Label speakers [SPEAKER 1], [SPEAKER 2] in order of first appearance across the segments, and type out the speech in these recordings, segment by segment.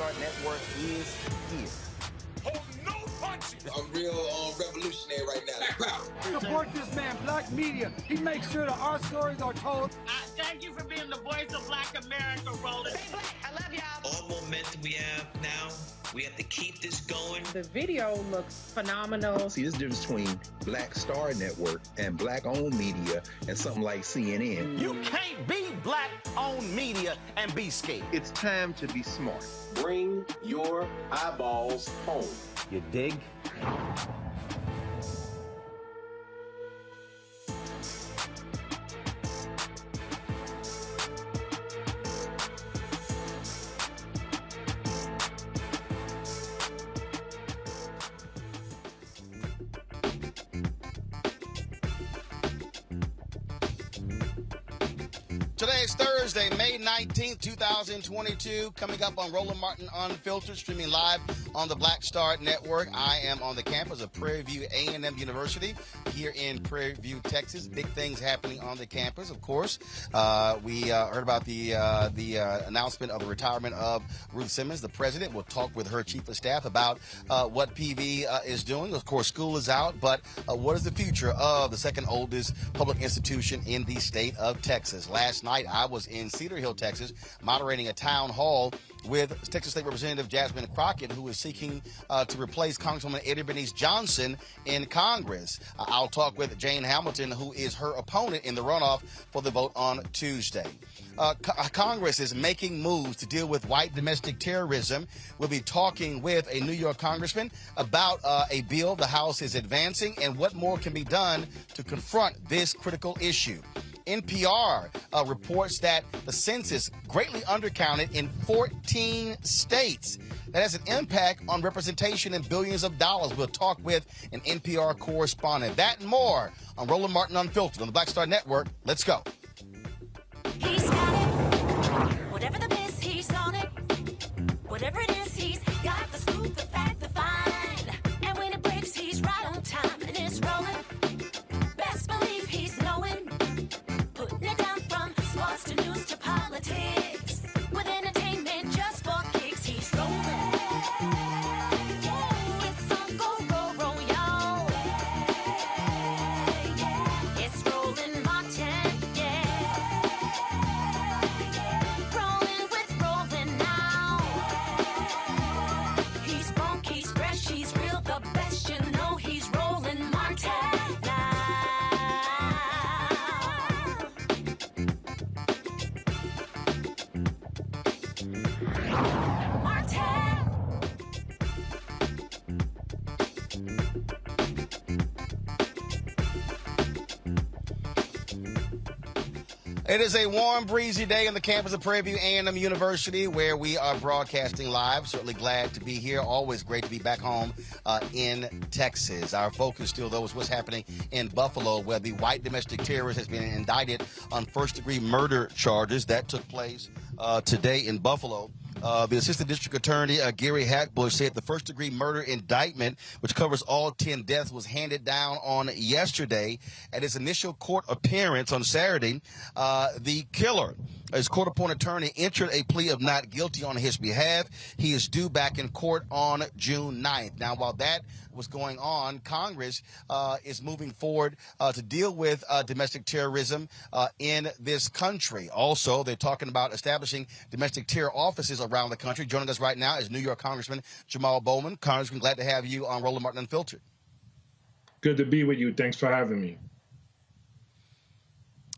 [SPEAKER 1] Start Network is here.
[SPEAKER 2] Hold no punches.
[SPEAKER 3] I'm real revolutionary right now.
[SPEAKER 4] Support this man, Black Media. He makes sure that our stories are told.
[SPEAKER 5] Thank you for being the voice of Black America, Roland.
[SPEAKER 6] Stay black. I love y'all.
[SPEAKER 7] All momentum we have now, we have to keep this going.
[SPEAKER 8] The video looks phenomenal.
[SPEAKER 9] See, there's a difference between Black Star Network and Black-owned media and something like CNN.
[SPEAKER 1] You can't be Black-owned media and be scared.
[SPEAKER 10] It's time to be smart.
[SPEAKER 11] Bring your eyeballs home.
[SPEAKER 1] You dig?
[SPEAKER 12] Today is Thursday, May 19th, 2022. Coming up on Roland Martin Unfiltered, streaming live on the Black Star Network. I am on the campus of Prairie A M University here in Prairie View, Texas. Big things happening on the campus, of course. We heard about the announcement of the retirement of Ruth Simmons, the president. We'll talk with her chief of staff about what PV is doing. Of course, school is out, but what is the future of the second oldest public institution in the state of Texas? Last night, I was in Cedar Hill, Texas, moderating a town hall with Texas State Representative Jasmine Crockett, who is seeking to replace Congresswoman Eddie Bernice Johnson in Congress. I'll talk with Jane Hamilton, who is her opponent in the runoff for the vote on Tuesday. Congress is making moves to deal with white domestic terrorism. We'll be talking with a New York congressman about a bill the House is advancing and what more can be done to confront this critical issue. NPR reports that the census greatly undercounted in 14 states. That has an impact on representation and billions of dollars. We'll talk with an NPR correspondent. That and more on Roland Martin Unfiltered on the Black Star Network. Let's go.
[SPEAKER 13] He's got it. Whatever the miss, he's on it. Whatever it is, he's got the scoop, the fact, the find. And when it breaks, he's right on time and it's rolling. Best believe he's knowing. Putting it down from sports to news to politics. With entertainment just for kicks, he's rolling. It's on Go Roll, y'all. It's Roland Martin, yeah. Rolling with Roland now. He's funk, he's fresh, he's real, the best, you know he's Roland Martin now.
[SPEAKER 12] It is a warm, breezy day on the campus of Prairie A M University where we are broadcasting live. Certainly glad to be here. Always great to be back home in Texas. Our focus still, though, is what's happening in Buffalo, where the white domestic terrorist has been indicted on first-degree murder charges. That took place today in Buffalo. The Assistant District Attorney, Gary Hackbush, said the first-degree murder indictment, which covers all 10 deaths, was handed down on yesterday. At his initial court appearance on Saturday, the killer, his court-appointed attorney, entered a plea of not guilty on his behalf. He is due back in court on June 9th. Now, while that was going on, Congress is moving forward to deal with domestic terrorism in this country. Also, they're talking about establishing domestic terror offices around the country. Joining us right now is New York Congressman Jamaal Bowman. Congressman, glad to have you on Roland Martin Unfiltered.
[SPEAKER 14] Good to be with you. Thanks for having me.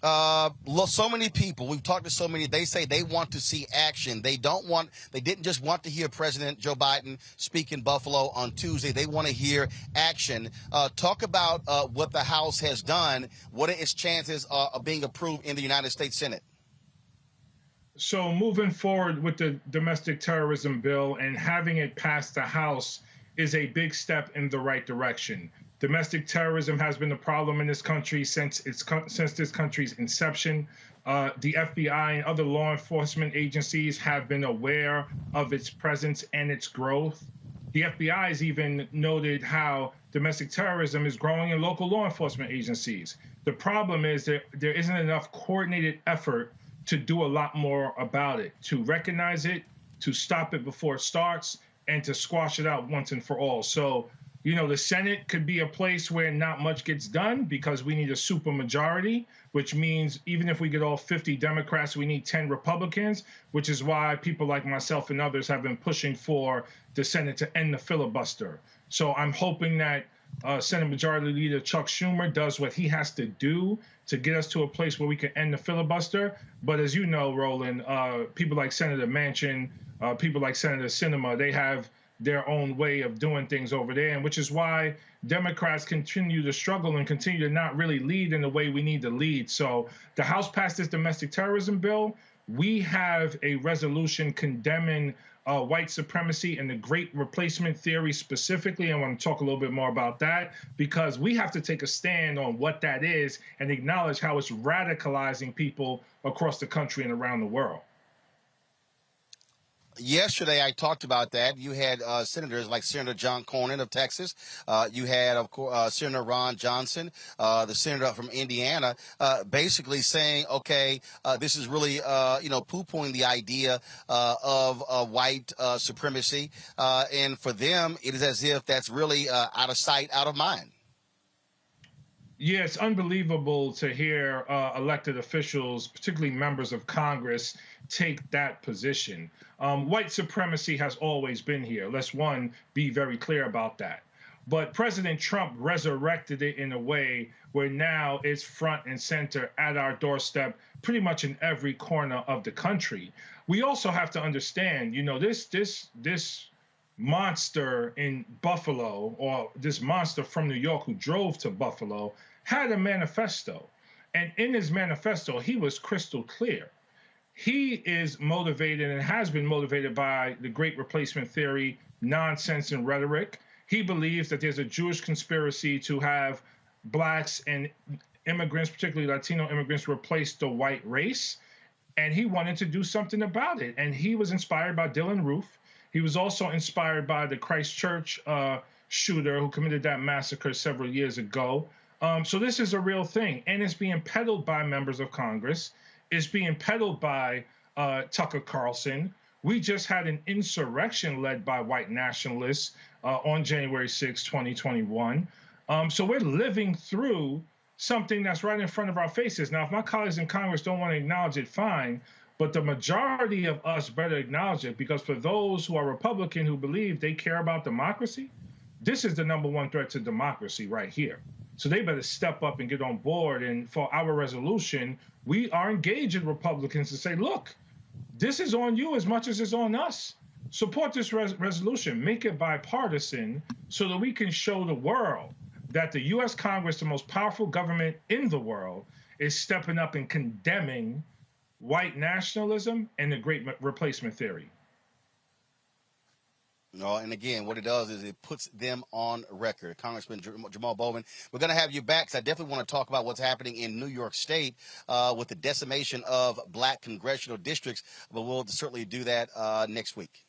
[SPEAKER 12] So many people, we've talked to so many, they say they want to see action. They didn't just want to hear President Joe Biden speak in Buffalo on Tuesday. They want to hear action. Talk about what the House has done. What are its chances of being approved in the United States Senate?
[SPEAKER 14] So moving forward with the domestic terrorism bill and having it pass the House is a big step in the right direction. Domestic terrorism has been a problem in this country since this country's inception. The FBI and other law enforcement agencies have been aware of its presence and its growth. The FBI has even noted how domestic terrorism is growing in local law enforcement agencies. The problem is that there isn't enough coordinated effort to do a lot more about it, to recognize it, to stop it before it starts and to squash it out once and for all. So, the Senate could be a place where not much gets done because we need a supermajority, which means even if we get all 50 Democrats, we need 10 Republicans, which is why people like myself and others have been pushing for the Senate to end the filibuster. So I'm hoping that Senate Majority Leader Chuck Schumer does what he has to do to get us to a place where we can end the filibuster. But as you know, Roland, people like Senator Manchin, people like Senator Sinema, they have their own way of doing things over there, and which is why Democrats continue to struggle and continue to not really lead in the way we need to lead. So the House passed this domestic terrorism bill. We have a resolution condemning white supremacy and the Great Replacement theory specifically. I want to talk a little bit more about that because we have to take a stand on what that is and acknowledge how it's radicalizing people across the country and around the world.
[SPEAKER 12] Yesterday, I talked about that. You had senators like Senator John Cornyn of Texas. You had, of course, Senator Ron Johnson, the senator from Indiana, basically saying, okay, this is really, poo-pooing the idea of white supremacy. And for them, it is as if that's really out of sight, out of mind.
[SPEAKER 14] Yeah, it's unbelievable to hear elected officials, particularly members of Congress, take that position. White supremacy has always been here. Let's, one, be very clear about that. But President Trump resurrected it in a way where now it's front and center at our doorstep, pretty much in every corner of the country. We also have to understand, this monster in Buffalo, or this monster from New York who drove to Buffalo, had a manifesto. And in his manifesto, he was crystal clear. He is motivated and has been motivated by the Great Replacement theory, nonsense and rhetoric. He believes that there's a Jewish conspiracy to have blacks and immigrants, particularly Latino immigrants, replace the white race. And he wanted to do something about it. And he was inspired by Dylan Roof. He was also inspired by the Christchurch shooter who committed that massacre several years ago. So this is a real thing. And it's being peddled by members of Congress. It's being peddled by Tucker Carlson. We just had an insurrection led by white nationalists on January 6, 2021. So we're living through something that's right in front of our faces. Now, if my colleagues in Congress don't want to acknowledge it, fine. But the majority of us better acknowledge it, because for those who are Republican who believe they care about democracy, this is the number one threat to democracy right here. So they better step up and get on board. And for our resolution, we are engaging Republicans to say, look, this is on you as much as it's on us. Support this resolution. Make it bipartisan so that we can show the world that the U.S. Congress, the most powerful government in the world, is stepping up and condemning white nationalism and the Great Replacement theory.
[SPEAKER 12] No, and again, what it does is it puts them on record. Congressman Jamaal Bowman, we're going to have you back, because I definitely want to talk about what's happening in New York State with the decimation of black congressional districts, but we'll certainly do that next week.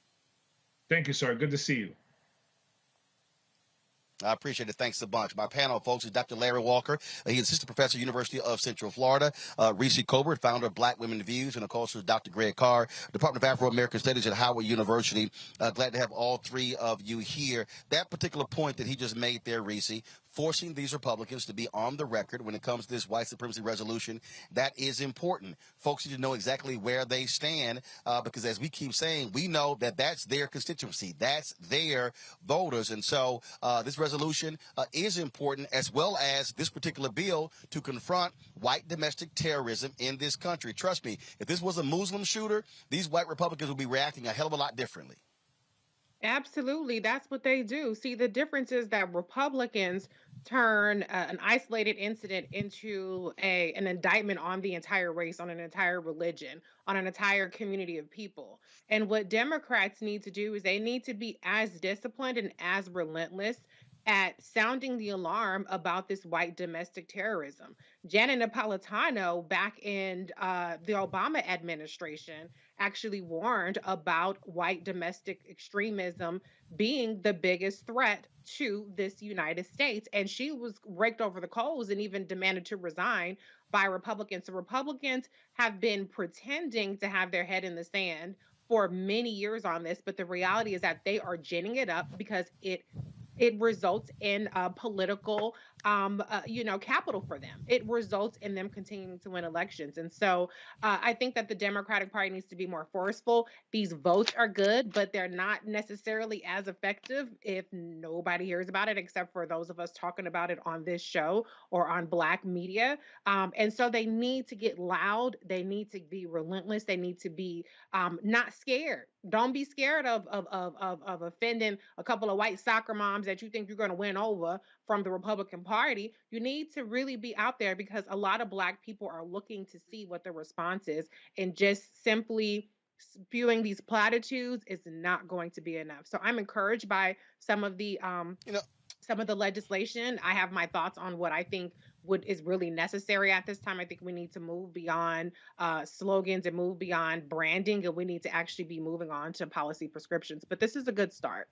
[SPEAKER 14] Thank you, sir. Good to see you.
[SPEAKER 12] I appreciate it. Thanks a bunch. My panel, folks, is Dr. Larry Walker. He's assistant professor, University of Central Florida. Reese Colbert, founder of Black Women Views. And, of course, Dr. Greg Carr, Department of Afro-American Studies at Howard University. Glad to have all three of you here. That particular point that he just made there, Reese, forcing these Republicans to be on the record when it comes to this white supremacy resolution, that is important. Folks need to know exactly where they stand, because as we keep saying, we know that that's their constituency. That's their voters. And so this resolution is important, as well as this particular bill to confront white domestic terrorism in this country. Trust me, if this was a Muslim shooter, these white Republicans would be reacting a hell of a lot differently.
[SPEAKER 8] Absolutely. That's what they do. See, the difference is that Republicans turn an isolated incident into an indictment on the entire race, on an entire religion, on an entire community of people. And what Democrats need to do is they need to be as disciplined and as relentless at sounding the alarm about this white domestic terrorism. Janet Napolitano, back in the Obama administration, actually warned about white domestic extremism being the biggest threat to this United States. And she was raked over the coals and even demanded to resign by Republicans. So Republicans have been pretending to have their head in the sand for many years on this, but the reality is that they are ginning it up because it results in political capital for them. It results in them continuing to win elections. And so I think that the Democratic Party needs to be more forceful. These votes are good, but they're not necessarily as effective if nobody hears about it except for those of us talking about it on this show or on Black media. And so they need to get loud. They need to be relentless. They need to be not scared. Don't be scared of offending a couple of white soccer moms that you think you're going to win over from the Republican Party. You need to really be out there because a lot of Black people are looking to see what the response is, and just simply spewing these platitudes is not going to be enough. So I'm encouraged by some of the some of the legislation. I have my thoughts on what I think is really necessary at this time. I think we need to move beyond slogans and move beyond branding, and we need to actually be moving on to policy prescriptions. But this is a good start.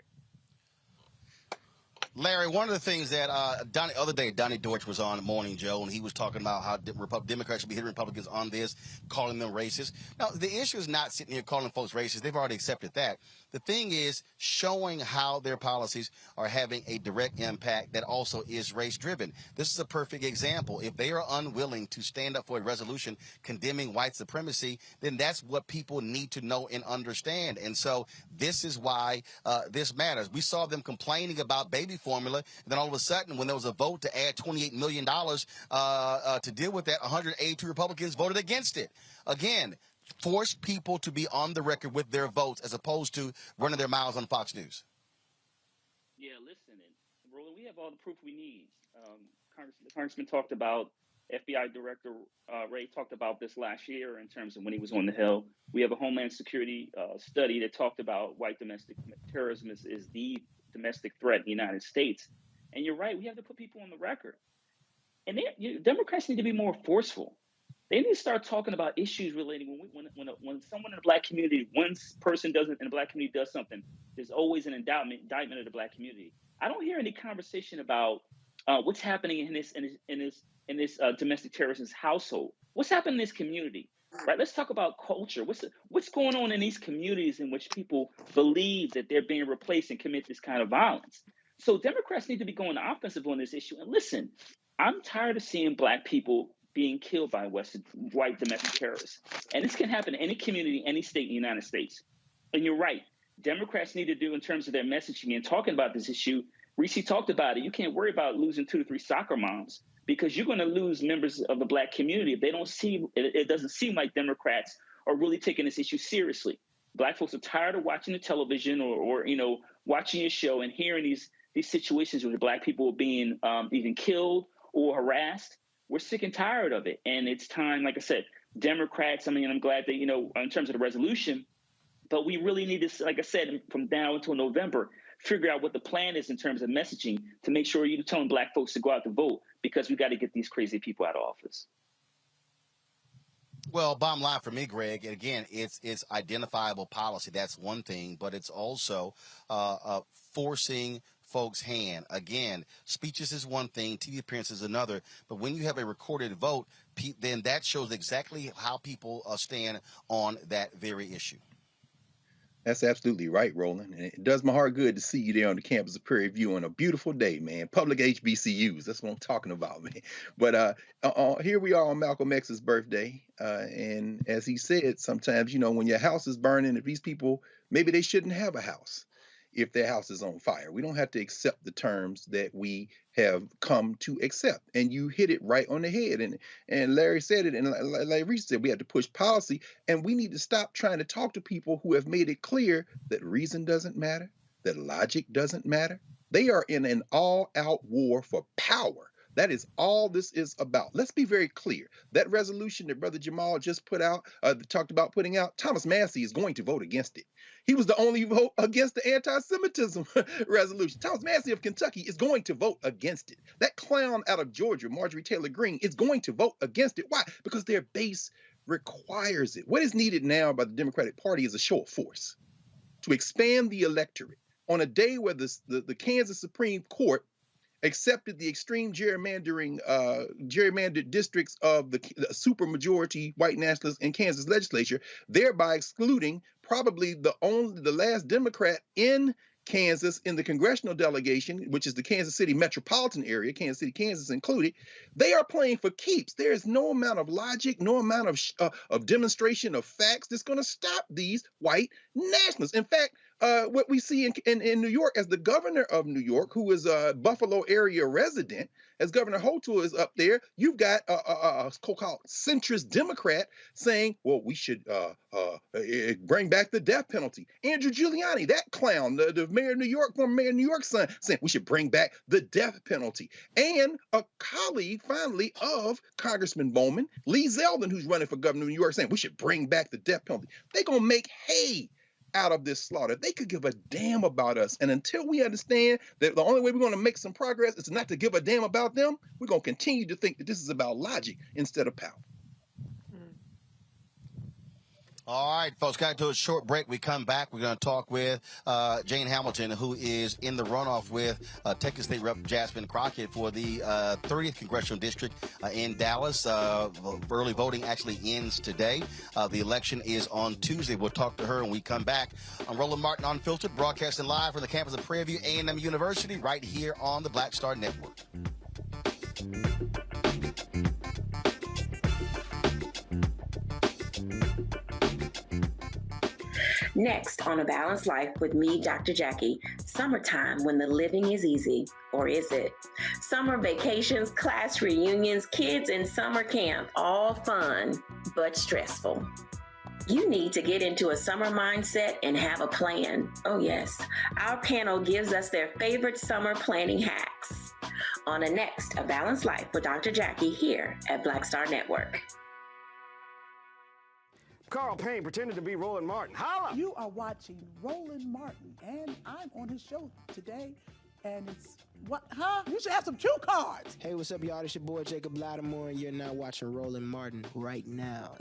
[SPEAKER 12] Larry, one of the things that other day, Donnie Deutsch was on Morning Joe, and he was talking about how Democrats should be hitting Republicans on this, calling them racist. Now, the issue is not sitting here calling folks racist. They've already accepted that. The thing is showing how their policies are having a direct impact that also is race-driven. This is a perfect example. If they are unwilling to stand up for a resolution condemning white supremacy, then that's what people need to know and understand. And so this is why this matters. We saw them complaining about baby formula, and then all of a sudden, when there was a vote to add $28 million to deal with that, 182 Republicans voted against it. Again, force people to be on the record with their votes as opposed to running their mouths on Fox News.
[SPEAKER 6] Yeah, listen, and Roland, we have all the proof we need. The Congressman talked about, FBI Director Ray talked about this last year in terms of when he was on the Hill. We have a Homeland Security study that talked about white domestic terrorism is the domestic threat in the United States. And you're right, we have to put people on the record. And Democrats need to be more forceful. They need to start talking about issues relating when someone in the Black community, one person in the Black community does something, there's always an indictment of the Black community. I don't hear any conversation about what's happening in this domestic terrorist's household. What's happening in this community? Right? Let's talk about culture. What's going on in these communities in which people believe that they're being replaced and commit this kind of violence? So Democrats need to be going offensive on this issue. And listen, I'm tired of seeing Black people being killed by white domestic terrorists. And this can happen in any community, any state in the United States. And you're right. Democrats need to do in terms of their messaging and talking about this issue. Reese talked about it. You can't worry about losing 2 to 3 soccer moms because you're going to lose members of the Black community if they don't see it. Doesn't seem like Democrats are really taking this issue seriously. Black folks are tired of watching the television or watching a show and hearing these situations where the Black people are being either killed or harassed. We're sick and tired of it. And it's time, like I said, Democrats, I'm glad that, in terms of the resolution, but we really need to, like I said, from now until November, figure out what the plan is in terms of messaging to make sure you're telling Black folks to go out to vote because we got to get these crazy people out of office.
[SPEAKER 12] Well, bottom line for me, Greg, and again, it's identifiable policy. That's one thing, but it's also forcing folks' hand. Again, speeches is one thing, TV appearances is another, but when you have a recorded vote, then that shows exactly how people stand on that very issue.
[SPEAKER 9] That's absolutely right, Roland. And it does my heart good to see you there on the campus of Prairie View on a beautiful day, man. Public HBCUs, that's what I'm talking about, man. But here we are on Malcolm X's birthday. And as he said, sometimes, when your house is burning, if these people, maybe they shouldn't have a house if their house is on fire. We don't have to accept the terms that we have come to accept. And you hit it right on the head. And Larry said it, and Larry Reese said, we have to push policy, and we need to stop trying to talk to people who have made it clear that reason doesn't matter, that logic doesn't matter. They are in an all-out war for power. That is all this is about. Let's be very clear. That resolution that Brother Jamaal just talked about putting out, Thomas Massey is going to vote against it. He was the only vote against the anti-Semitism resolution. Thomas Massey of Kentucky is going to vote against it. That clown out of Georgia, Marjorie Taylor Greene, is going to vote against it. Why? Because their base requires it. What is needed now by the Democratic Party is a show of force to expand the electorate on a day where the Kansas Supreme Court accepted the extreme gerrymandered districts of the supermajority white nationalists in Kansas legislature, thereby excluding probably the last Democrat in Kansas in the congressional delegation, which is the Kansas City metropolitan area, Kansas City, Kansas included. They are playing for keeps. There is no amount of logic, no amount of demonstration of facts that's going to stop these white nationalists. In fact, what we see in New York, as the governor of New York, who is a Buffalo area resident, as Governor Hochul is up there, you've got a so-called centrist Democrat saying, well, we should bring back the death penalty. Andrew Giuliani, that clown, the mayor of New York, former mayor of New York's son, saying we should bring back the death penalty. And a colleague, finally, of Congressman Bowman, Lee Zeldin, who's running for governor of New York, saying we should bring back the death penalty. They're going to make hay out of this slaughter. They could give a damn about us. And until we understand that the only way we're going to make some progress is not to give a damn about them, we're going to continue to think that this is about logic instead of power.
[SPEAKER 12] All right, folks, got to do a short break. We come back. We're going to talk with Jane Hamilton, who is in the runoff with Texas State Rep Jasmine Crockett for the 30th Congressional District in Dallas. Early voting actually ends today. The election is on Tuesday. We'll talk to her when we come back. I'm Roland Martin, Unfiltered, broadcasting live from the campus of Prairie A M University right here on the Black Star Network.
[SPEAKER 10] Next on A Balanced Life with me, Dr. Jackie, summertime when the living is easy, or is it? Summer vacations, class reunions, kids in summer camp, all fun, but stressful. You need to get into a summer mindset and have a plan. Oh yes, our panel gives us their favorite summer planning hacks. On the next A Balanced Life with Dr. Jackie here at Black Star Network.
[SPEAKER 15] Carl Payne pretended to be Roland Martin. Holla!
[SPEAKER 16] You are watching Roland Martin, and I'm on his show today, and it's what? Huh? You should have some cue cards.
[SPEAKER 17] Hey, what's up, y'all? It's your boy Jacob Lattimore, and you're now watching Roland Martin right now.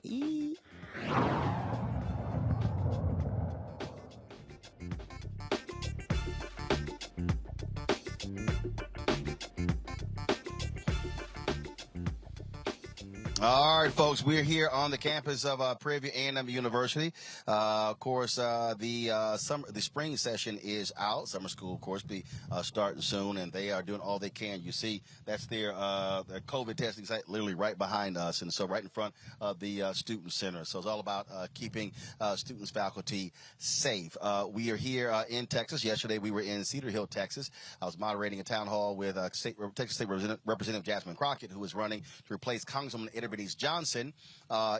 [SPEAKER 12] All right, folks, we're here on the campus of Prairie A M University. Of course, the spring session is out. Summer school, of course, be starting soon, and they are doing all they can. You see, that's their COVID testing site literally right behind us, and so right in front of the student center. So it's all about keeping students, faculty safe. We are here in Texas. Yesterday, we were in Cedar Hill, Texas. I was moderating a town hall with Texas State Representative Jasmine Crockett, who is running to replace Congresswoman Bernice Johnson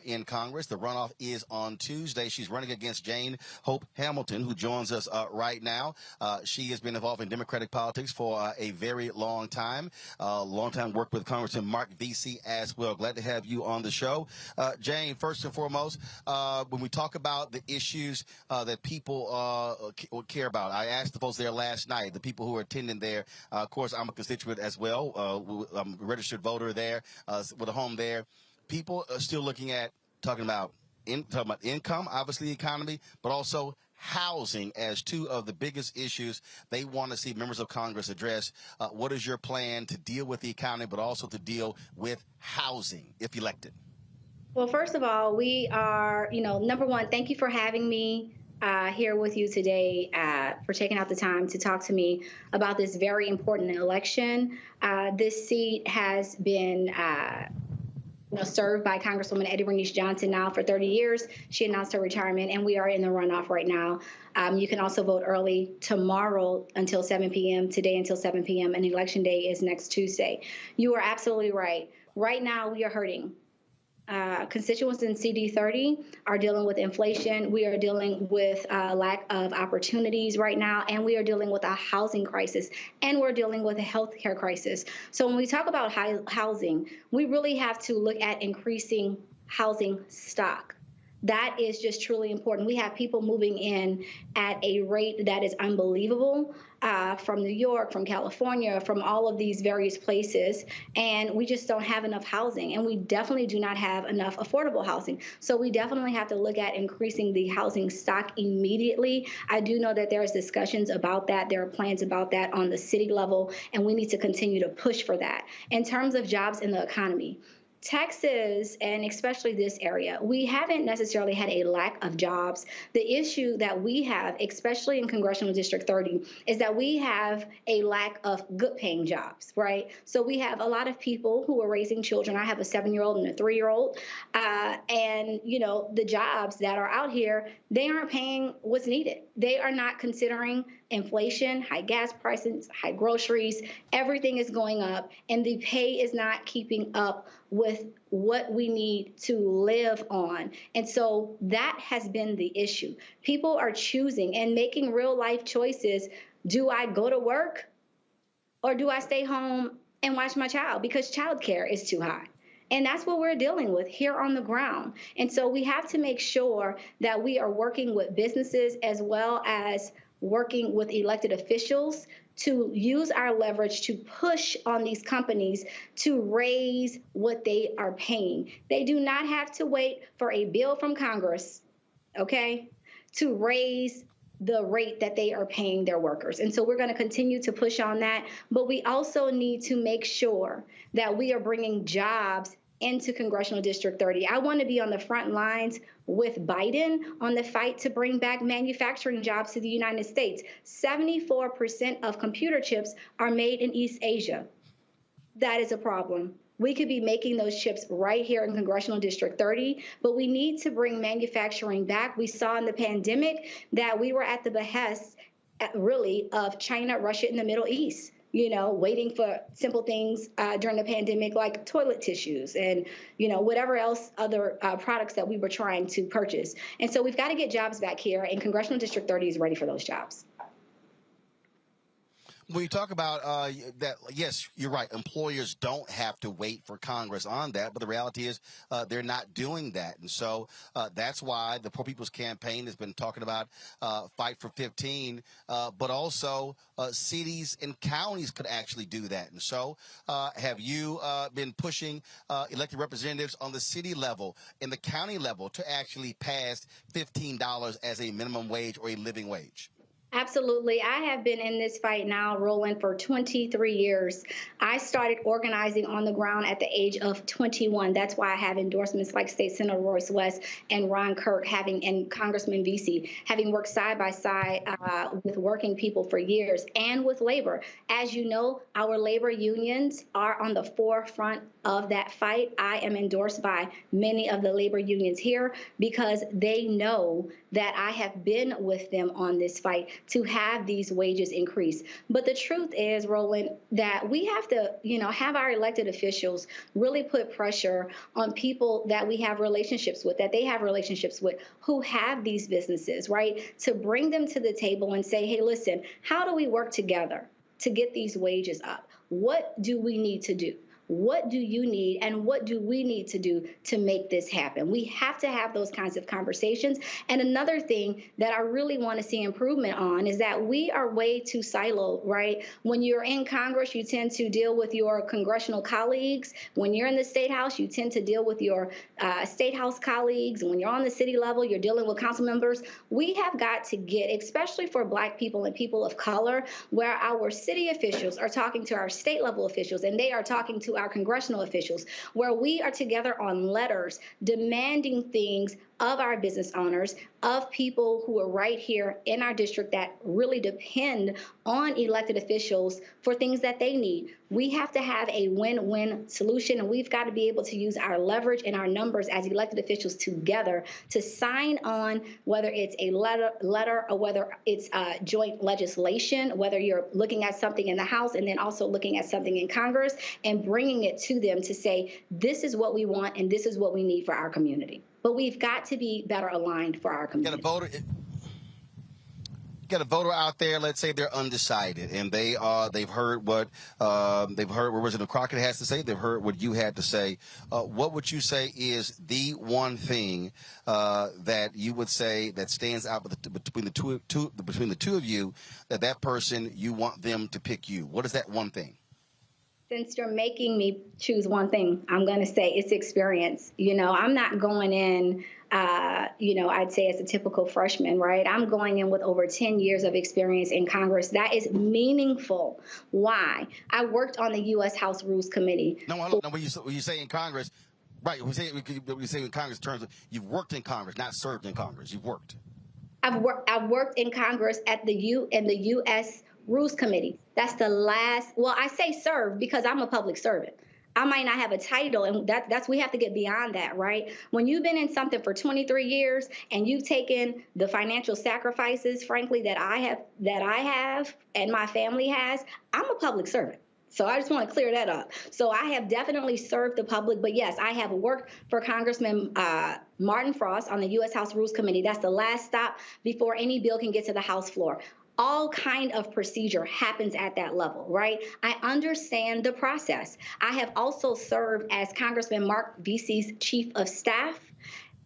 [SPEAKER 12] in Congress. The runoff is on Tuesday. She's running against Jane Hope Hamilton, who joins us right now. She has been involved in Democratic politics for a very long time. Long time worked with Congressman Mark Vesey as well. Glad to have you on the show. Jane, first and foremost, when we talk about the issues that people care about, I asked the folks there last night, the people who are attending there. Of course, I'm a constituent as well. I'm a registered voter there with a home there. People are still talking about income, obviously the economy, but also housing as two of the biggest issues they want to see members of Congress address. What is your plan to deal with the economy, but also to deal with housing if elected?
[SPEAKER 18] Well, first of all, we are, number one, thank you for having me here with you today, for taking out the time to talk to me about this very important election. This seat has been served by Congresswoman Eddie Bernice Johnson now for 30 years. She announced her retirement, and we are in the runoff right now. You can also vote early tomorrow until 7 p.m., today until 7 p.m., and Election Day is next Tuesday. You are absolutely right. Right now, we are hurting. Constituents in CD30 are dealing with inflation. We are dealing with lack of opportunities right now, and we are dealing with a housing crisis, and we're dealing with a healthcare crisis. So when we talk about housing, we really have to look at increasing housing stock, That is just truly important. We have people moving in at a rate that is unbelievable from New York, from California, from all of these various places, and we just don't have enough housing, and we definitely do not have enough affordable housing. So we definitely have to look at increasing the housing stock immediately. I do know that there's discussions about that. There are plans about that on the city level, and we need to continue to push for that. In terms of jobs in the economy, Texas, and especially this area, we haven't necessarily had a lack of jobs. The issue that we have, especially in Congressional District 30, is that we have a lack of good paying jobs, right? So we have a lot of people who are raising children. I have a 7-year-old and a 3-year-old. And, you know, the jobs that are out here, they aren't paying what's needed. They are not considering inflation, high gas prices, high groceries, everything is going up, and the pay is not keeping up with what we need to live on. And so that has been the issue. People are choosing and making real life choices. Do I go to work or do I stay home and watch my child because childcare is too high? And that's what we're dealing with here on the ground. And so we have to make sure that we are working with businesses as well as working with elected officials to use our leverage to push on these companies to raise what they are paying. They do not have to wait for a bill from Congress, okay, to raise the rate that they are paying their workers. And so we're going to continue to push on that. But we also need to make sure that we are bringing jobs into Congressional District 30. I want to be on the front lines with Biden on the fight to bring back manufacturing jobs to the United States. 74% of computer chips are made in East Asia. That is a problem. We could be making those chips right here in Congressional District 30, but we need to bring manufacturing back. We saw in the pandemic that we were at the behest, really, of China, Russia, and the Middle East, you know, waiting for simple things during the pandemic like toilet tissues and, you know, whatever else other products that we were trying to purchase. And so we've got to get jobs back here, and Congressional District 30 is ready for those jobs.
[SPEAKER 12] When you talk about that, yes, you're right. Employers don't have to wait for Congress on that, but the reality is they're not doing that. And so that's why the Poor People's Campaign has been talking about Fight for 15, but also cities and counties could actually do that. And so have you been pushing elected representatives on the city level and the county level to actually pass $15 as a minimum wage or a living wage?
[SPEAKER 18] Absolutely. I have been in this fight now, Roland, for 23 years. I started organizing on the ground at the age of 21. That's why I have endorsements like State Senator Royce West and Ron Kirk, and Congressman Vesey, having worked side by side with working people for years and with labor. As you know, our labor unions are on the forefront of that fight. I am endorsed by many of the labor unions here because they know that I have been with them on this fight to have these wages increase. But the truth is, Roland, that we have to, you know, have our elected officials really put pressure on people that we have relationships with, that they have relationships with, who have these businesses, right? To bring them to the table and say, hey, listen, how do we work together to get these wages up? What do we need to do? What do you need and what do we need to do to make this happen? We have to have those kinds of conversations. And another thing that I really want to see improvement on is that we are way too siloed, right? When you're in Congress, you tend to deal with your congressional colleagues. When you're in the State House, you tend to deal with your State House colleagues. When you're on the city level, you're dealing with council members. We have got to get, especially for Black people and people of color, where our city officials are talking to our state level officials and they are talking to our congressional officials, where we are together on letters demanding things of our business owners, of people who are right here in our district that really depend on elected officials for things that they need. We have to have a win-win solution, and we've got to be able to use our leverage and our numbers as elected officials together to sign on, whether it's a letter or whether it's joint legislation, whether you're looking at something in the House and then also looking at something in Congress and bringing it to them to say, this is what we want and this is what we need for our community. But we've got to be better aligned for our community.
[SPEAKER 12] Got got a voter out there, let's say they're undecided, and they've heard what Representative Crockett has to say. They've heard what you had to say. What would you say is the one thing that you would say that stands out between the two of you, that person, you want them to pick you? What is that one thing?
[SPEAKER 18] Since you're making me choose one thing, I'm going to say it's experience. I'm not going in, I'd say as a typical freshman, right? I'm going in with over 10 years of experience in Congress. That is meaningful. Why? I worked on the U.S. House Rules Committee.
[SPEAKER 12] No, when you say in Congress, right, we say in Congress terms of you've worked in Congress, not served in Congress. You've worked. I've
[SPEAKER 18] worked in Congress in the U.S. Rules Committee. That's the last, well, I say serve because I'm a public servant. I might not have a title, and that's we have to get beyond that, right? When you've been in something for 23 years and you've taken the financial sacrifices, frankly, that I have and my family has, I'm a public servant. So I just want to clear that up. So I have definitely served the public, but yes, I have worked for Congressman Martin Frost on the U.S. House Rules Committee. That's the last stop before any bill can get to the House floor. All kind of procedure happens at that level, right? I understand the process. I have also served as Congressman Mark Vesey's chief of staff,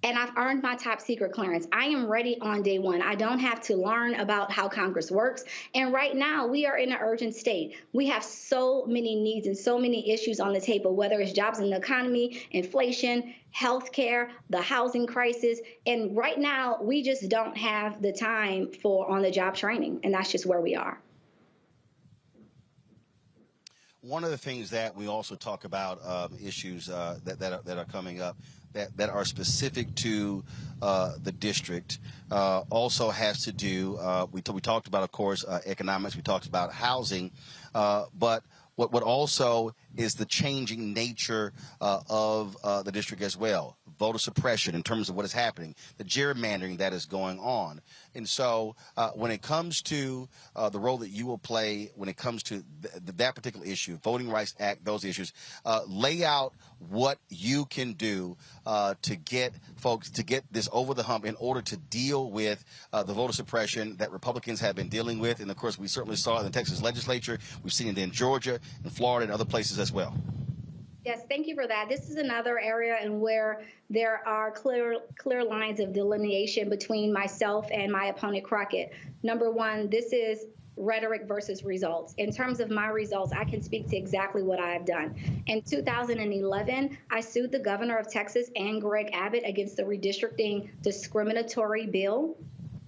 [SPEAKER 18] and I've earned my top secret clearance. I am ready on day one. I don't have to learn about how Congress works. And right now, we are in an urgent state. We have so many needs and so many issues on the table, whether it's jobs in the economy, inflation, healthcare, the housing crisis. And right now, we just don't have the time for on-the-job training. And that's just where we are.
[SPEAKER 12] One of the things that we also talk about, issues that are coming up, that are specific to the district, also has to do, we talked about, of course, economics, we talked about housing, but what also is the changing nature of the district as well. Voter suppression in terms of what is happening, the gerrymandering that is going on. And so when it comes to the role that you will play when it comes to that particular issue, Voting Rights Act, those issues, lay out what you can do to get folks to get this over the hump in order to deal with the voter suppression that Republicans have been dealing with. And, of course, we certainly saw it in the Texas legislature. We've seen it in Georgia and Florida and other places as well.
[SPEAKER 18] Yes, thank you for that. This is another area in where there are clear lines of delineation between myself and my opponent, Crockett. Number one, this is rhetoric versus results. In terms of my results, I can speak to exactly what I have done. In 2011, I sued the governor of Texas and Greg Abbott against the redistricting discriminatory bill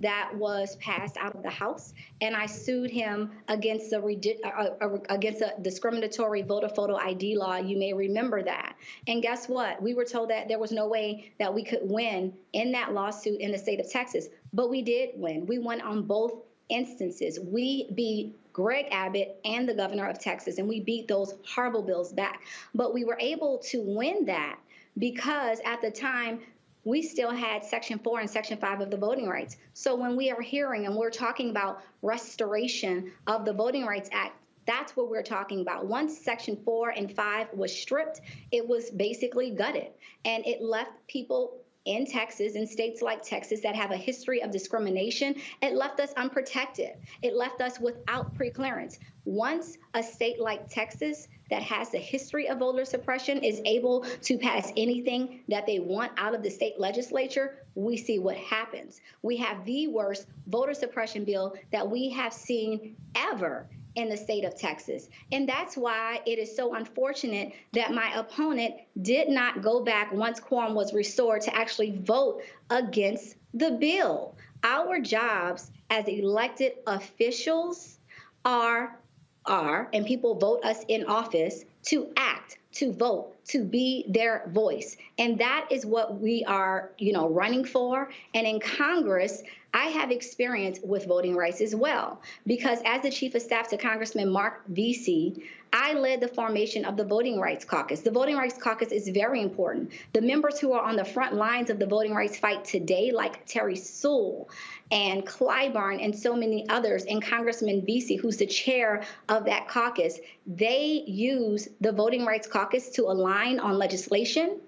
[SPEAKER 18] that was passed out of the House, and I sued him against a discriminatory voter photo ID law. You may remember that. And guess what? We were told that there was no way that we could win in that lawsuit in the state of Texas, but we did win. We won on both instances. We beat Greg Abbott and the governor of Texas, and we beat those horrible bills back. But we were able to win that because at the time, we still had Section 4 and Section 5 of the Voting Rights. So when we are hearing and we're talking about restoration of the Voting Rights Act, that's what we're talking about. Once Section 4 and 5 was stripped, it was basically gutted. And it left people in Texas, in states like Texas that have a history of discrimination, it left us unprotected. It left us without preclearance. Once a state like Texas that has a history of voter suppression is able to pass anything that they want out of the state legislature, we see what happens. We have the worst voter suppression bill that we have seen ever in the state of Texas. And that's why it is so unfortunate that my opponent did not go back once quorum was restored to actually vote against the bill. Our jobs as elected officials are, and people vote us in office, to act, to vote, to be their voice. And that is what we are, running for. And in Congress, I have experience with voting rights as well, because as the chief of staff to Congressman Mark Vesey, I led the formation of the Voting Rights Caucus. The Voting Rights Caucus is very important. The members who are on the front lines of the voting rights fight today, like Terry Sewell and Clyburn and so many others, and Congressman Vesey, who's the chair of that caucus, they use the Voting Rights Caucus to align on legislation.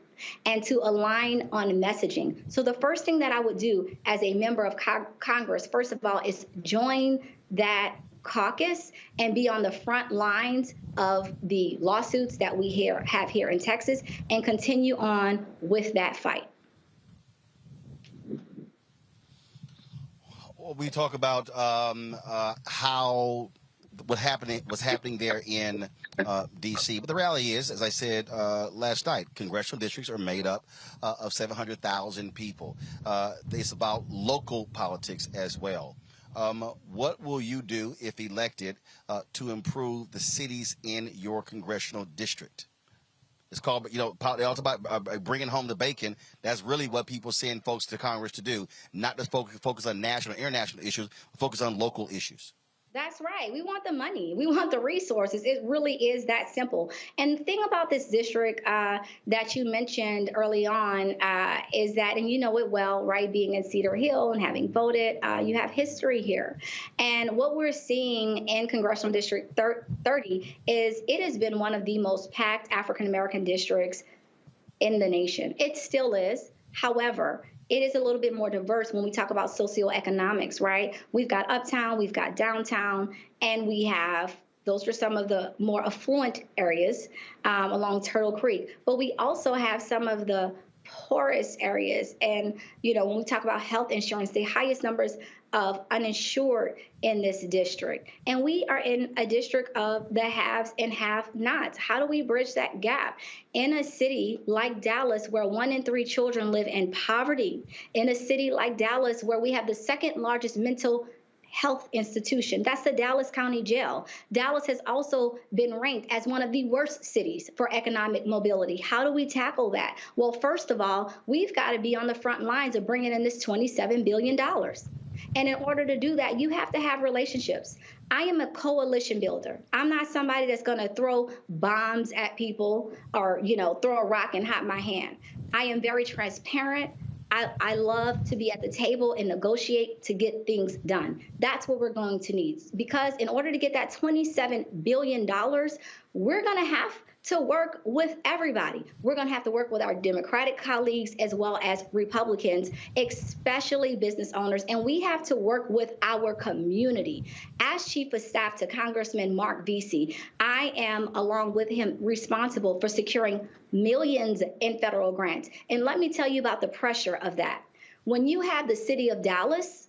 [SPEAKER 18] and to align on messaging. So the first thing that I would do as a member of Congress, first of all, is join that caucus and be on the front lines of the lawsuits that we have here in Texas and continue on with that fight.
[SPEAKER 12] We talk about how what's happening there in D.C. But the reality is, as I said last night, congressional districts are made up of 700,000 people. It's about local politics as well. What will you do if elected to improve the cities in your congressional district? It's called, they talk about bringing home the bacon. That's really what people send folks to Congress to do, not to focus on national, international issues, focus on local issues.
[SPEAKER 18] That's right. We want the money. We want the resources. It really is that simple. And the thing about this district that you mentioned early on is that, and you know it well, right, being in Cedar Hill and having voted, you have history here. And what we're seeing in Congressional District 30 is it has been one of the most packed African-American districts in the nation. It still is. However, it is a little bit more diverse when we talk about socioeconomics, right? We've got uptown, we've got downtown, and those are some of the more affluent areas along Turtle Creek. But we also have some of the poorest areas. And, when we talk about health insurance, the highest numbers of uninsured in this district. And we are in a district of the haves and have-nots. How do we bridge that gap? In a city like Dallas, where 1 in 3 children live in poverty, in a city like Dallas, where we have the second largest mental health institution. That's the Dallas County Jail. Dallas has also been ranked as one of the worst cities for economic mobility. How do we tackle that? Well, first of all, we've got to be on the front lines of bringing in this $27 billion. And in order to do that, you have to have relationships. I am a coalition builder. I'm not somebody that's going to throw bombs at people or, throw a rock and hide my hand. I am very transparent. I love to be at the table and negotiate to get things done. That's what we're going to need. Because in order to get that $27 billion, we're going to have to work with everybody. We're going to have to work with our Democratic colleagues as well as Republicans, especially business owners. And we have to work with our community. As Chief of Staff to Congressman Mark Vesey, I am, along with him, responsible for securing millions in federal grants. And let me tell you about the pressure of that. When you have the city of Dallas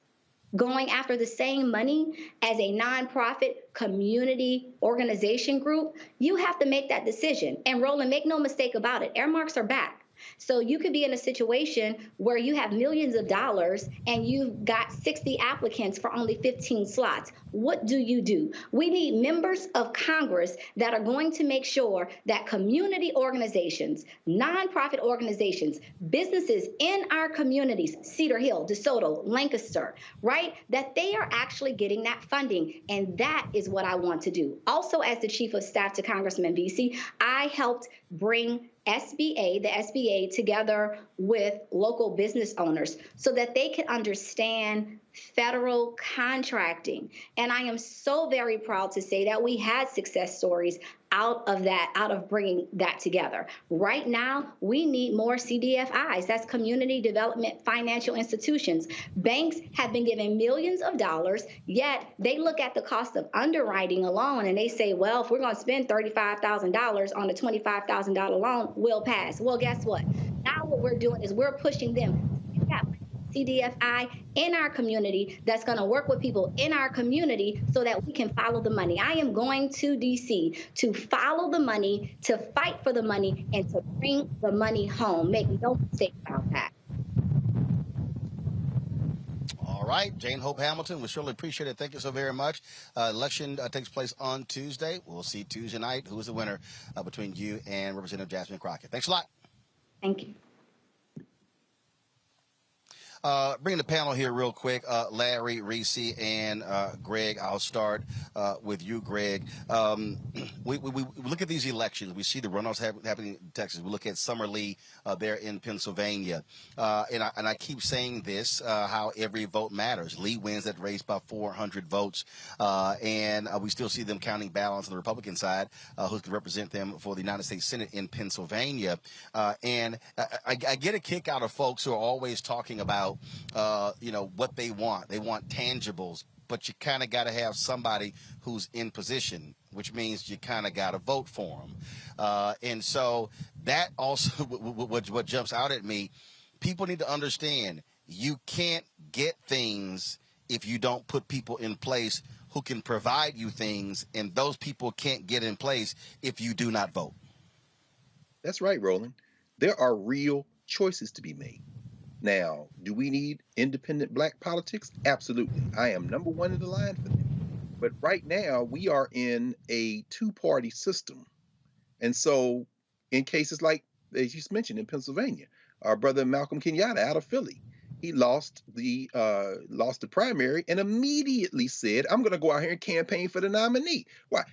[SPEAKER 18] going after the same money as a nonprofit community organization group, you have to make that decision. And Roland, make no mistake about it, earmarks are back. So you could be in a situation where you have millions of dollars and you've got 60 applicants for only 15 slots. What do? We need members of Congress that are going to make sure that community organizations, nonprofit organizations, businesses in our communities, Cedar Hill, DeSoto, Lancaster, right, that they are actually getting that funding. And that is what I want to do. Also, as the Chief of Staff to Congressman Vesey, I helped bring the SBA together with local business owners so that they could understand federal contracting. And I am so very proud to say that we had success stories out of bringing that together. Right now, we need more CDFIs. That's community development financial institutions. Banks have been given millions of dollars, yet they look at the cost of underwriting alone and they say, well, if we're going to spend $35,000 on a $25,000 loan, we'll pass. Well, guess what? Now what we're doing is we're pushing them to that CDFI in our community that's going to work with people in our community so that we can follow the money. I am going to D.C. to follow the money, to fight for the money, and to bring the money home. Make no mistake about that.
[SPEAKER 12] All right, Jane Hope Hamilton, we surely appreciate it. Thank you so very much. Election takes place on Tuesday. We'll see Tuesday night who is the winner between you and Representative Jasmine Crockett. Thanks a lot.
[SPEAKER 18] Thank you.
[SPEAKER 12] Bring the panel here real quick. Larry, Reese, and Greg. I'll start with you, Greg. We look at these elections. We see the runoffs happening in Texas. We look at Summer Lee there in Pennsylvania. And I keep saying this, how every vote matters. Lee wins that race by 400 votes. And we still see them counting ballots on the Republican side, who's going to represent them for the United States Senate in Pennsylvania. And I get a kick out of folks who are always talking about, what they want. They want tangibles, but you kind of got to have somebody who's in position, which means you kind of got to vote for them. And so that also, what jumps out at me, people need to understand you can't get things if you don't put people in place who can provide you things, and those people can't get in place if you do not vote.
[SPEAKER 9] That's right, Roland. There are real choices to be made. Now, do we need independent black politics? Absolutely. I am number one in the line for that. But right now, we are in a two-party system. And so in cases like, as you mentioned, in Pennsylvania, our brother Malcolm Kenyatta out of Philly, he lost the primary and immediately said, I'm going to go out here and campaign for the nominee. Why?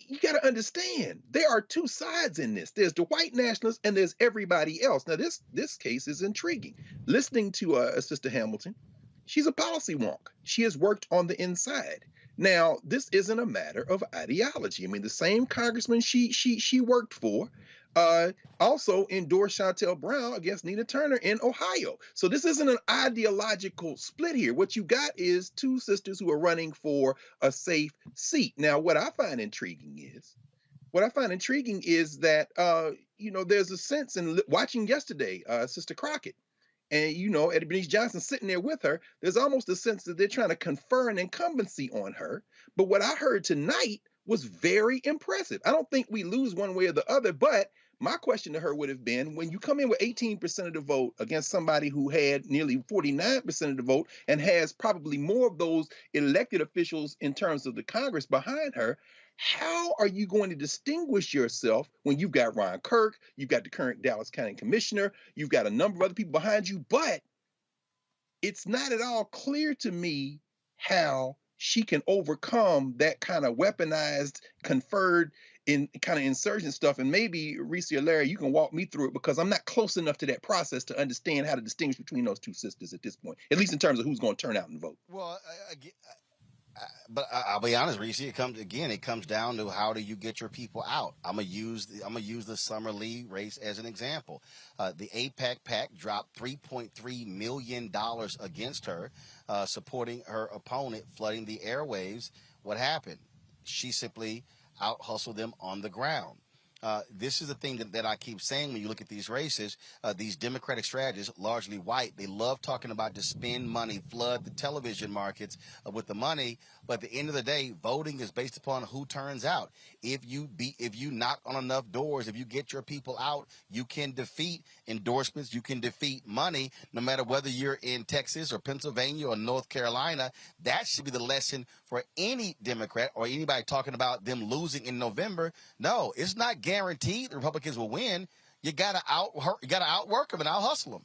[SPEAKER 9] You got to understand, there are two sides in this. There's the white nationalists and there's everybody else. Now, this case is intriguing. Listening to Sister Hamilton, she's a policy wonk. She has worked on the inside. Now, this isn't a matter of ideology. I mean, the same congressman she worked for also endorsed Chantel Brown against Nina Turner in Ohio. So this isn't an ideological split here. What you got is two sisters who are running for a safe seat. Now, what I find intriguing is that, there's a sense in watching yesterday, Sister Crockett, and, Eddie Bernice Johnson sitting there with her, there's almost a sense that they're trying to confer an incumbency on her. But what I heard tonight was very impressive. I don't think we lose one way or the other, but my question to her would have been, when you come in with 18% of the vote against somebody who had nearly 49% of the vote and has probably more of those elected officials in terms of the Congress behind her, how are you going to distinguish yourself when you've got Ron Kirk, you've got the current Dallas County Commissioner, you've got a number of other people behind you, but it's not at all clear to me how she can overcome that kind of weaponized, conferred in kind of insurgent stuff. And maybe Reese or Larry, you can walk me through it because I'm not close enough to that process to understand how to distinguish between those two sisters at this point, at least in terms of who's going to turn out and vote.
[SPEAKER 12] Well, but I'll be honest, Reese. It comes down to how do you get your people out. I'm gonna use the Summer Lee race as an example. The AIPAC PAC dropped $3.3 million against her, supporting her opponent, flooding the airwaves. What happened? She simply out hustled them on the ground. This is the thing that I keep saying when you look at these races, these Democratic strategists, largely white, they love talking about to spend money, flood the television markets with the money. But at the end of the day, voting is based upon who turns out. If you knock on enough doors, if you get your people out, you can defeat endorsements, you can defeat money, no matter whether you're in Texas or Pennsylvania or North Carolina. That should be the lesson for any Democrat or anybody talking about them losing in November. No, it's not guaranteed the Republicans will win. You gotta outwork them and out hustle them.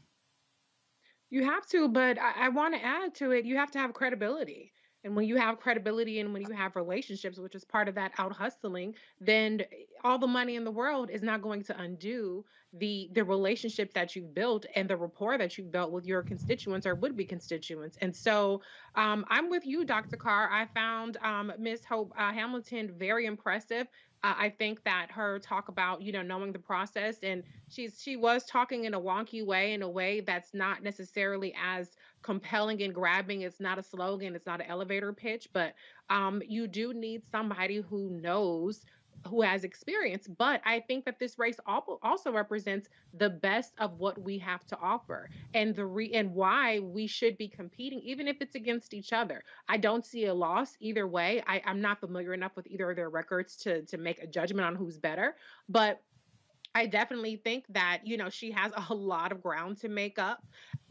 [SPEAKER 8] You have to, but I want to add to it, you have to have credibility. And when you have credibility and when you have relationships, which is part of that out hustling, then all the money in the world is not going to undo the relationship that you've built and the rapport that you've built with your constituents or would-be constituents. And so I'm with you, Dr. Carr. I found Ms. Hope Hamilton very impressive. I think that her talk about, knowing the process, and she was talking in a wonky way, in a way that's not necessarily as compelling and grabbing. It's not a slogan. It's not an elevator pitch, but you do need somebody who knows, who has experience. But I think that this race also represents the best of what we have to offer and and why we should be competing, even if it's against each other. I don't see a loss either way. I'm not familiar enough with either of their records to make a judgment on who's better, but I definitely think that, she has a lot of ground to make up.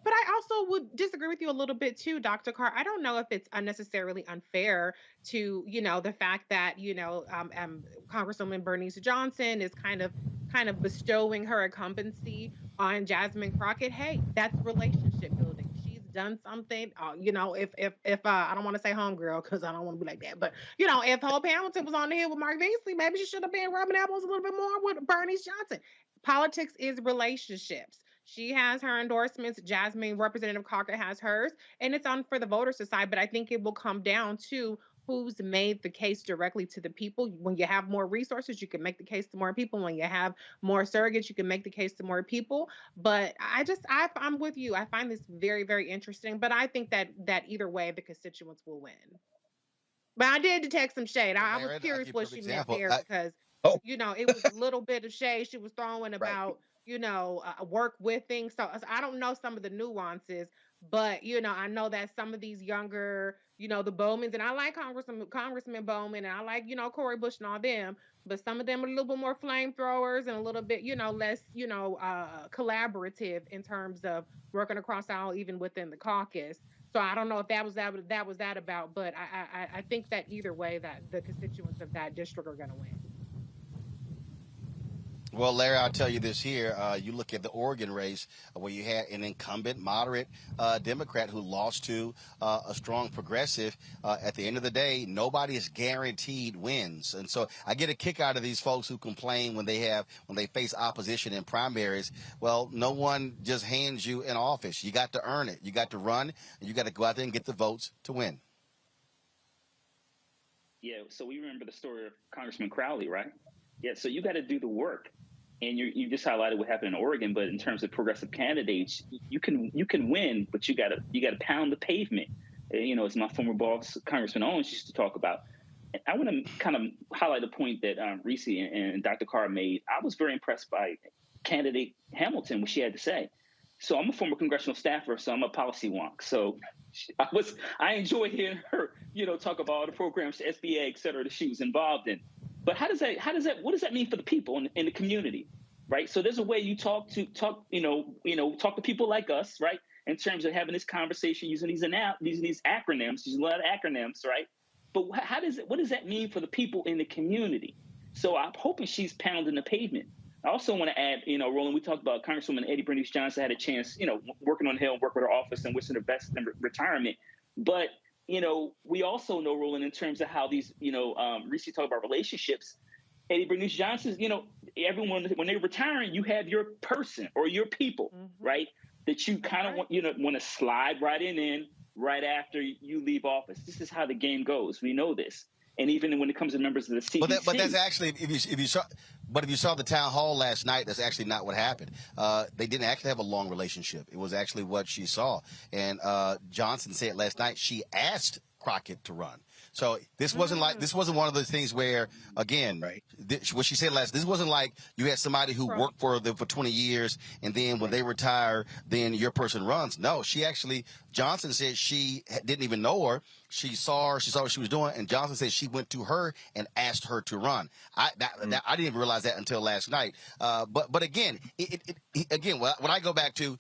[SPEAKER 8] But I also would disagree with you a little bit too, Dr. Carr. I don't know if it's unnecessarily unfair to, the fact that, Congresswoman Bernice Johnson is kind of bestowing her incumbency on Jasmine Crockett. Hey, that's relationship building. She's done something, if I don't want to say homegirl because I don't want to be like that, but if Hope Hamilton was on the hill with Mark Beasley, maybe she should have been rubbing elbows a little bit more with Bernice Johnson. Politics is relationships. She has her endorsements. Jasmine, Representative Crockett has hers, and it's on for the voters to decide. But I think it will come down to who's made the case directly to the people. When you have more resources, you can make the case to more people. When you have more surrogates, you can make the case to more people. But I'm with you. I find this very, very interesting. But I think that either way, the constituents will win. But I did detect some shade. I was curious what she meant there because, it was a little bit of shade she was throwing about, work with things. So I don't know some of the nuances, but, I know that some of these younger, the Bowmans, and I like Congressman Bowman, and I like, Cori Bush and all them, but some of them are a little bit more flamethrowers and a little bit, less, collaborative in terms of working across the aisle, even within the caucus. So I don't know if that was that about, but I think that either way that the constituents of that district are going to win.
[SPEAKER 12] Well, Larry, I'll tell you this here. You look at the Oregon race where you had an incumbent moderate Democrat who lost to a strong progressive. At the end of the day, nobody is guaranteed wins. And so I get a kick out of these folks who complain when they face opposition in primaries. Well, no one just hands you an office. You got to earn it. You got to run, and you got to go out there and get the votes to win.
[SPEAKER 6] Yeah, so we remember the story of Congressman Crowley, right? Yeah, so you got to do the work. And you just highlighted what happened in Oregon, but in terms of progressive candidates, you can win, but you gotta pound the pavement. As my former boss, Congressman Owens, used to talk about. And I want to kind of highlight a point that Reese and Dr. Carr made. I was very impressed by candidate Hamilton, what she had to say. So I'm a former congressional staffer, so I'm a policy wonk. So I enjoy hearing her, talk about all the programs, the SBA, et cetera, that she was involved in. But what does that mean for the people in the community, right? So there's a way you talk to people like us, right? In terms of having this conversation using these acronyms, using a lot of acronyms, right? But what does that mean for the people in the community? So I'm hoping she's pounding the pavement. I also want to add, Roland, we talked about Congresswoman Eddie Bernice Johnson had a chance, working on the Hill, work with her office and wishing her best in retirement. But we also know, Roland, in terms of how these, Reese talked about relationships. Eddie Bernice Johnson, everyone, when they're retiring, you have your person or your people, right? That you kind of want to slide right in right after you leave office. This is how the game goes. We know this. And even when it comes to members of the CDC.
[SPEAKER 12] But that's actually, if you saw the town hall last night, that's actually not what happened. They didn't actually have a long relationship. It was actually what she saw. And Johnson said last night she asked Crockett to run. So this wasn't one of those things where, again, what she said last, this wasn't like you had somebody who worked for them for 20 years and then when they retire, then your person runs. No, Johnson said she didn't even know her. She saw what she was doing, and Johnson said she went to her and asked her to run. I didn't even realize that until last night. But again, when I go back to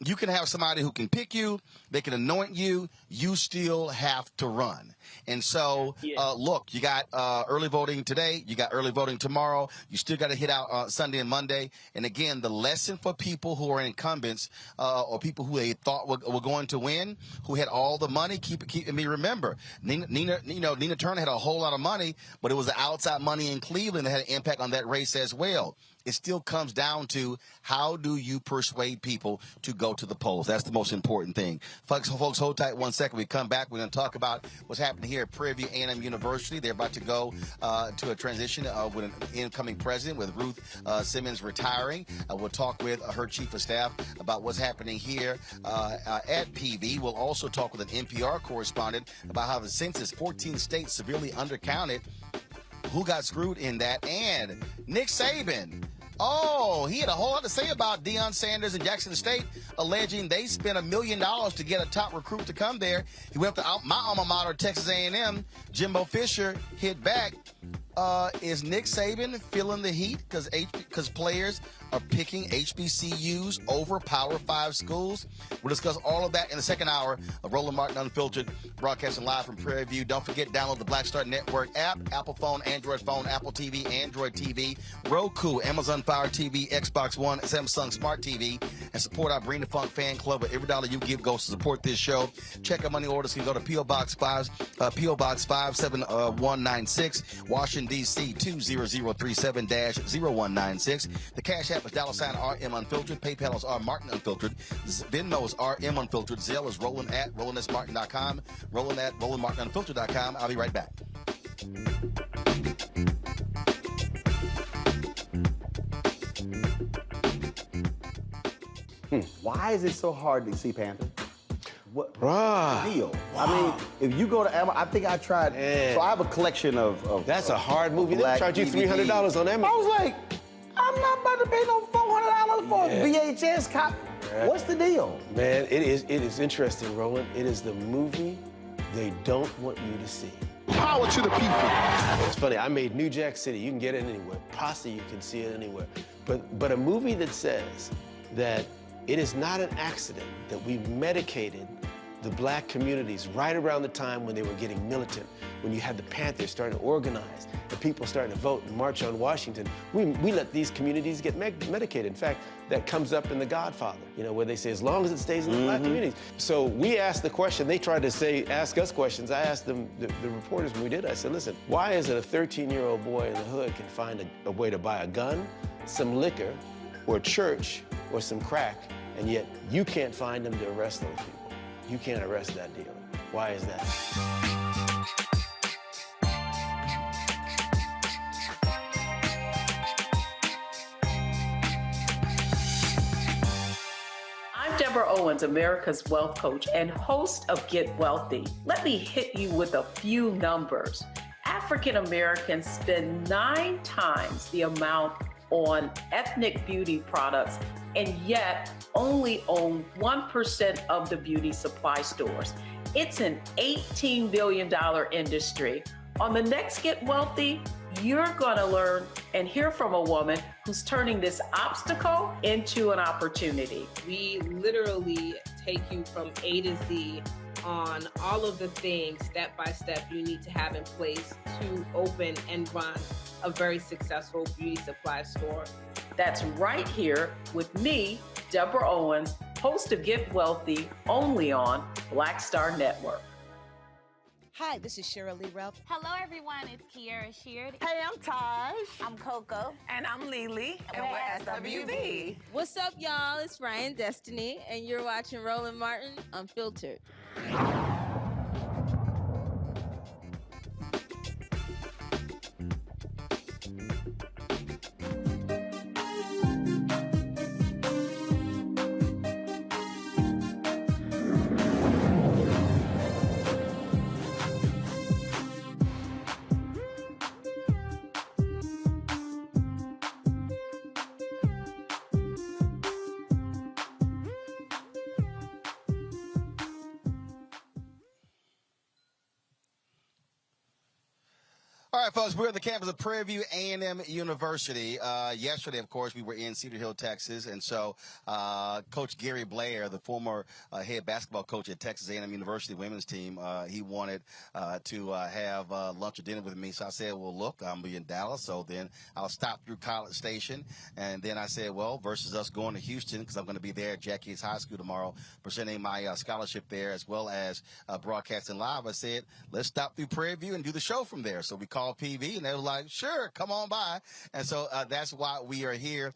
[SPEAKER 12] you can have somebody who can pick you, they can anoint you, you still have to run. And so, look, you got early voting today, you got early voting tomorrow, you still got to hit out Sunday and Monday. And again, the lesson for people who are incumbents or people who they thought were going to win, who had all the money, remember, Nina Turner had a whole lot of money, but it was the outside money in Cleveland that had an impact on that race as well. It still comes down to how do you persuade people to go to the polls. That's the most important thing. Folks, hold tight 1 second. We come back. We're going to talk about what's happening here at Prairie A M University. They're about to go to a transition with an incoming president, with Ruth Simmons retiring. We'll talk with her chief of staff about what's happening here at PV. We'll also talk with an NPR correspondent about how the census, 14 states severely undercounted. Who got screwed in that? And Nick Saban. Oh, he had a whole lot to say about Deion Sanders and Jackson State, alleging they spent $1 million to get a top recruit to come there. He went up to my alma mater, Texas A&M. Jimbo Fisher hit back. Is Nick Saban feeling the heat because players are picking HBCUs over Power 5 schools? We'll discuss all of that in the second hour of Roland Martin Unfiltered, broadcasting live from Prairie View. Don't forget, download the Black Star Network app, Apple phone, Android phone, Apple TV, Android TV, Roku, Amazon Fire TV, Xbox One, Samsung Smart TV, and support our Bring the Funk fan club. Where every dollar you give goes to support this show. Check out money orders. You can go to P.O. Box 57196, Washington, D.C. 20037-0196. The Cash App is $RM Unfiltered. PayPal is R Martin Unfiltered. Venmo is RM Unfiltered. Zelle is Roland at RolandSMartin.com. Roland at RolandMartinUnfiltered.com. I'll be right back.
[SPEAKER 19] Why is it so hard to see Panther? What's the deal? Wow. I mean, if you go to Amazon, I think I tried. So I have a collection of
[SPEAKER 20] That's a hard movie. They charge you $300 on Amazon.
[SPEAKER 19] I was like, I'm not about to pay no $400 for a VHS copy. What's the deal?
[SPEAKER 20] Man, it is interesting, Roland. It is the movie they don't want you to see.
[SPEAKER 19] Power to the people.
[SPEAKER 20] It's funny, I made New Jack City. You can get it anywhere. Pasta, you can see it anywhere. But a movie that says that it is not an accident that we medicated the black communities right around the time when they were getting militant, when you had the Panthers starting to organize, the people starting to vote and march on Washington. We let these communities get medicated. In fact, that comes up in The Godfather, you know, where they say, as long as it stays in the black communities. So we asked the question, they tried to ask us questions. I asked them, the reporters when we did, I said, listen, why is it a 13-year-old boy in the hood can find a way to buy a gun, some liquor, or a church, or some crack, and yet you can't find them to arrest those people? You can't arrest that dealer. Why is that?
[SPEAKER 21] I'm Deborah Owens, America's Wealth Coach and host of Get Wealthy. Let me hit you with a few numbers. African Americans spend 9 times the amount on ethnic beauty products and yet only own 1% of the beauty supply stores. It's an $18 billion industry. On the next Get Wealthy, you're gonna learn and hear from a woman who's turning this obstacle into an opportunity.
[SPEAKER 22] We literally take you from A to Z on all of the things step by step you need to have in place to open and run a very successful beauty supply store.
[SPEAKER 21] That's right here with me, Deborah Owens, host of Get Wealthy, only on Black Star Network.
[SPEAKER 23] Hi, this is Cheryl Lee Ralph.
[SPEAKER 24] Hello, everyone. It's Kiara Sheard.
[SPEAKER 23] Hey, I'm Taj.
[SPEAKER 24] I'm Coco.
[SPEAKER 23] And I'm Lily. And we're SWV.
[SPEAKER 25] What's up, y'all? It's Ryan Destiny, and you're watching Roland Martin Unfiltered.
[SPEAKER 12] All right, folks, we're at the campus of Prairie A M University. Yesterday, of course, we were in Cedar Hill, Texas, and so Coach Gary Blair, the former head basketball coach at Texas A&M University women's team, he wanted to have lunch or dinner with me. So I said, well, look, I'm in Dallas, so then I'll stop through College Station. And then I said, well, versus us going to Houston, because I'm going to be there at Jack Yates High School tomorrow, presenting my scholarship there as well as broadcasting live. I said, let's stop through Prairie View and do the show from there. So we called PV, and they were like, sure, come on by. And so that's why we are here.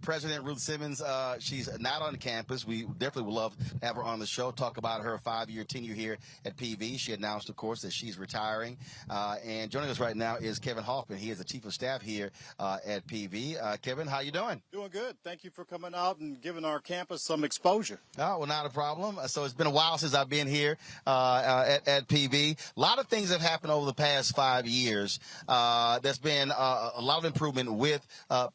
[SPEAKER 12] President Ruth Simmons, she's not on campus. We definitely would love to have her on the show, talk about her 5-year tenure here at PV. She announced, of course, that she's retiring. And joining us right now is Kevin Hoffman. He is the chief of staff here at PV. Kevin, how you doing?
[SPEAKER 26] Doing good. Thank you for coming out and giving our campus some exposure.
[SPEAKER 12] Oh, well, not a problem. So it's been a while since I've been here at PV. A lot of things have happened over the past 5 years. years, there's been a lot of improvement with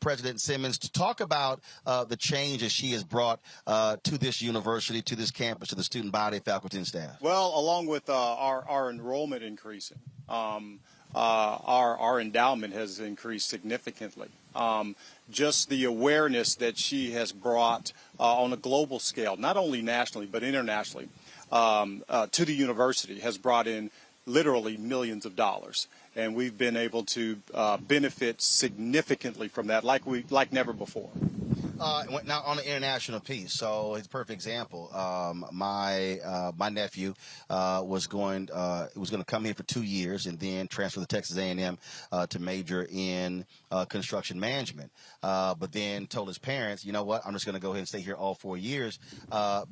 [SPEAKER 12] President Simmons. To talk about the changes she has brought to this university, to this campus, to the student body, faculty, and staff.
[SPEAKER 26] Well, along with our enrollment increasing, our endowment has increased significantly. Just the awareness that she has brought on a global scale, not only nationally but internationally, to the university has brought in literally millions of dollars, and we've been able to benefit significantly from that, like never before.
[SPEAKER 12] Now on the international piece, so it's a perfect example. My nephew was going to come here for 2 years and then transfer to Texas A&M to major in construction management. But then told his parents, you know what, I'm just going to go ahead and stay here all 4 years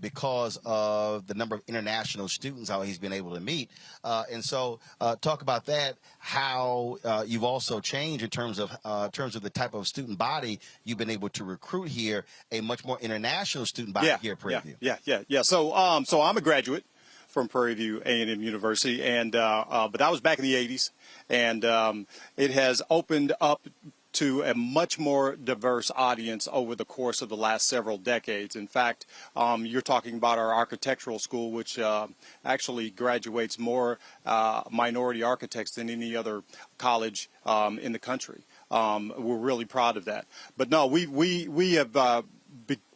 [SPEAKER 12] because of the number of international students how he's been able to meet. And so talk about that, how you've also changed in terms of the type of student body you've been able to recruit here, a much more international student body here at Prairie View.
[SPEAKER 26] Yeah. So I'm a graduate from Prairie View A and M University, and but that was back in the 80s, and it has opened up to a much more diverse audience over the course of the last several decades. In fact, you're talking about our architectural school, which actually graduates more minority architects than any other college in the country. We're really proud of that. But no, we have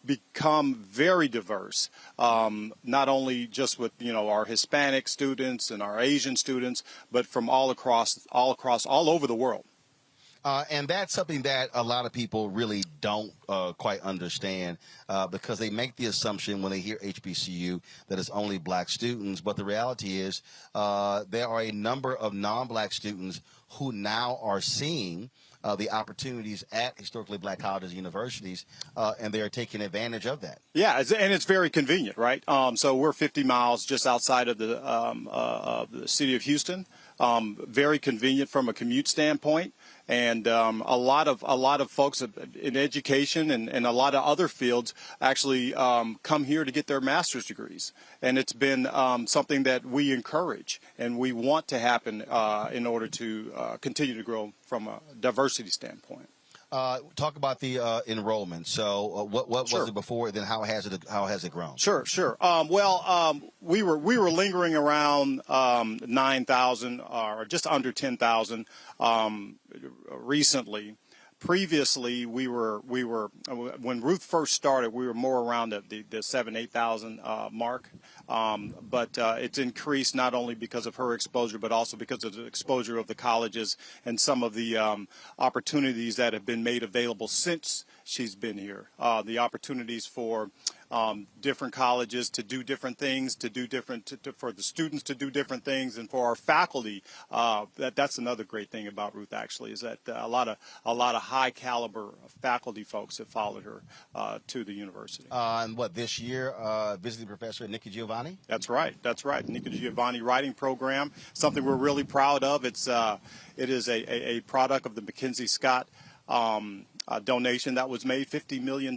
[SPEAKER 26] become very diverse, not only just with our Hispanic students and our Asian students, but from all over the world.
[SPEAKER 12] And that's something that a lot of people really don't quite understand because they make the assumption when they hear HBCU that it's only black students. But the reality is there are a number of non-black students who now are seeing the opportunities at historically black colleges and universities, and they are taking advantage of that.
[SPEAKER 26] Yeah, and it's very convenient, right? So we're 50 miles just outside of the city of Houston. Very convenient from a commute standpoint. And a lot of folks in education and a lot of other fields actually come here to get their master's degrees. And it's been something that we encourage and we want to happen in order to continue to grow from a diversity standpoint.
[SPEAKER 12] Talk about the enrollment. So what was it before? Then how has it grown?
[SPEAKER 26] Sure. We were lingering around 9,000 or just under 10,000 recently. Previously, we were when Ruth first started, we were more around the 7,000-8,000 mark. But it's increased not only because of her exposure, but also because of the exposure of the colleges and some of the opportunities that have been made available since she's been here. The opportunities for different colleges to do different things, for the students to do different things, and for our faculty. That's another great thing about Ruth, actually, is that a lot of high caliber faculty folks have followed her to the university.
[SPEAKER 12] And this year, visiting professor Nikki Giovanni?
[SPEAKER 26] That's right. Nikki Giovanni writing program, something we're really proud of. It is a product of the Mackenzie Scott donation that was made, $50 million,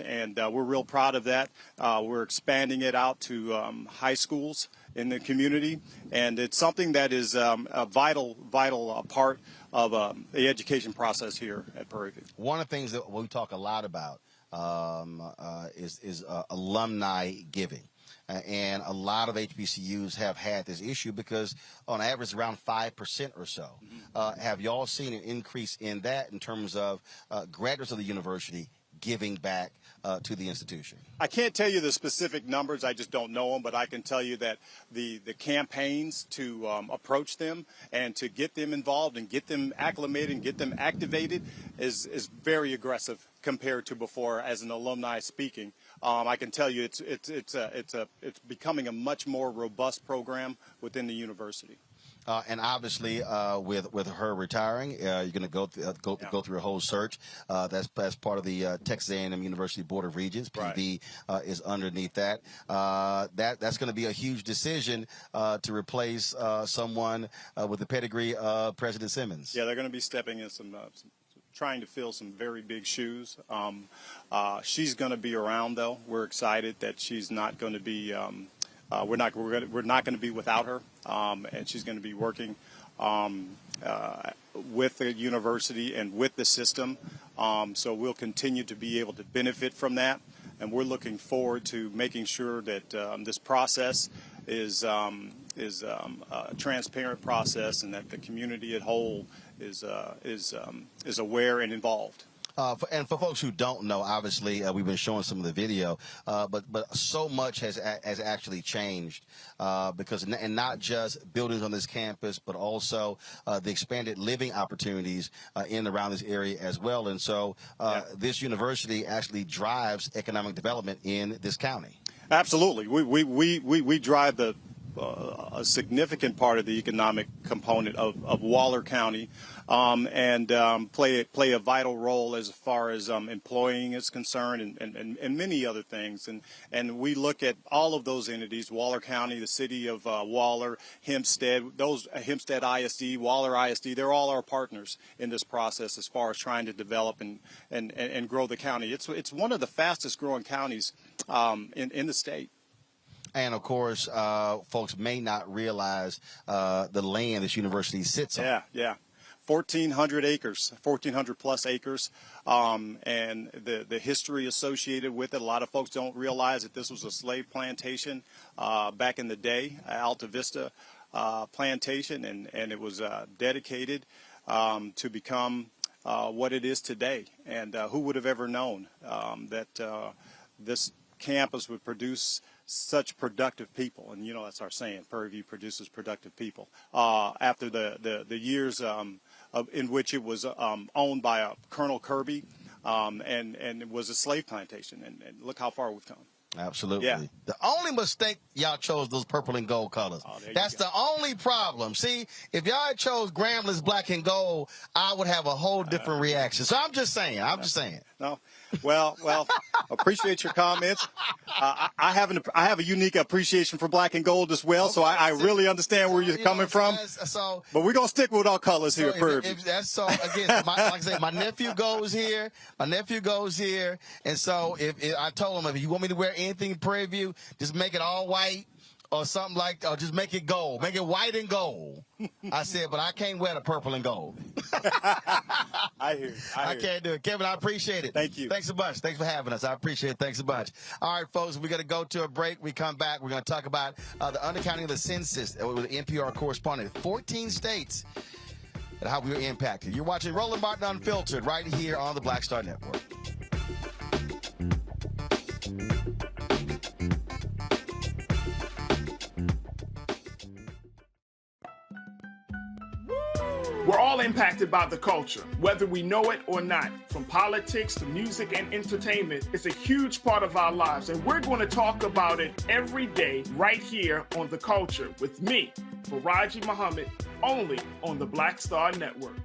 [SPEAKER 26] and we're real proud of that. We're expanding it out to high schools in the community, and it's something that is a vital part of the education process here at Prairie View.
[SPEAKER 12] One of the things that we talk a lot about is alumni giving. And a lot of HBCUs have had this issue because on average around 5% or so. Have y'all seen an increase in that in terms of graduates of the university giving back to the institution?
[SPEAKER 26] I can't tell you the specific numbers. I just don't know them. But I can tell you that the campaigns to approach them and to get them involved and get them acclimated and get them activated is very aggressive compared to before as an alumni speaking. I can tell you it's becoming a much more robust program within the university.
[SPEAKER 12] And obviously, with her retiring, you're going to go through a whole search. That's part of the Texas A&M University Board of Regents. PV is underneath that. That's going to be a huge decision to replace someone with the pedigree of President Simmons.
[SPEAKER 26] Yeah, they're going to be stepping in some trying to fill some very big shoes. She's going to be around, though. We're excited that she's not going to be. We're not going to be without her, and she's going to be working with the university and with the system. So we'll continue to be able to benefit from that. And we're looking forward to making sure that this process is a transparent process, and that the community at whole is aware and involved.
[SPEAKER 12] And for folks who don't know, obviously we've been showing some of the video, but so much has actually changed because and not just buildings on this campus, but also the expanded living opportunities in and around this area as well. And so this university actually drives economic development in this county.
[SPEAKER 26] Absolutely, we drive a significant part of the economic component of Waller County, and play a vital role as far as employing is concerned, and many other things. And we look at all of those entities: Waller County, the city of Waller, Hempstead, Hempstead ISD, Waller ISD. They're all our partners in this process as far as trying to develop and grow the county. It's one of the fastest growing counties in the state.
[SPEAKER 12] And, of course, folks may not realize the land this university sits on.
[SPEAKER 26] Yeah. 1,400 acres, 1,400 plus acres, and the history associated with it. A lot of folks don't realize that this was a slave plantation back in the day, Alta Vista plantation, and it was dedicated to become what it is today. And who would have ever known that this campus would produce such productive people? And that's our saying: Prairie View produces productive people. After the years in which it was owned by Colonel Kirby, and it was a slave plantation, and look how far we've come.
[SPEAKER 12] Absolutely.
[SPEAKER 26] Yeah.
[SPEAKER 12] The only mistake, y'all chose those purple and gold colors. That's the only problem. See, if y'all had chose Gramblin's black and gold, I would have a whole different reaction. So I'm just saying.
[SPEAKER 26] No. Well, appreciate your comments. I have a unique appreciation for black and gold as well, so I really understand where you're coming from. But we're gonna stick with our colors here at Prairie View.
[SPEAKER 12] Again, like I say, my nephew goes here, and so if I told him, if you want me to wear anything in Prairie View, just make it all white. Or something like, or just make it gold. Make it white and gold. I said, but I can't wear the purple and gold.
[SPEAKER 26] I hear you.
[SPEAKER 12] I can't do it. Kevin, I appreciate it.
[SPEAKER 26] Thank you.
[SPEAKER 12] Thanks so much. Thanks for having us. I appreciate it. Thanks so much. All right, folks, we're going to go to a break. We come back. We're going to talk about the undercounting of the census with the NPR correspondent. 14 states and how we were impacted. You're watching Roland Martin Unfiltered right here on the Black Star Network.
[SPEAKER 2] We're all impacted by the culture, whether we know it or not. From politics to music and entertainment, it's a huge part of our lives, and we're going to talk about it every day right here on The Culture with me, Faraji Muhammad, only on the Black Star Network.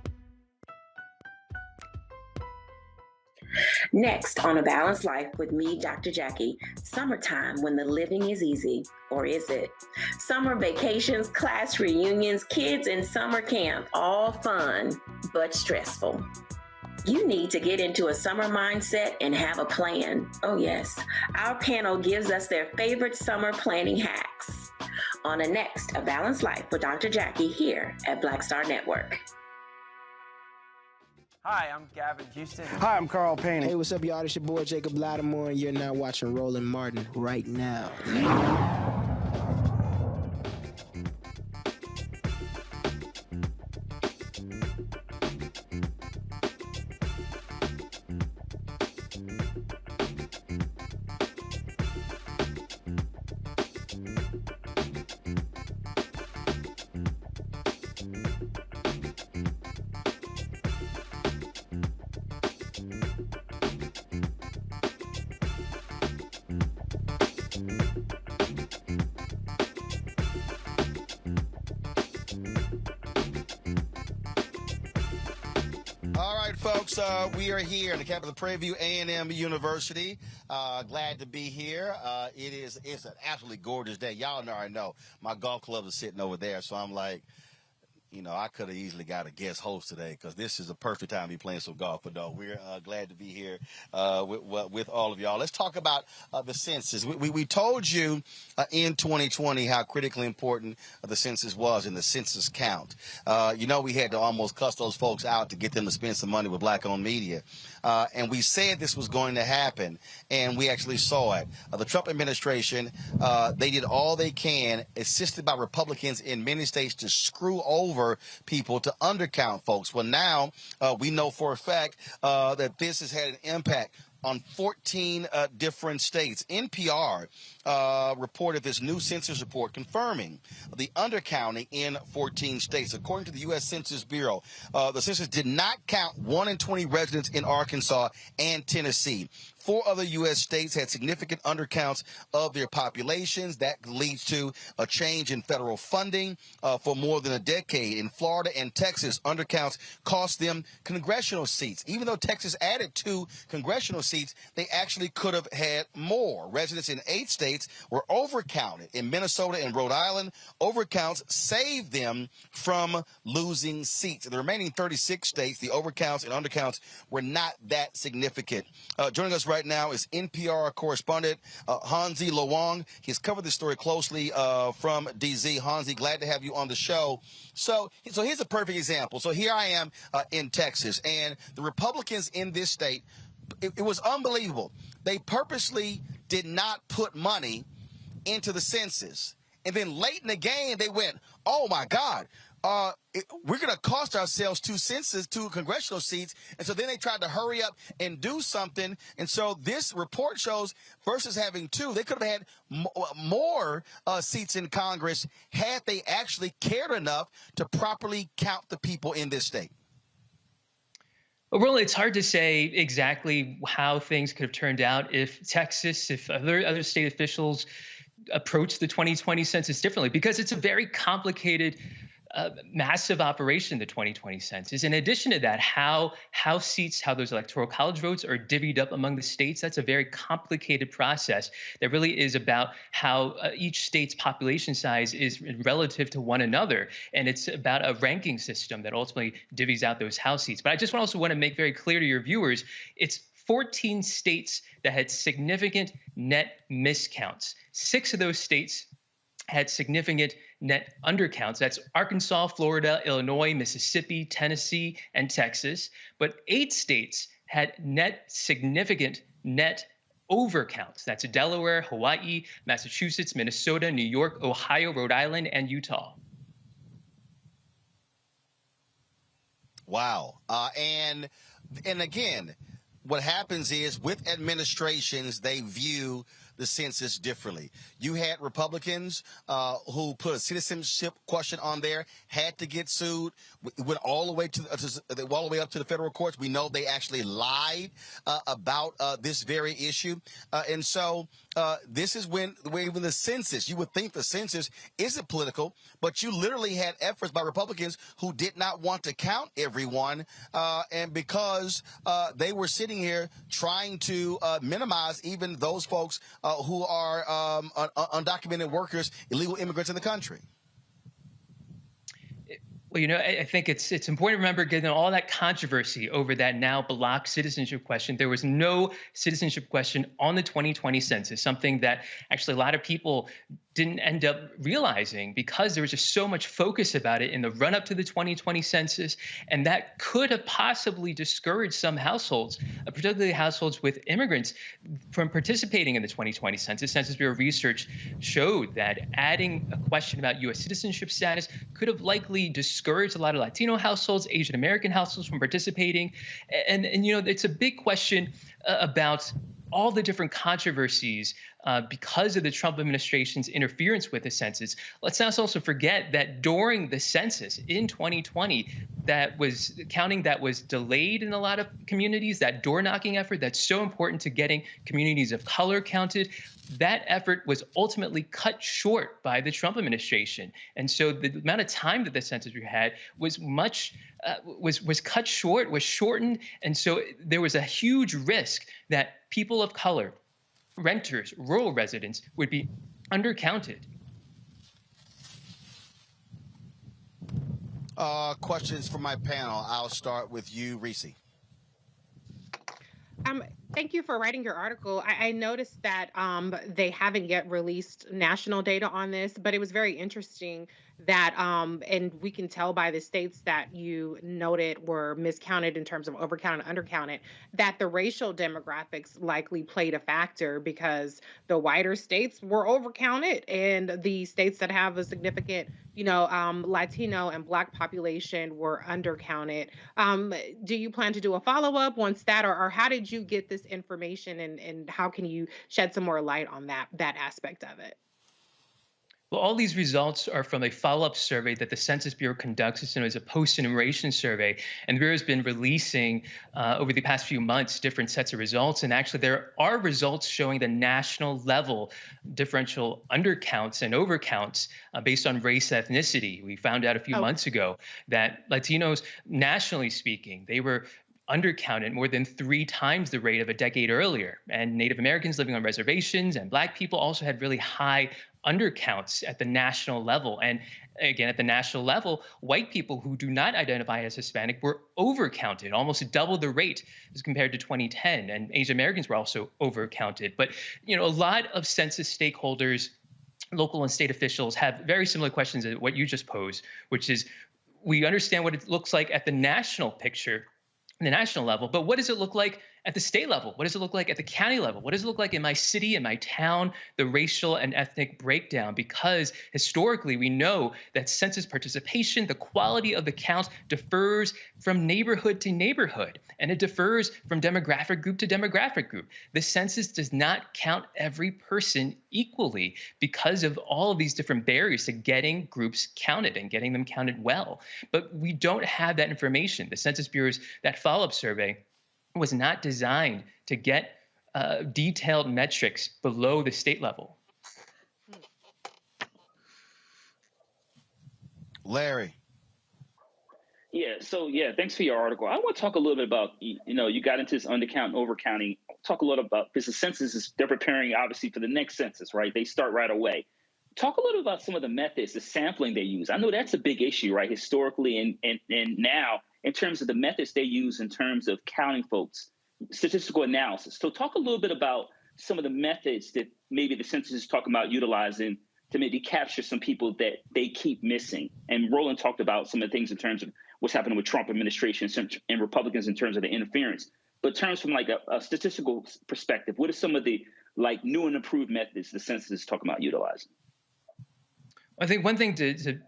[SPEAKER 10] Next on A Balanced Life with me, Dr. Jackie, summertime when the living is easy, or is it? Summer vacations, class reunions, kids in summer camp, all fun, but stressful. You need to get into a summer mindset and have a plan. Oh yes, our panel gives us their favorite summer planning hacks. On next, A Balanced Life with Dr. Jackie here at Black Star Network.
[SPEAKER 3] Hi, I'm Gavin Houston.
[SPEAKER 17] Hi, I'm Carl Payne. Hey, what's up, y'all? It's your boy Jacob Lattimore, and you're now watching Roland Martin right now.
[SPEAKER 12] Folks, we are here in the campus of Prairie A M University. Glad to be here. It's an absolutely gorgeous day. Y'all already know my golf clubs are sitting over there, so I'm like, You know, I could have easily got a guest host today because this is a perfect time to be playing some golf. But no, we're glad to be here with all of y'all. Let's talk about the census. We told you in 2020 how critically important the census was and the census count. You know, we had to almost cuss those folks out to get them to spend some money with black-owned media. And we said this was going to happen, and we actually saw it. The Trump administration, they did all they can, assisted by Republicans in many states, to screw over people, to undercount folks. Well, now we know for a fact that this has had an impact on 14 different states. NPR reported this new census report confirming the undercounting in 14 states. According to the U.S. Census Bureau, the census did not count 1 in 20 residents in Arkansas and Tennessee. 4 other U.S. states had significant undercounts of their populations. That leads to a change in federal funding for more than a decade. In Florida and Texas, undercounts cost them congressional seats. Even though Texas added 2 congressional seats, they actually could have had more. Residents in 8 states were overcounted. In Minnesota and Rhode Island, overcounts saved them from losing seats. In the remaining 36 states, the overcounts and undercounts were not that significant. Joining us right now is NPR correspondent Hansi Lowong. He's covered this story closely from DZ. Hansi, glad to have you on the show. So here's a perfect example. So here I am in Texas, and the Republicans in this state, it was unbelievable. They purposely did not put money into the census. And then late in the game, they went, oh, my God, we're going to cost ourselves 2 congressional seats. And so then they tried to hurry up and do something. And so this report shows versus having 2, they could have had more seats in Congress had they actually cared enough to properly count the people in this state.
[SPEAKER 1] Well, Roland, it's hard to say exactly how things could have turned out if Texas, if other state officials approached the 2020 census differently, because it's a very complicated, massive operation, the 2020 census. In addition to that, how seats, how those electoral college votes are divvied up among the states, that's a very complicated process that really is about how each state's population size is relative to one another. And it's about a ranking system that ultimately divvies out those House seats. But I just also want to make very clear to your viewers, it's 14 states that had significant net miscounts. 6 of those states had significant net undercounts. That's Arkansas, Florida, Illinois, Mississippi, Tennessee, and Texas. But 8 states had significant net overcounts. That's Delaware, Hawaii, Massachusetts, Minnesota, New York, Ohio, Rhode Island, and Utah.
[SPEAKER 12] Wow. And again, what happens is with administrations, they view the census differently. You had Republicans who put a citizenship question on there, had to get sued, went all the way up to the federal courts. We know they actually lied about this very issue, and so this is when even the census. You would think the census isn't political, but you literally had efforts by Republicans who did not want to count everyone, and because they were sitting here trying to minimize even those folks who are undocumented workers, illegal immigrants in the country.
[SPEAKER 1] Well, you know, I think it's important to remember, given all that controversy over that now blocked citizenship question, there was no citizenship question on the 2020 census, something that actually a lot of people didn't end up realizing because there was just so much focus about it in the run-up to the 2020 census, and that could have possibly discouraged some households, particularly households with immigrants, from participating in the 2020 census. Census Bureau research showed that adding a question about U.S. citizenship status could have likely discouraged a lot of Latino households, Asian American households from participating, and you know, it's a big question about all the different controversies because of the Trump administration's interference with the census. Let's not also forget that during the census in 2020, counting that was delayed in a lot of communities, that door-knocking effort that's so important to getting communities of color counted, that effort was ultimately cut short by the Trump administration. And so the amount of time that the census had was was cut short, was shortened. And so there was a huge risk that people of color, renters, rural residents would be undercounted.
[SPEAKER 12] questions for my panel. I'll start with you, Reese.
[SPEAKER 8] Thank you for writing your article. I noticed that they haven't yet released national data on this, but it was very interesting that, and we can tell by the states that you noted were miscounted in terms of overcounted and undercounted, that the racial demographics likely played a factor because the whiter states were overcounted and the states that have a significant, Latino and Black population were undercounted. Do you plan to do a follow-up once that, or how did you get this information, and how can you shed some more light on that aspect of it?
[SPEAKER 1] Well, all these results are from a follow-up survey that the Census Bureau conducts. It's known as a post-enumeration survey. And the Bureau has been releasing over the past few months different sets of results. And actually, there are results showing the national level differential undercounts and overcounts based on race ethnicity. We found out a few months ago that Latinos, nationally speaking, they were undercounted more than 3 times the rate of a decade earlier. And Native Americans living on reservations and Black people also had really high undercounts at the national level. And again, at the national level, white people who do not identify as Hispanic were overcounted, almost double the rate as compared to 2010. And Asian Americans were also overcounted. But, a lot of census stakeholders, local and state officials, have very similar questions to what you just posed, which is, we understand what it looks like at the national picture, the national level, but what does it look like at the state level? What does it look like at the county level? What does it look like in my city, in my town, the racial and ethnic breakdown? Because historically, we know that census participation, the quality of the count, differs from neighborhood to neighborhood, and it differs from demographic group to demographic group. The census does not count every person equally because of all of these different barriers to getting groups counted and getting them counted well. But we don't have that information. The Census Bureau's, that follow-up survey, was not designed to get detailed metrics below the state level.
[SPEAKER 12] Larry.
[SPEAKER 6] Thanks for your article. I want to talk a little bit about, you got into this undercount and overcounting. Talk a little about, because the census they're preparing obviously for the next census, right? They start right away. Talk a little about some of the methods, the sampling they use. I know that's a big issue, right? Historically and now, in terms of the methods they use in terms of counting folks, statistical analysis. So talk a little bit about some of the methods that maybe the census is talking about utilizing to maybe capture some people that they keep missing. And Roland talked about some of the things in terms of what's happening with Trump administration and Republicans in terms of the interference. But in terms from like a statistical perspective, what are some of the new and improved methods the census is talking about utilizing?
[SPEAKER 1] I think one thing to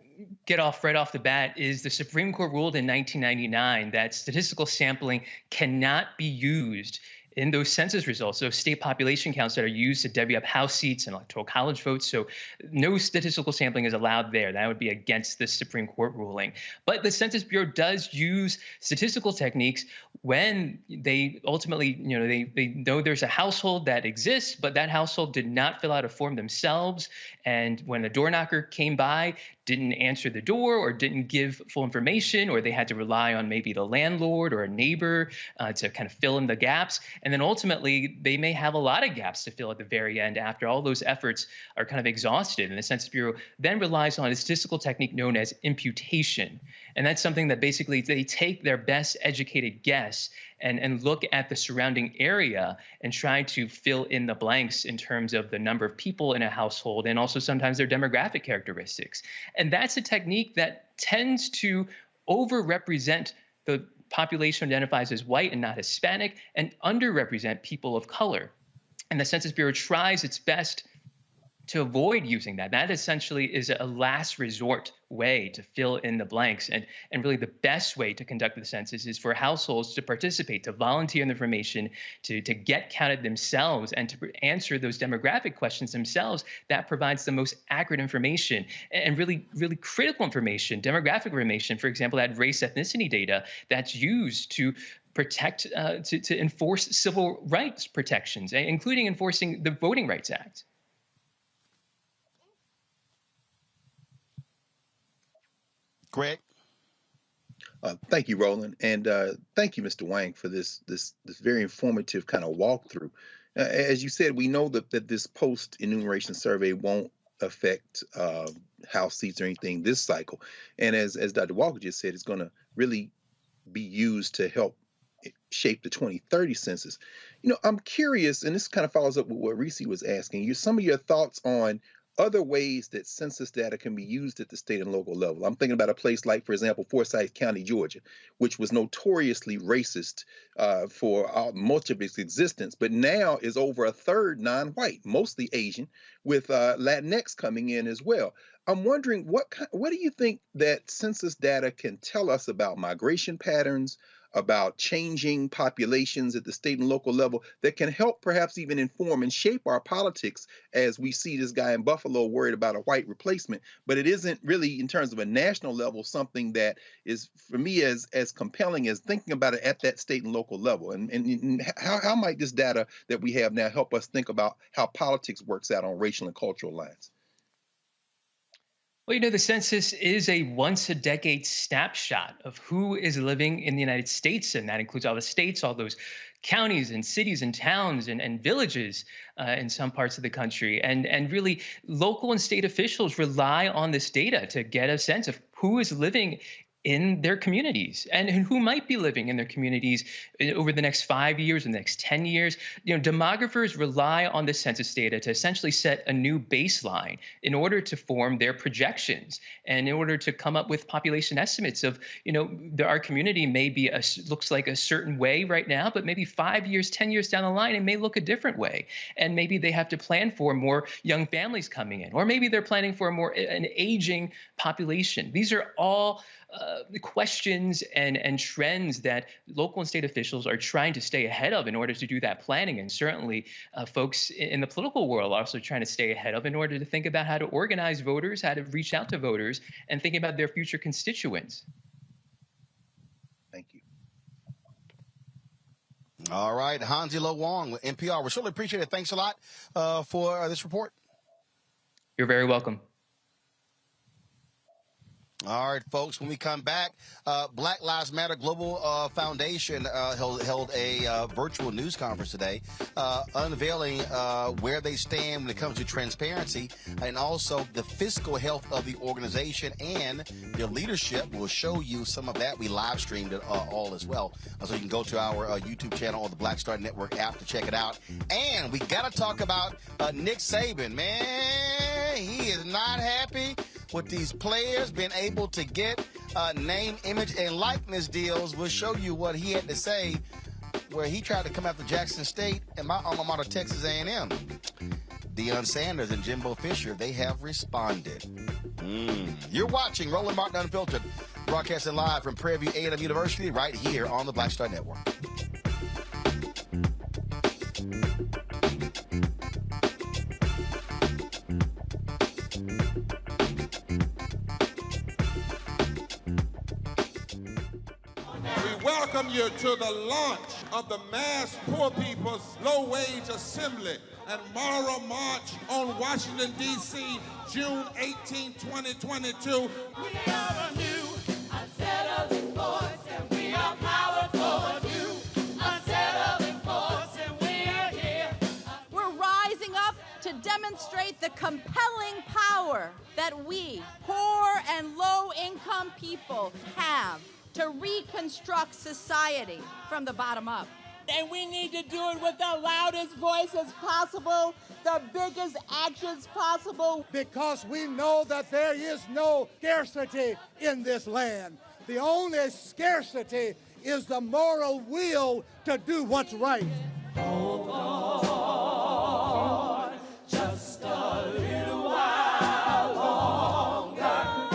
[SPEAKER 1] get off right off the bat is the Supreme Court ruled in 1999 that statistical sampling cannot be used in those census results, those state population counts that are used to divvy up House seats and electoral college votes. So no statistical sampling is allowed there. That would be against the Supreme Court ruling. But the Census Bureau does use statistical techniques when they ultimately, they know there's a household that exists, but that household did not fill out a form themselves. And when the door knocker came by, didn't answer the door or didn't give full information, or they had to rely on maybe the landlord or a neighbor to kind of fill in the gaps. And then ultimately, they may have a lot of gaps to fill at the very end after all those efforts are kind of exhausted. And the Census Bureau then relies on a statistical technique known as imputation. And that's something that basically they take their best educated guess and look at the surrounding area and try to fill in the blanks in terms of the number of people in a household and also sometimes their demographic characteristics. And that's a technique that tends to overrepresent the population identifies as white and not Hispanic and underrepresent people of color. And the Census Bureau tries its best to avoid using that. That essentially is a last resort way to fill in the blanks. And really the best way to conduct the census is for households to participate, to volunteer in the information, to get counted themselves, and to answer those demographic questions themselves. That provides the most accurate information and really, really critical information, demographic information, for example, that race ethnicity data that's used to protect, to enforce civil rights protections, including enforcing the Voting Rights Act.
[SPEAKER 12] Greg.
[SPEAKER 9] Thank you, Roland, and thank you, Mr. Wang, for this very informative kind of walkthrough. As you said, we know that this post-enumeration survey won't affect House seats or anything this cycle. And as Dr. Walker just said, it's going to really be used to help shape the 2030 census. I'm curious, and this kind of follows up with what Reese was asking you, some of your thoughts on other ways that census data can be used at the state and local level. I'm thinking about a place like, for example, Forsyth County, Georgia, which was notoriously racist for much of its existence, but now is over a third non-white, mostly Asian, with Latinx coming in as well. I'm wondering, what do you think that census data can tell us about migration patterns, about changing populations at the state and local level that can help perhaps even inform and shape our politics, as we see this guy in Buffalo worried about a white replacement, but it isn't really, in terms of a national level, something that is, for me, as compelling as thinking about it at that state and local level. And how might this data that we have now help us think about how politics works out on racial and cultural lines?
[SPEAKER 1] Well, the census is a once-a-decade snapshot of who is living in the United States, and that includes all the states, all those counties and cities and towns and villages in some parts of the country. And really, local and state officials rely on this data to get a sense of who is living in their communities and who might be living in their communities over the next 5 years and the next 10 years. Demographers rely on the census data to essentially set a new baseline in order to form their projections and in order to come up with population estimates of, our community may be looks like a certain way right now, but maybe 5 years, 10 years down the line, it may look a different way. And maybe they have to plan for more young families coming in, or maybe they're planning for an aging population. These are all the questions and trends that local and state officials are trying to stay ahead of in order to do that planning. And certainly folks in the political world are also trying to stay ahead of in order to think about how to organize voters, how to reach out to voters, and think about their future constituents.
[SPEAKER 9] Thank you.
[SPEAKER 12] All right, Hansi-Lo Wong with NPR. We surely appreciate it. Thanks a lot for this report.
[SPEAKER 1] You're very welcome.
[SPEAKER 12] All right, folks, when we come back, Black Lives Matter Global Foundation held a virtual news conference today, unveiling where they stand when it comes to transparency and also the fiscal health of the organization and their leadership. We'll show you some of that. We live streamed it all as well. So you can go to our YouTube channel or the Black Star Network app to check it out. And we got to talk about Nick Saban. Man, he is not happy with these players being able to get name, image, and likeness deals. We'll show you what he had to say where he tried to come after Jackson State and my alma mater, Texas A&M. Deion Sanders and Jimbo Fisher, they have responded. You're watching Roland Martin Unfiltered, broadcasting live from Prairie A M University right here on the Black Star Network.
[SPEAKER 4] Welcome you to the launch of the Mass Poor People's Low Wage Assembly and Moral March on Washington, D.C., June 18, 2022.
[SPEAKER 5] We are a new, unsettling force, and we are powerful. New, unsettling force, and we are here.
[SPEAKER 25] We're rising up to demonstrate the compelling power that we, poor and low-income people, have to reconstruct society from the bottom up.
[SPEAKER 5] And we need to do it with the loudest voices possible, the biggest actions possible.
[SPEAKER 7] Because we know that there is no scarcity in this land. The only scarcity is the moral will to do what's right.
[SPEAKER 5] Hold on, just a little while longer.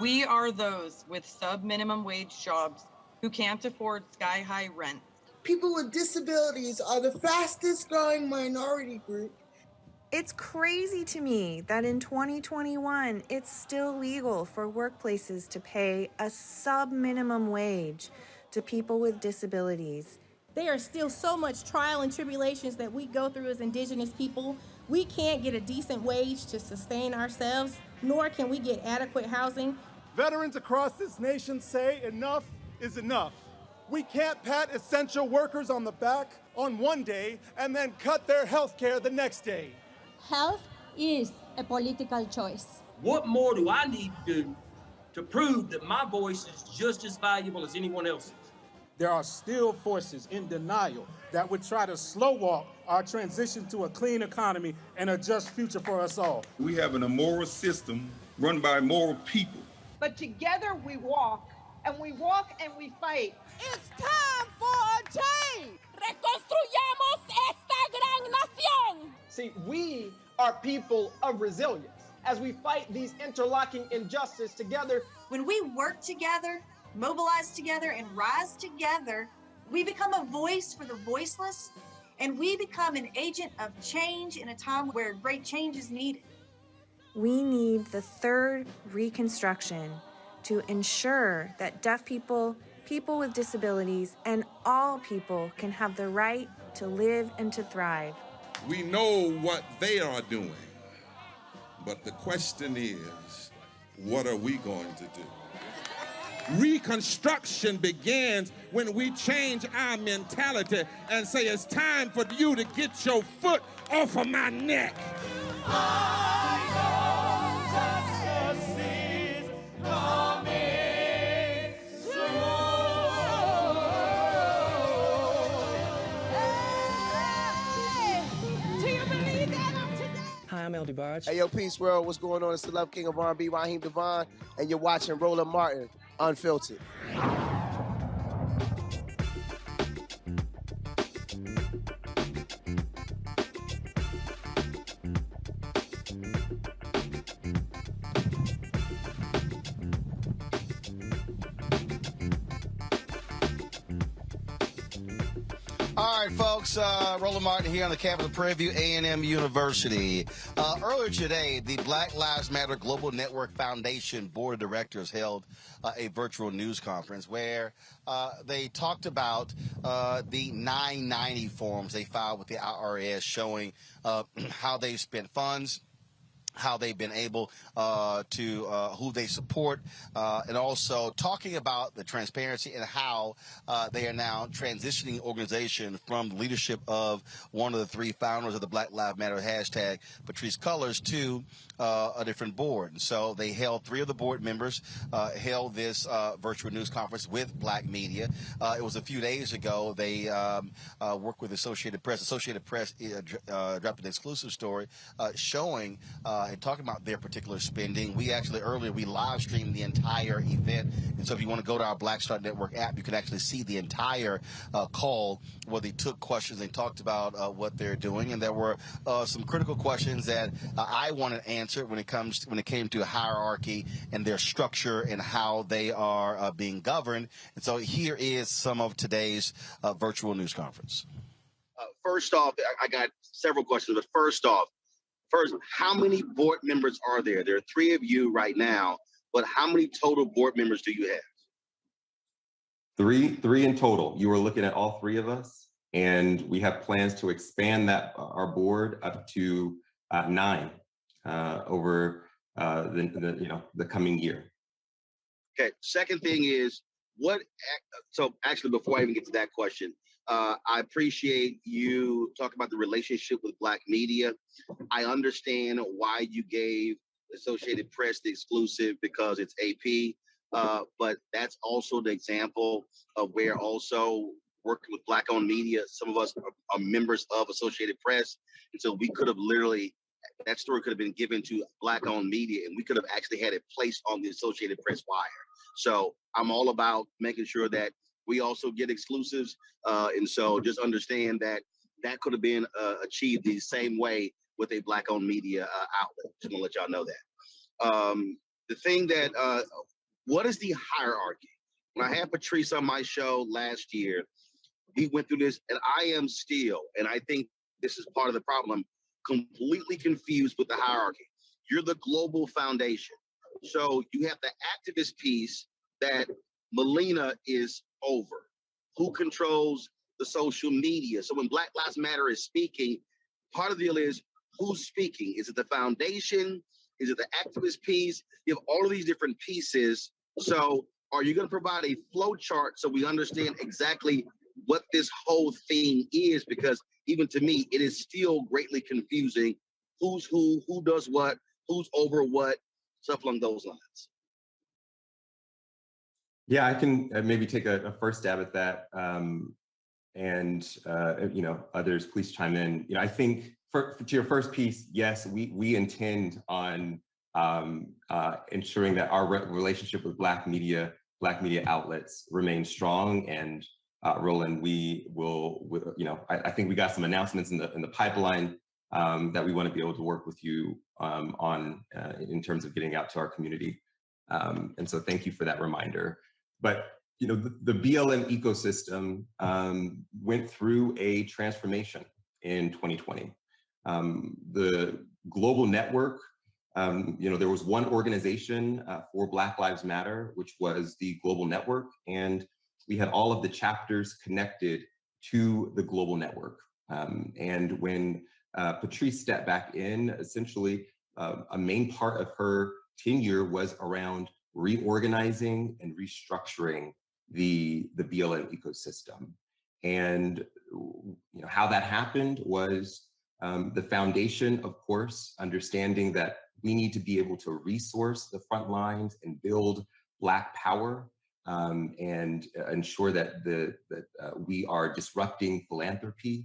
[SPEAKER 11] We are those with sub-minimum wage jobs who can't afford sky-high rent.
[SPEAKER 13] People with disabilities are the fastest growing minority group.
[SPEAKER 14] It's crazy to me that in 2021, it's still legal for workplaces to pay a sub-minimum wage to people with disabilities.
[SPEAKER 27] There are still so much trial and tribulations that we go through as Indigenous people. We can't get a decent wage to sustain ourselves, nor can we get adequate housing.
[SPEAKER 7] Veterans across this nation say enough is enough. We can't pat essential workers on the back on one day and then cut their health care the next day.
[SPEAKER 27] Health is a political choice.
[SPEAKER 15] What more do I need to do to prove that my voice is just as valuable as anyone else's?
[SPEAKER 2] There are still forces in denial that would try to slow walk our transition to a clean economy and a just future for us all.
[SPEAKER 4] We have an immoral system run by immoral people.
[SPEAKER 16] But together we walk and we fight.
[SPEAKER 27] It's time for a change. Reconstruyamos esta gran nación.
[SPEAKER 16] See, we are people of resilience as we fight these interlocking injustices together.
[SPEAKER 18] When we work together, mobilize together, and rise together, we become a voice for the voiceless, and we become an agent of change in a time where great change is needed.
[SPEAKER 14] We need the third Reconstruction to ensure that deaf people, people with disabilities, and all people can have the right to live and to thrive.
[SPEAKER 4] We know what they are doing, but the question is, what are we going to do? Reconstruction begins when we change our mentality and say it's time for you to get your foot off of my neck.
[SPEAKER 5] Justice is coming soon. Hey, do you believe that I'm today?
[SPEAKER 17] Hi, I'm El DeBarge.
[SPEAKER 19] Hey, yo, Peace World, what's going on? It's the Love King of R&B, Raheem Devon, and you're watching Roland Martin, Unfiltered.
[SPEAKER 12] All right, folks, Roland Martin here on the campus of Prairie A M University. Earlier today, the Black Lives Matter Global Network Foundation Board of Directors held a virtual news conference where they talked about the 990 forms they filed with the IRS showing how they spent funds, how they've been able to who they support, and also talking about the transparency and how they are now transitioning the organization from the leadership of one of the three founders of the Black Lives Matter hashtag, Patrisse Cullors, to a different board. And so they held three of the board members, held this virtual news conference with Black media. It was a few days ago. They worked with Associated Press. Associated Press dropped an exclusive story showing and talking about their particular spending. We actually earlier we live streamed the entire event, and so if you want to go to our Black Star Network app, you can actually see the entire call where they took questions and talked about what they're doing. And there were some critical questions that I wanted answered when it came to hierarchy and their structure and how they are being governed. And so here is some of today's virtual news conference. First off, I got several questions, but first, how many board members are there? There are three of you right now, but how many total board members do you have?
[SPEAKER 20] Three in total. You were looking at all three of us, and we have plans to expand our board up to 9 over the coming year.
[SPEAKER 12] Okay. Second thing is so actually, before I even get to that question, I appreciate you talking about the relationship with Black media. I understand why you gave Associated Press the exclusive because it's AP, but that's also the example of where also working with Black-owned media, some of us are members of Associated Press, and so we could have literally, that story could have been given to Black-owned media, and we could have actually had it placed on the Associated Press wire. So I'm all about making sure that we also get exclusives. And so just understand that could have been achieved the same way with a Black-owned media outlet. Just want to let y'all know that. The thing that, what is the hierarchy? When I had Patrisse on my show last year, we went through this, and I am still, and I think this is part of the problem, completely confused with the hierarchy. You're the global foundation. So you have the activist piece that Melina is over. Who controls the social media? So when Black Lives Matter is speaking, part of the deal is who's speaking? Is it the foundation? Is it the activist piece? You have all of these different pieces. So are you going to provide a flow chart so we understand exactly what this whole thing is? Because even to me, it is still greatly confusing
[SPEAKER 3] who's who does what, who's over what, stuff along those lines.
[SPEAKER 20] Yeah, I can maybe take a first stab at that, and others please chime in. I think to your first piece, yes, we intend on ensuring that our relationship with Black media outlets remain strong. And Roland, we will, I think we got some announcements in the pipeline that we want to be able to work with you on in terms of getting out to our community. And so thank you for that reminder. But the BLM ecosystem went through a transformation in 2020. The global network, there was one organization for Black Lives Matter, which was the Global Network, and we had all of the chapters connected to the global network. And when Patrice stepped back in, essentially a main part of her tenure was around reorganizing and restructuring the BLM ecosystem. And how that happened was the foundation, of course, understanding that we need to be able to resource the front lines and build Black power, and ensure that we are disrupting philanthropy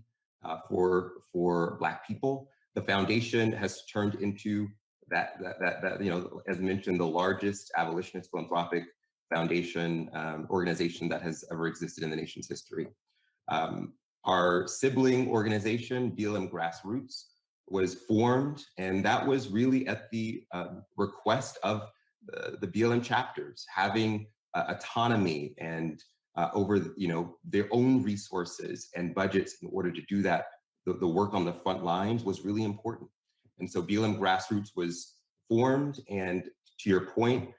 [SPEAKER 20] for Black people. The foundation has turned into that as mentioned, the largest abolitionist philanthropic foundation organization that has ever existed in the nation's history. Our sibling organization, BLM Grassroots, was formed, and that was really at the request of the BLM chapters, having autonomy and over their own resources and budgets in order to do that. The work on the front lines was really important. And so BLM Grassroots was formed, and to your point,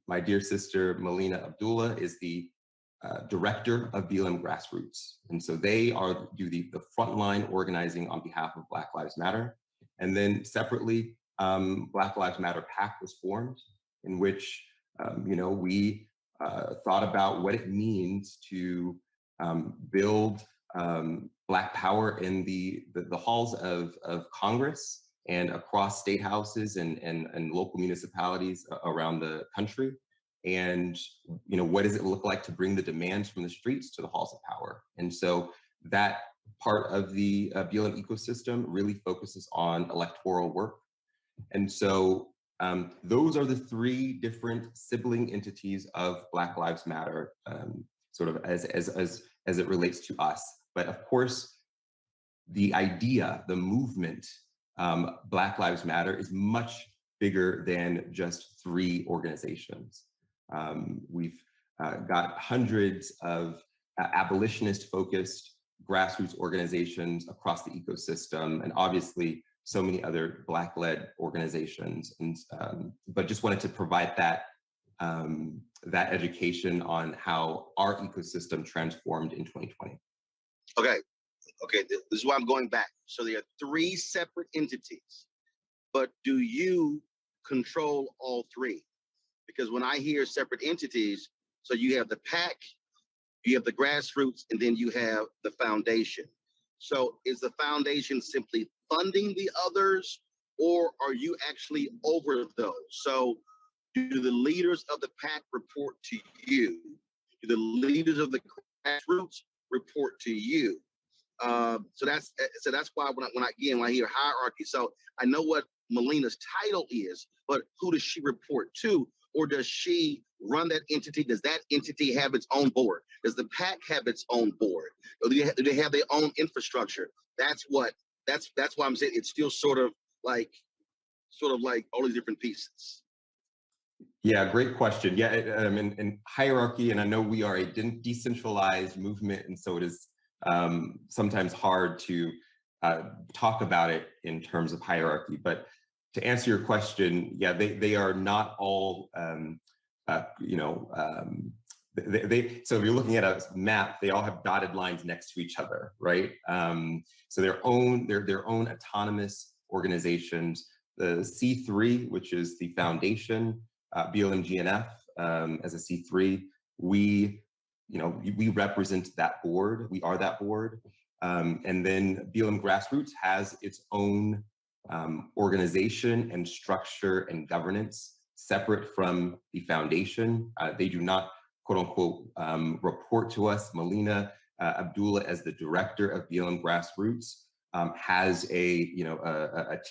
[SPEAKER 20] my dear sister Melina Abdullah is the director of BLM Grassroots. And so they do the frontline organizing on behalf of Black Lives Matter. And then separately, Black Lives Matter PAC was formed, in which we thought about what it means to build Black power in the halls of Congress and across state houses and local municipalities around the country. And what does it look like to bring the demands from the streets to the halls of power? And so that part of the BLM ecosystem really focuses on electoral work. And so those are the three different sibling entities of Black Lives Matter, sort of as it relates to us. But of course, the idea, the movement, Black Lives Matter is much bigger than just three organizations. We've got hundreds of abolitionist-focused grassroots organizations across the ecosystem, and obviously so many other Black-led organizations. And but just wanted to provide that that education on how our ecosystem transformed in 2020.
[SPEAKER 3] Okay, this is why I'm going back. So there are three separate entities, but do you control all three? Because when I hear separate entities, so you have the PAC, you have the grassroots, and then you have the foundation. So is the foundation simply funding the others, or are you actually over those? So do the leaders of the PAC report to you? Do the leaders of the grassroots report to you? So that's why when I hear hierarchy, so I know what Melina's title is, but who does she report to? Or does she run that entity? Does that entity have its own board? Does the PAC have its own board? Or do they have their own infrastructure? That's why I'm saying it's still sort of like all these different pieces.
[SPEAKER 20] Yeah, great question. Yeah, in hierarchy, and I know we are a decentralized movement, and so it is sometimes hard to talk about it in terms of hierarchy. But to answer your question, yeah, they are not all, so if you're looking at a map, they all have dotted lines next to each other, right? So they're their own autonomous organizations. The C3, which is the foundation, BLMGNF, as a C3, we represent that board. We are that board. And then BLM Grassroots has its own organization and structure and governance separate from the foundation. They do not, quote unquote, report to us. Melina Abdullah, as the director of BLM Grassroots, has a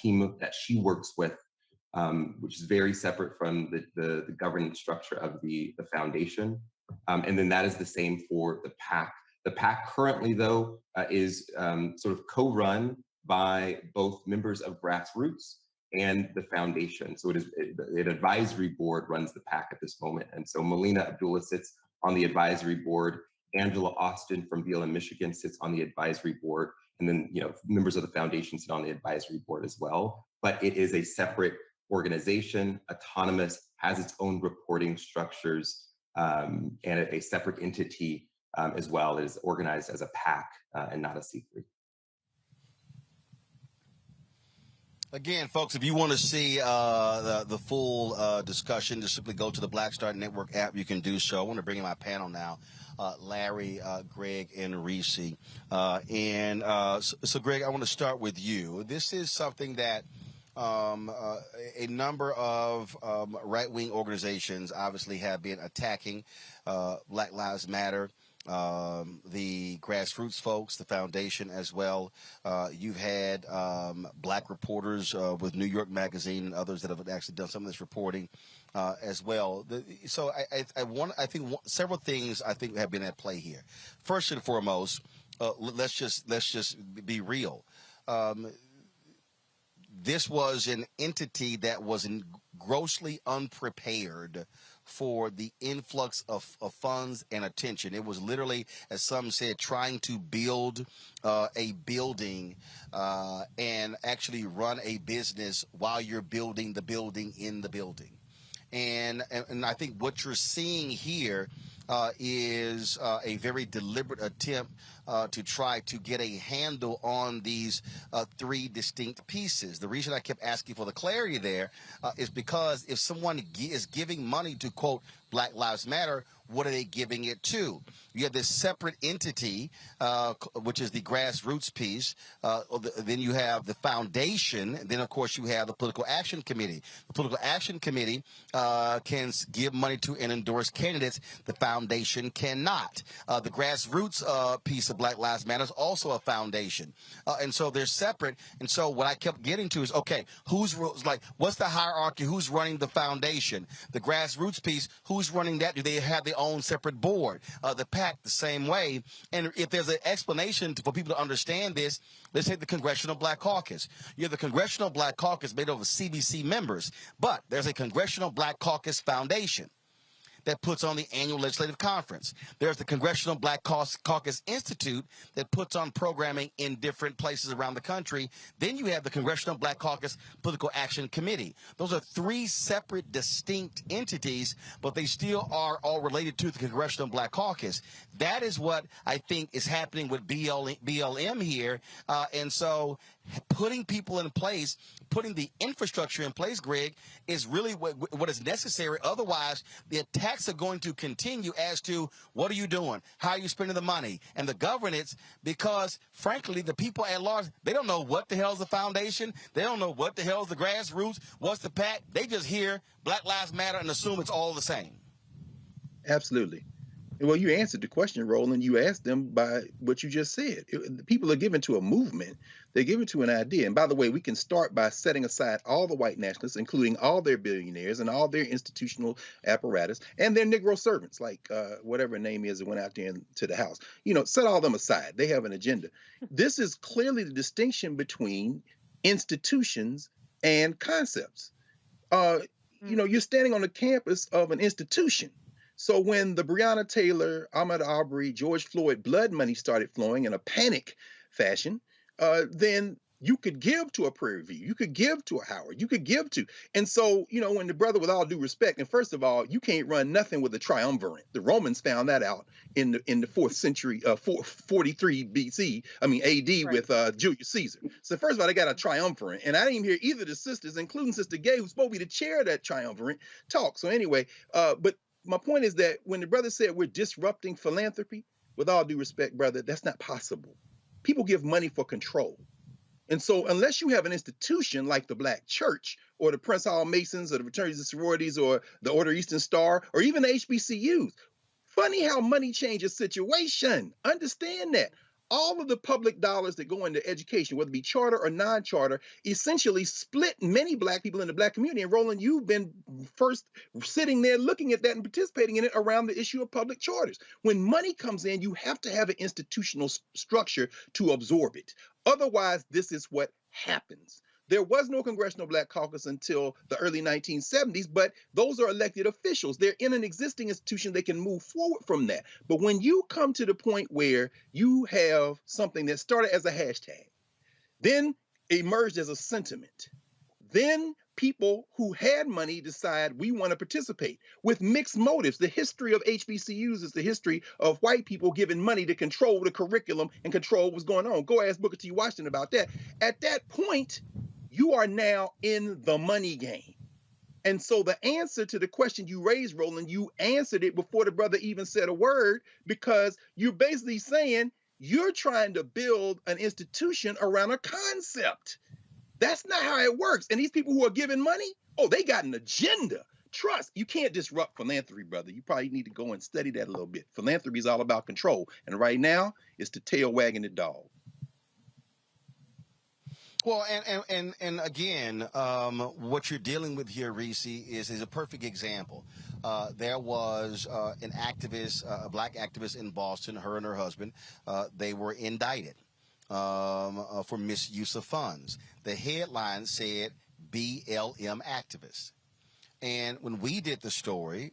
[SPEAKER 20] team that she works with, which is very separate from the governance structure of the foundation. And then that is the same for the PAC. The PAC currently, though, is sort of co-run by both members of Grassroots and the foundation. So an advisory board runs the PAC at this moment. And so Melina Abdullah sits on the advisory board. Angela Austin from BLM Michigan sits on the advisory board. And then, members of the foundation sit on the advisory board as well. But it is a separate organization, autonomous, has its own reporting structures, and a separate entity as well. It is organized as a PAC and not a C3.
[SPEAKER 12] Again, folks, if you want to see the full discussion, just simply go to the Black Star Network app. You can do so. I want to bring in my panel now, Larry, Greg, and Reese. So, Greg, I want to start with you. This is something that a number of right-wing organizations obviously have been attacking. Black Lives Matter, the grassroots folks, the foundation as well. You've had black reporters with New York Magazine and others that have actually done some of this reporting as well. So I think several things I think have been at play here. First and foremost, let's just be real. This was an entity that was grossly unprepared for the influx of funds and attention. It was literally, as some said, trying to build a building and actually run a business while you're building the building in the building. And I think what you're seeing here is a very deliberate attempt to try to get a handle on these three distinct pieces. The reason I kept asking for the clarity there is because if someone is giving money to, quote, Black Lives Matter, what are they giving it to? You have this separate entity, which is the grassroots piece. Then you have the foundation. Then, of course, you have the Political Action Committee. The Political Action Committee can give money to and endorse candidates. The foundation cannot. The grassroots piece of Black Lives Matter is also a foundation. And so they're separate. And so what I kept getting to is, okay, what's the hierarchy? Who's running the foundation? The grassroots piece, who's running that? Do they have their own separate board? The PAC, the same way. And if there's an explanation for people to understand this, let's take the Congressional Black Caucus. You have the Congressional Black Caucus made up of CBC members, but there's a Congressional Black Caucus Foundation that puts on the annual legislative conference. There's the Congressional Black Caucus Institute that puts on programming in different places around the country. Then you have the Congressional Black Caucus Political Action Committee. Those are three separate, distinct entities, but they still are all related to the Congressional Black Caucus. That is what I think is happening with BLM here. And so putting people in place, putting the infrastructure in place, Greg, is really what is necessary. Otherwise, the attacks are going to continue as to what are you doing? How are you spending the money? And the governance, because, frankly, the people at large, they don't know what the hell is the foundation. They don't know what the hell is the grassroots. What's the PAC? They just hear Black Lives Matter and assume it's all the same.
[SPEAKER 9] Absolutely. Well, you answered the question, Roland. You asked them by what you just said. People are given to a movement. They're given to an idea. And by the way, we can start by setting aside all the white nationalists, including all their billionaires and all their institutional apparatus and their Negro servants, like whatever name is that went out there into the House. Set all them aside. They have an agenda. This is clearly the distinction between institutions and concepts. You're standing on the campus of an institution. So when the Breonna Taylor, Ahmaud Arbery, George Floyd blood money started flowing in a panic fashion, then you could give to a Prairie View, you could give to a Howard, you could give to. And so, when the brother, with all due respect, and first of all, you can't run nothing with a triumvirate. The Romans found that out in the 4th century, 43 BC, AD, right, with Julius Caesar. So first of all, they got a triumvirate. And I didn't even hear either of the sisters, including Sister Gay, who's supposed to be the chair of that triumvirate, talk. So anyway, but my point is that when the brother said we're disrupting philanthropy, with all due respect, brother, that's not possible. People give money for control. And so unless you have an institution like the Black Church or the Prince Hall Masons or the fraternities and sororities or the Order of Eastern Star or even the HBCUs, funny how money changes situation. Understand that. All of the public dollars that go into education, whether it be charter or non-charter, essentially split many Black people in the Black community. And Roland, you've been first sitting there looking at that and participating in it around the issue of public charters. When money comes in, you have to have an institutional structure to absorb it. Otherwise, this is what happens. There was no Congressional Black Caucus until the early 1970s, but those are elected officials. They're in an existing institution. They can move forward from that. But when you come to the point where you have something that started as a hashtag, then emerged as a sentiment, then people who had money decide we want to participate with mixed motives. The history of HBCUs is the history of white people giving money to control the curriculum and control what's going on. Go ask Booker T. Washington about that. At that point, you are now in the money game. And so the answer to the question you raised, Roland, you answered it before the brother even said a word, because you're basically saying you're trying to build an institution around a concept. That's not how it works. And these people who are giving money, oh, they got an agenda. Trust, you can't disrupt philanthropy, brother. You probably need to go and study that a little bit. Philanthropy is all about control. And right now, it's the tail wagging the dog.
[SPEAKER 12] Well, and again, what you're dealing with here, Reese, is a perfect example. There was an activist, a Black activist in Boston, her and her husband. They were indicted for misuse of funds. The headline said BLM activists. And when we did the story,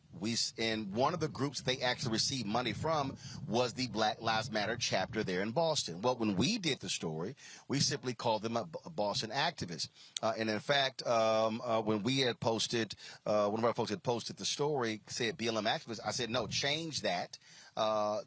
[SPEAKER 12] and one of the groups they actually received money from was the Black Lives Matter chapter there in Boston. Well, when we did the story, we simply called them a Boston activist. And in fact, when we had posted, one of our folks had posted the story, said BLM activist, I said, no, change that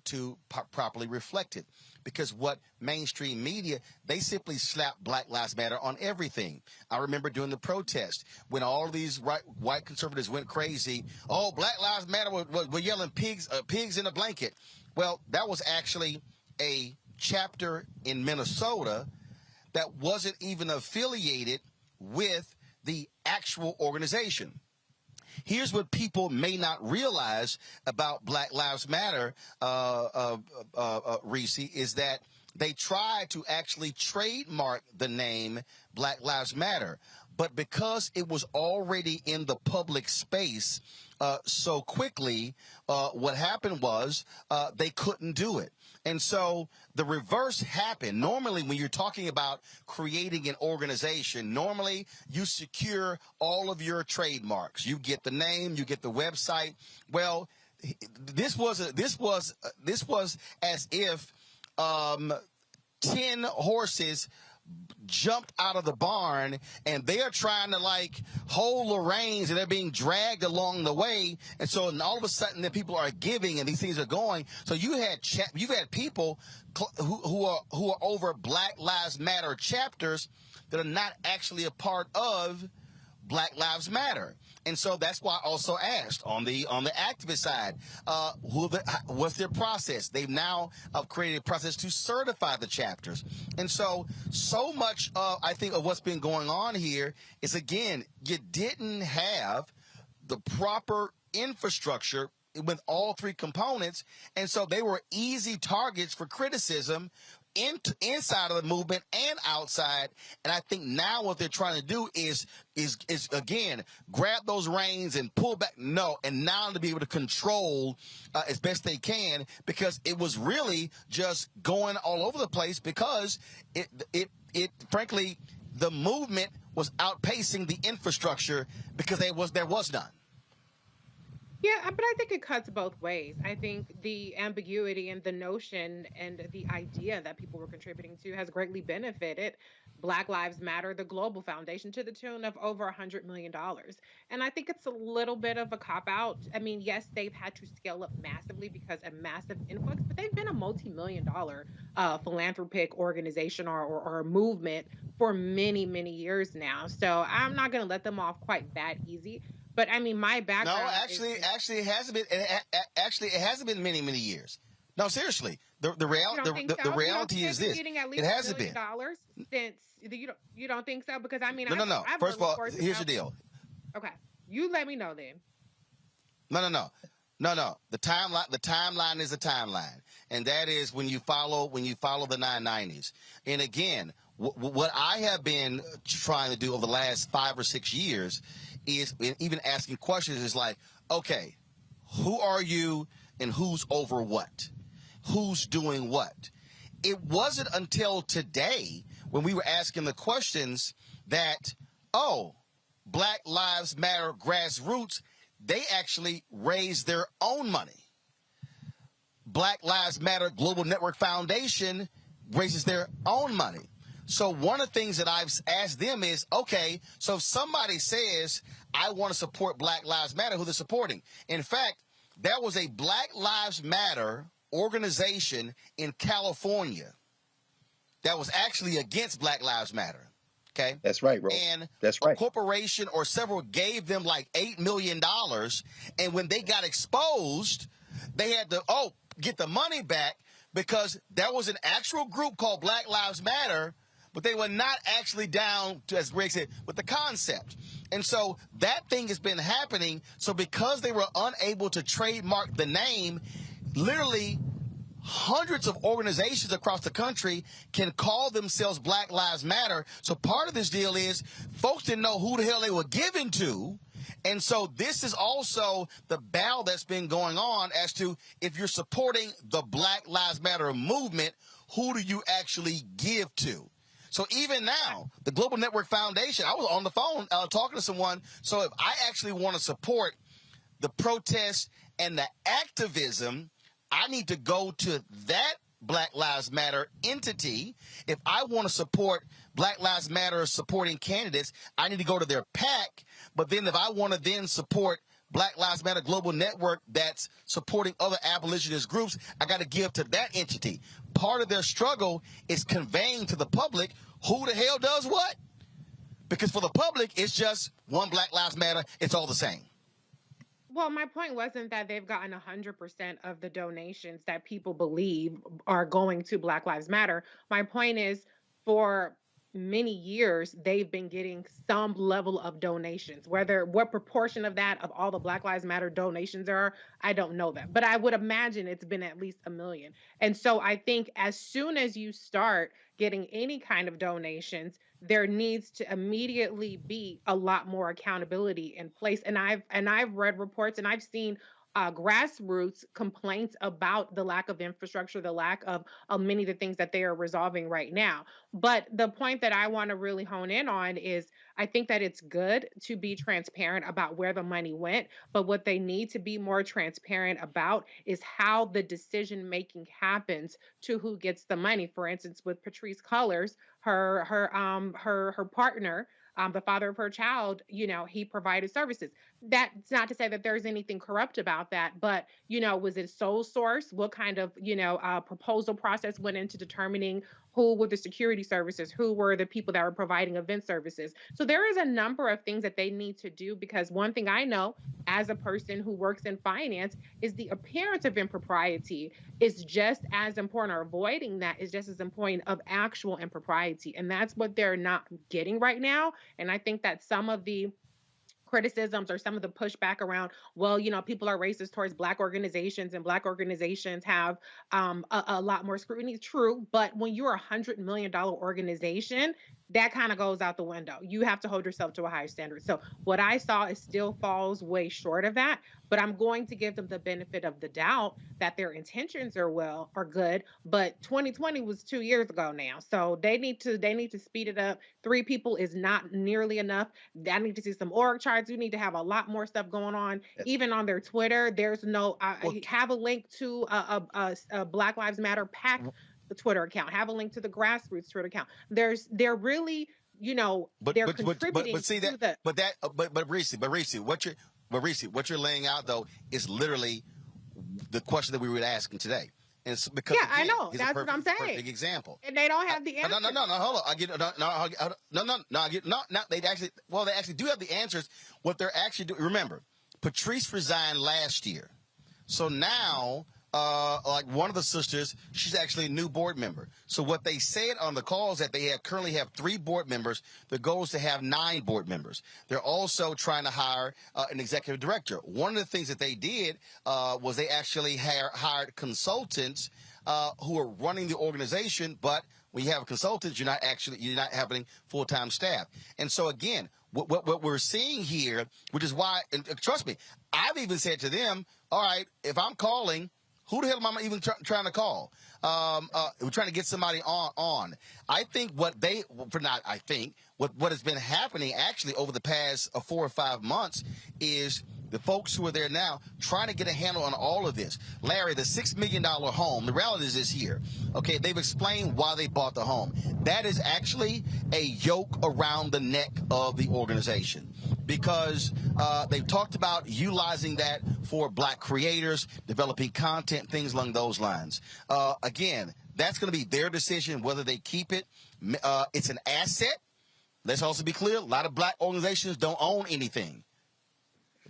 [SPEAKER 12] to properly reflect it. Because what mainstream media, they simply slap Black Lives Matter on everything. I remember during the protest when all these white conservatives went crazy. Oh, Black Lives Matter were yelling pigs in a blanket. Well, that was actually a chapter in Minnesota that wasn't even affiliated with the actual organization. Here's what people may not realize about Black Lives Matter, Reese, is that they tried to actually trademark the name Black Lives Matter. But because it was already in the public space so quickly, what happened was they couldn't do it. And so the reverse happened. Normally, when you're talking about creating an organization, normally you secure all of your trademarks. You get the name, you get the website. Well, this was as if 10 horses jumped out of the barn and they are trying to like hold the reins and they're being dragged along the way. And so all of a sudden the people are giving and these things are going. So you've had people who are over Black Lives Matter chapters that are not actually a part of Black Lives Matter. And so that's why I also asked on the activist side, what's their process? They've now created a process to certify the chapters. And so much I think of what's been going on here is, again, you didn't have the proper infrastructure with all three components. And so they were easy targets for criticism inside of the movement and outside. And I think now what they're trying to do is again, grab those reins and pull back. No, and now to be able to control as best they can, because it was really just going all over the place because it frankly, the movement was outpacing the infrastructure because there was none.
[SPEAKER 8] Yeah, but I think it cuts both ways. I think the ambiguity and the notion and the idea that people were contributing to has greatly benefited Black Lives Matter, the Global Foundation, to the tune of over $100 million. And I think it's a little bit of a cop-out. I mean, yes, they've had to scale up massively because a massive influx, but they've been a multi-million-dollar philanthropic organization or movement for many, many years now. So I'm not going to let them off quite that easy. But I mean, my background.
[SPEAKER 12] No, actually, it hasn't been. It hasn't been many, many years. No, seriously. The reality is this.
[SPEAKER 8] Getting at least
[SPEAKER 12] It hasn't
[SPEAKER 8] $1
[SPEAKER 12] been.
[SPEAKER 8] million since you don't think so? Because I mean,
[SPEAKER 12] No.
[SPEAKER 8] I've
[SPEAKER 12] First
[SPEAKER 8] heard
[SPEAKER 12] of all,
[SPEAKER 8] reports
[SPEAKER 12] here's the
[SPEAKER 8] about-
[SPEAKER 12] deal.
[SPEAKER 8] Okay, you let me know then.
[SPEAKER 12] No. The timeline is a timeline, and that is when you follow the 990s. And again, what I have been trying to do over the last 5 or 6 years is even asking questions is like, okay, who are you and who's over what? Who's doing what? It wasn't until today when we were asking the questions that, oh, Black Lives Matter grassroots, they actually raised their own money. Black Lives Matter Global Network Foundation raises their own money. So one of the things that I've asked them is, okay, so if somebody says, I want to support Black Lives Matter, who they're supporting. In fact, there was a Black Lives Matter organization in California that was actually against Black Lives Matter. Okay.
[SPEAKER 9] That's right, bro.
[SPEAKER 12] And
[SPEAKER 9] that's right.
[SPEAKER 12] A corporation or several gave them like $8 million. And when they got exposed, they had to, get the money back because there was an actual group called Black Lives Matter, but they were not actually down to, as Greg said, with the concept. And so that thing has been happening. So because they were unable to trademark the name, literally hundreds of organizations across the country can call themselves Black Lives Matter. So part of this deal is folks didn't know who the hell they were giving to. And so this is also the battle that's been going on as to if you're supporting the Black Lives Matter movement, who do you actually give to? So even now, the Global Network Foundation, I was on the phone talking to someone. So if I actually want to support the protest and the activism, I need to go to that Black Lives Matter entity. If I want to support Black Lives Matter supporting candidates, I need to go to their PAC. But then if I want to then support Black Lives Matter Global Network that's supporting other abolitionist groups, I got to give to that entity. Part of their struggle is conveying to the public who the hell does what. Because for the public, it's just one Black Lives Matter. It's all the same.
[SPEAKER 8] Well, my point wasn't that they've gotten 100% of the donations that people believe are going to Black Lives Matter. My point is, for many years, they've been getting some level of donations. What proportion of that, of all the Black Lives Matter donations are, I don't know that. But I would imagine it's been at least 1 million. And so I think as soon as you start getting any kind of donations, there needs to immediately be a lot more accountability in place. And I've read reports and I've seen grassroots complaints about the lack of infrastructure, the lack of many of the things that they are resolving right now. But the point that I want to really hone in on is I think that it's good to be transparent about where the money went, but what they need to be more transparent about is how the decision making happens to who gets the money. For instance, with Patrisse Cullors, her partner, the father of her child, he provided services. That's not to say that there's anything corrupt about that, but, was it sole source? What kind of, proposal process went into determining who were the security services, who were the people that were providing event services? So there is a number of things that they need to do, because one thing I know as a person who works in finance is the appearance of impropriety is just as important, or avoiding that is just as important of actual impropriety. And that's what they're not getting right now. And I think that some of the criticisms or some of the pushback around, people are racist towards Black organizations and Black organizations have a lot more scrutiny. True, but when you're $100 million organization, that kind of goes out the window. You have to hold yourself to a higher standard. So what I saw is still falls way short of that, but I'm going to give them the benefit of the doubt that their intentions are good. But 2020 was 2 years ago now. So they need to speed it up. 3 people is not nearly enough. I need to see some org charts. We need to have a lot more stuff going on. Even on their Twitter, there's no, have a link to a Black Lives Matter PAC the Twitter account, have a link to the grassroots Twitter account. They're really, they're contributing to the.
[SPEAKER 12] But Reese, what you're laying out though is literally the question that we were asking today. And it's because
[SPEAKER 8] I know that's what I'm saying.
[SPEAKER 12] Perfect example.
[SPEAKER 8] And they don't have the answers.
[SPEAKER 12] No. Hold on. They actually do have the answers. What they're actually doing. Remember, Patrisse resigned last year, so now like one of the sisters, she's actually a new board member. So what they said on the call is that they currently have 3 board members. The goal is to have 9 board members. They're also trying to hire an executive director. One of the things that they did was they actually hired consultants who are running the organization, but when you have consultants, you're not having full-time staff. And so again, what we're seeing here, which is why, and trust me, I've even said to them, all right, if I'm calling, who the hell am I even trying to call? We're trying to get somebody on. I think what has been happening actually over the past 4 or 5 months is the folks who are there now trying to get a handle on all of this. Larry, the $6 million home, the reality is this here. Okay, they've explained why they bought the home. That is actually a yoke around the neck of the organization, because they've talked about utilizing that for black creators, developing content, things along those lines. Again, that's going to be their decision whether they keep it. It's an asset. Let's also be clear, a lot of black organizations don't own anything.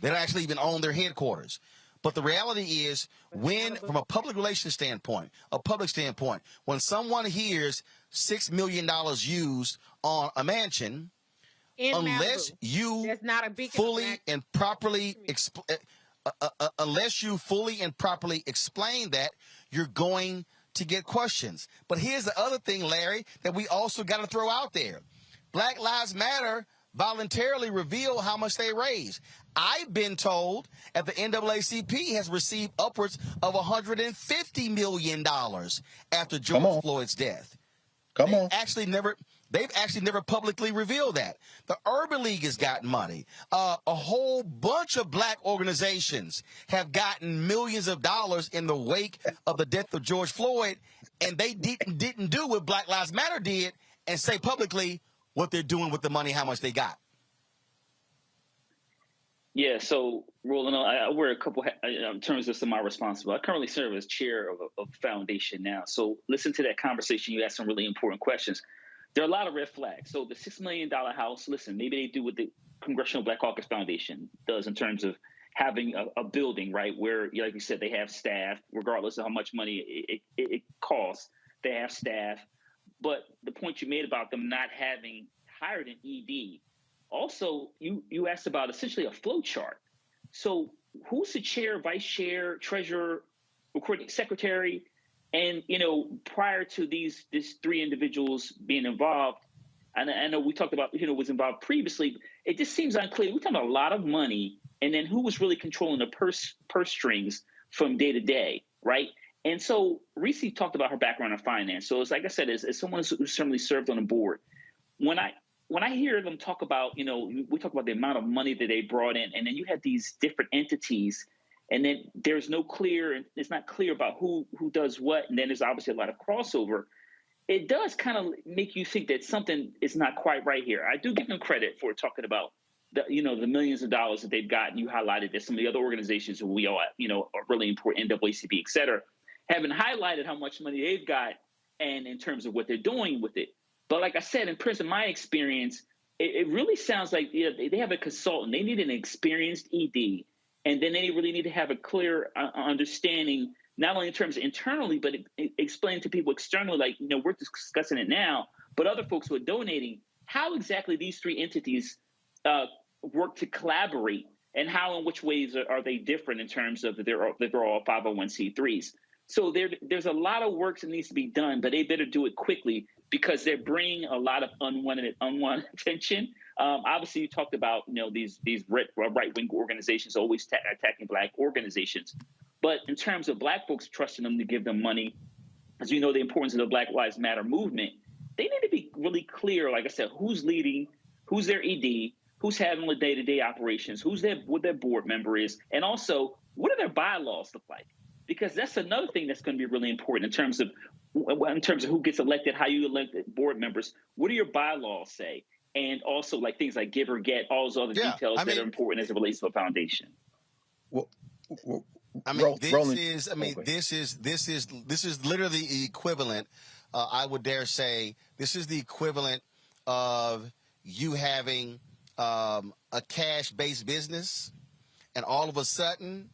[SPEAKER 12] They don't actually even own their headquarters. But the reality is, from a public relations standpoint, when someone hears $6 million used on a mansion, unless you fully and properly explain that, you're going to get questions. But here's the other thing, Larry, that we also got to throw out there. Black Lives Matter voluntarily reveal how much they raise. I've been told that the NAACP has received upwards of $150 million after George Floyd's death. They've actually never publicly revealed that. The Urban League has gotten money. A whole bunch of black organizations have gotten millions of dollars in the wake of the death of George Floyd, and they didn't do what Black Lives Matter did and say publicly what they're doing with the money, how much they got.
[SPEAKER 6] Yeah, so Roland, I wear a couple in terms of some of my responsibilities. I currently serve as chair of a foundation now. So listen to that conversation. You asked some really important questions. There are a lot of red flags. So the $6 million house, listen, maybe they do what the Congressional Black Caucus Foundation does in terms of having a building, right, where, like you said, they have staff, regardless of how much money it costs, they have staff. But the point you made about them not having hired an ED, also, you asked about essentially a flow chart. So who's the chair, vice chair, treasurer, recording secretary? And, prior to these 3 individuals being involved, and I know we talked about, was involved previously, it just seems unclear. We're talking about a lot of money, and then who was really controlling the purse strings from day to day, right? And so Reese talked about her background in finance. So it's like I said, as someone who certainly served on the board, when I hear them talk about, we talk about the amount of money that they brought in, and then you have these different entities, and then it's not clear about who does what, and then there's obviously a lot of crossover. It does kind of make you think that something is not quite right here. I do give them credit for talking about the millions of dollars that they've gotten. You highlighted that some of the other organizations who we all, are really important, NAACP, et cetera, haven't highlighted how much money they've got and in terms of what they're doing with it. But like I said, in my experience, it really sounds like they have a consultant. They need an experienced ED, and then they really need to have a clear understanding, not only in terms of internally, but explain to people externally, like, we're discussing it now, but other folks who are donating, how exactly these 3 entities work to collaborate, and how and which ways are they different in terms of that they're all 501c3s. So there's a lot of work that needs to be done, but they better do it quickly because they're bringing a lot of unwanted attention. Obviously, you talked about these right-wing organizations always attacking black organizations, but in terms of black folks trusting them to give them money, as you know, the importance of the Black Lives Matter movement, they need to be really clear. Like I said, who's leading, who's their ED, who's having the day-to-day operations, what their board member is, and also what do their bylaws look like? Because that's another thing that's going to be really important in terms of who gets elected, how you elect board members. What do your bylaws say? And also like things like give or get, all those other details that are important as it relates to a foundation.
[SPEAKER 12] This is literally the equivalent. I would dare say this is the equivalent of you having a cash-based business, and all of a sudden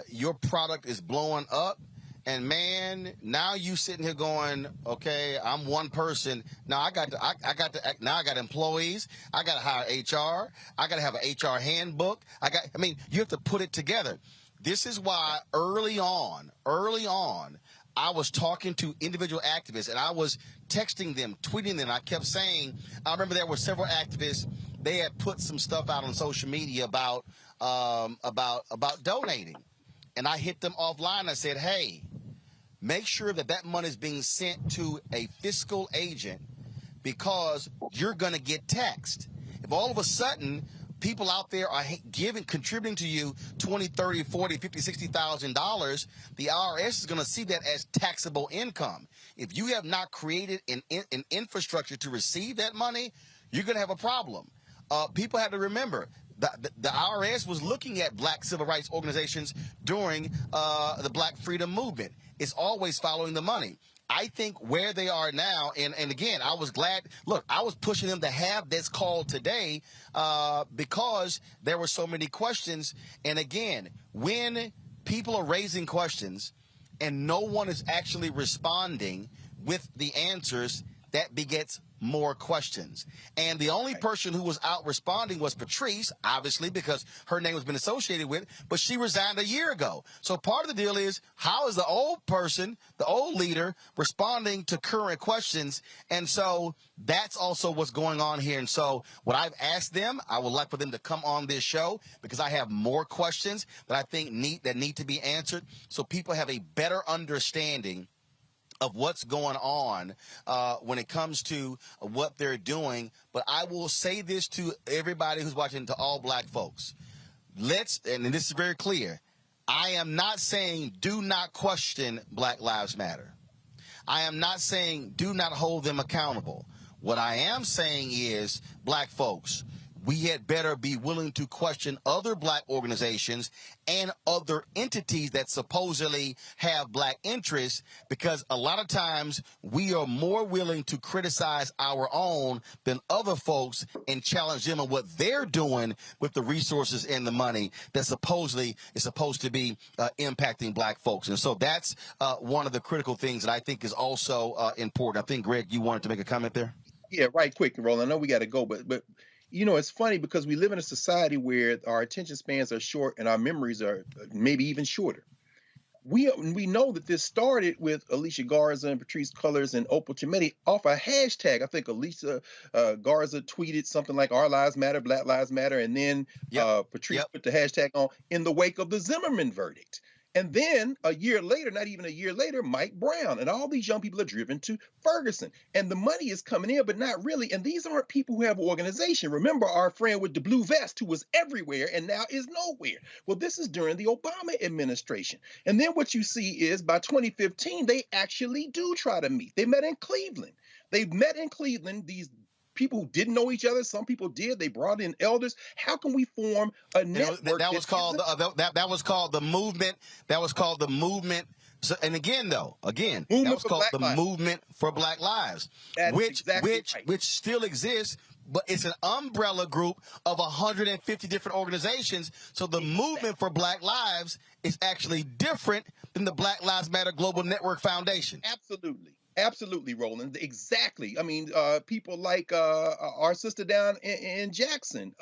[SPEAKER 12] your product is blowing up. And man, now you sitting here going, okay, I'm one person. Now I got employees. I got to hire HR. I got to have an HR handbook. You have to put it together. This is why early on, I was talking to individual activists and I was texting them, tweeting them. I kept saying, I remember there were several activists. They had put some stuff out on social media about donating. And I hit them offline. I said, hey, make sure that money is being sent to a fiscal agent because you're going to get taxed. If all of a sudden people out there are contributing to you $20, $30, $40, $50, $60,000, the IRS is going to see that as taxable income. If you have not created an infrastructure to receive that money, you're going to have a problem. People have to remember the IRS was looking at black civil rights organizations during the Black Freedom Movement. It's always following the money. I think where they are now, and again, I was glad. Look, I was pushing them to have this call today because there were so many questions. And again, when people are raising questions and no one is actually responding with the answers, that begets more questions. And the only person who was out responding was Patrice, obviously, because her name has been associated with it, but she resigned a year ago. So part of the deal is, how is the old person, the old leader, responding to current questions? And so that's also what's going on here. And so what I've asked them, I would like for them to come on this show because I have more questions that I think need to be answered so people have a better understanding of what's going on when it comes to what they're doing. But I will say this to everybody who's watching, to all black folks. And this is very clear, I am not saying do not question Black Lives Matter. I am not saying do not hold them accountable. What I am saying is, black folks, we had better be willing to question other black organizations and other entities that supposedly have black interests, because a lot of times we are more willing to criticize our own than other folks and challenge them on what they're doing with the resources and the money that supposedly is supposed to be impacting black folks. And so that's one of the critical things that I think is also important. I think, Greg, you wanted to make a comment there?
[SPEAKER 9] Yeah, right quick, Roland. I know we got to go, but you know, it's funny because we live in a society where our attention spans are short and our memories are maybe even shorter. We know that this started with Alicia Garza and Patrice Cullors and Opal Tometi off a hashtag. I think Alicia Garza tweeted something like "Our Lives Matter, Black Lives Matter," and then Patrice put the hashtag on in the wake of the Zimmerman verdict. And then a year later, not even a year later, Mike Brown and all these young people are driven to Ferguson. And the money is coming in, but not really. And these aren't people who have an organization. Remember our friend with the blue vest who was everywhere and now is nowhere. Well, this is during the Obama administration. And then what you see is by 2015, they actually do try to meet. They met in Cleveland. These people who didn't know each other, some people did. They brought in elders. How can we form a network?
[SPEAKER 12] That was called the movement. That was called the movement. So, and again, that was called the Movement for Black Lives, which still exists. But it's an umbrella group of 150 different organizations. So the Movement for Black Lives is actually different than the Black Lives Matter Global Network Foundation.
[SPEAKER 9] Absolutely, Roland. Exactly. I mean, people like our sister down in Jackson,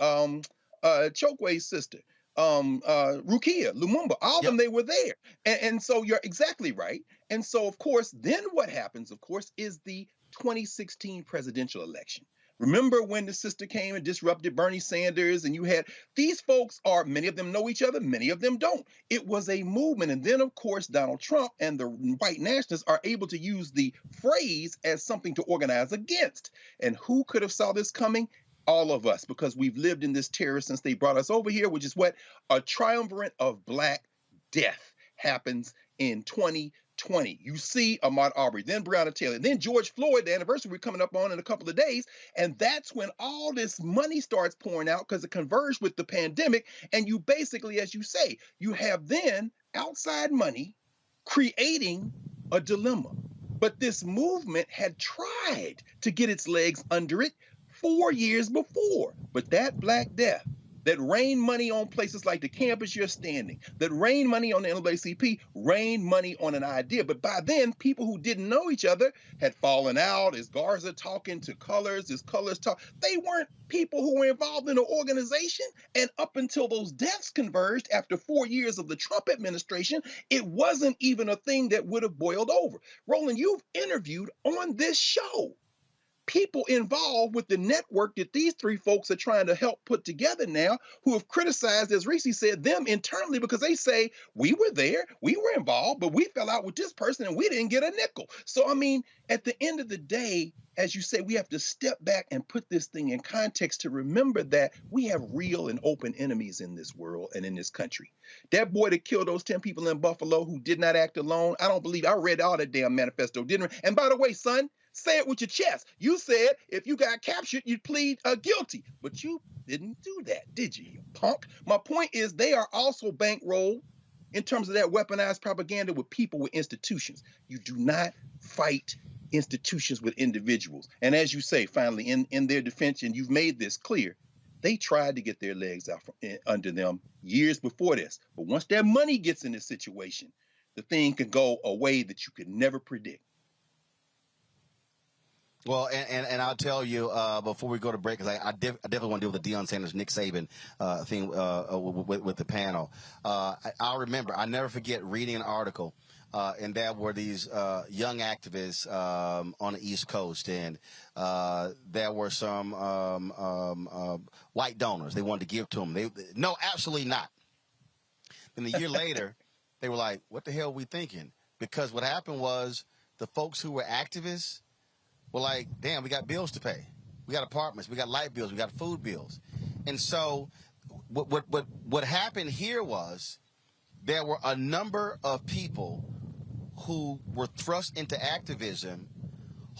[SPEAKER 9] Chokwe's sister, Rukia Lumumba, all of them, they were there. And so you're exactly right. And so, of course, then what happens, of course, is the 2016 presidential election. Remember when the sister came and disrupted Bernie Sanders, and you had these folks many of them know each other, many of them don't. It was a movement. And then, of course, Donald Trump and the white nationalists are able to use the phrase as something to organize against. And who could have saw this coming? All of us, because we've lived in this terror since they brought us over here, which is what a triumvirate of Black death happens in 2020. You see Ahmaud Arbery, then Breonna Taylor, then George Floyd, the anniversary we're coming up on in a couple of days. And that's when all this money starts pouring out because it converged with the pandemic. And you basically, as you say, you have then outside money creating a dilemma. But this movement had tried to get its legs under it 4 years before. But that Black death that rain money on places like the campus you're standing, that rain money on the NAACP, rain money on an idea. But by then, people who didn't know each other had fallen out. Is Garza talking to Colors? Is Colors talk? They weren't people who were involved in the organization. And up until those deaths converged after 4 years of the Trump administration, it wasn't even a thing that would have boiled over. Roland, you've interviewed on this show people involved with the network that these three folks are trying to help put together now, who have criticized, as Reese said, them internally because they say, we were there, we were involved, but we fell out with this person and we didn't get a nickel. So, I mean, at the end of the day, as you say, we have to step back and put this thing in context to remember that we have real and open enemies in this world and in this country. That boy that killed those 10 people in Buffalo who did not act alone, I don't believe, I read all that damn manifesto, didn't I? And by the way, son, say it with your chest. You said if you got captured, you'd plead guilty. But you didn't do that, did you punk? My point is they are also bankrolled in terms of that weaponized propaganda with people with institutions. You do not fight institutions with individuals. And as you say, finally, in their defense, and you've made this clear, they tried to get their legs out from under them years before this. But once that money gets in this situation, the thing can go a way that you could never predict.
[SPEAKER 12] Well, and I'll tell you before we go to break, because I definitely want to deal with the Deion Sanders, Nick Saban thing with the panel. I'll remember, I never forget reading an article, and there were these young activists on the East Coast, and there were some white donors. They wanted to give to them. No, absolutely not. Then a year later, they were like, what the hell are we thinking? Because what happened was the folks who were activists were like, damn, we got bills to pay. We got apartments, we got light bills, we got food bills. And so what happened here was there were a number of people who were thrust into activism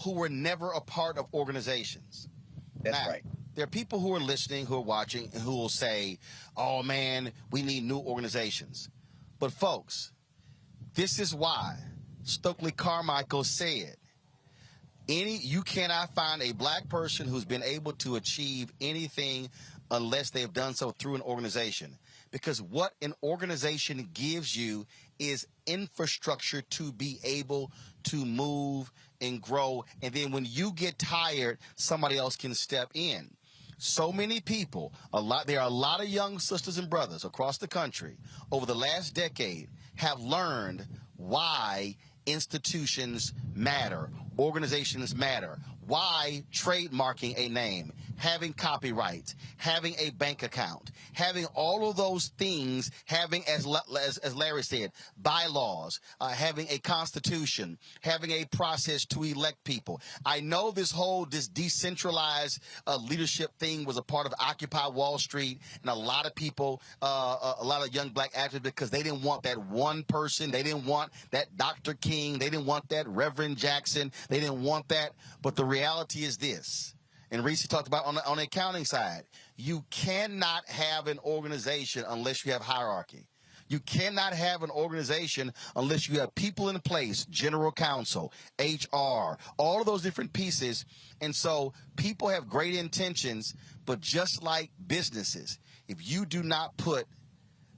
[SPEAKER 12] who were never a part of organizations.
[SPEAKER 9] That's right.
[SPEAKER 12] There are people who are listening, who are watching, and who will say, oh, man, we need new organizations. But, folks, this is why Stokely Carmichael said, you cannot find a black person who's been able to achieve anything unless they've done so through an organization. Because what an organization gives you is infrastructure to be able to move and grow. And then when you get tired, somebody else can step in. So many people, there are a lot of young sisters and brothers across the country over the last decade have learned why institutions matter, organizations matter, why trademarking a name, having copyrights, having a bank account, having all of those things, having, as Larry said, bylaws, having a constitution, having a process to elect people. I know this decentralized leadership thing was a part of Occupy Wall Street, and a lot of people, a lot of young black activists, because they didn't want that one person, they didn't want that Dr. King, they didn't want that Reverend Jackson, they didn't want that. But the reality is this, and Reese talked about on the accounting side, you cannot have an organization unless you have hierarchy. You cannot have an organization unless you have people in place, general counsel, HR, all of those different pieces. And so people have great intentions, but just like businesses, if you do not put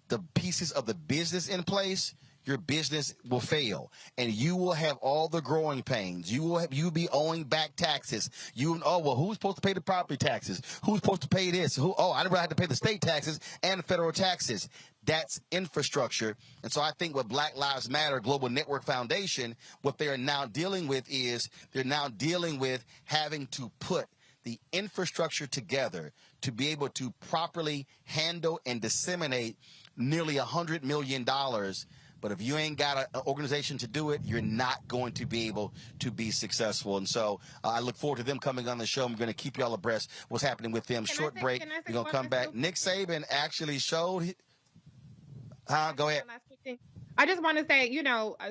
[SPEAKER 12] the pieces of the business in place, your business will fail, and you will have all the growing pains. You'll be owing back taxes. Who's supposed to pay the property taxes? Who's supposed to pay this? I never had to pay the state taxes and federal taxes. That's infrastructure. And so I think what Black Lives Matter Global Network Foundation, what they are now dealing with is they're now dealing with having to put the infrastructure together to be able to properly handle and disseminate nearly $100 million. But if you ain't got an organization to do it, you're not going to be able to be successful. And so I look forward to them coming on the show. I'm going to keep y'all abreast what's happening with them. Short break. We're going to come back. Nick Saban actually showed. Go ahead.
[SPEAKER 8] I just want to say,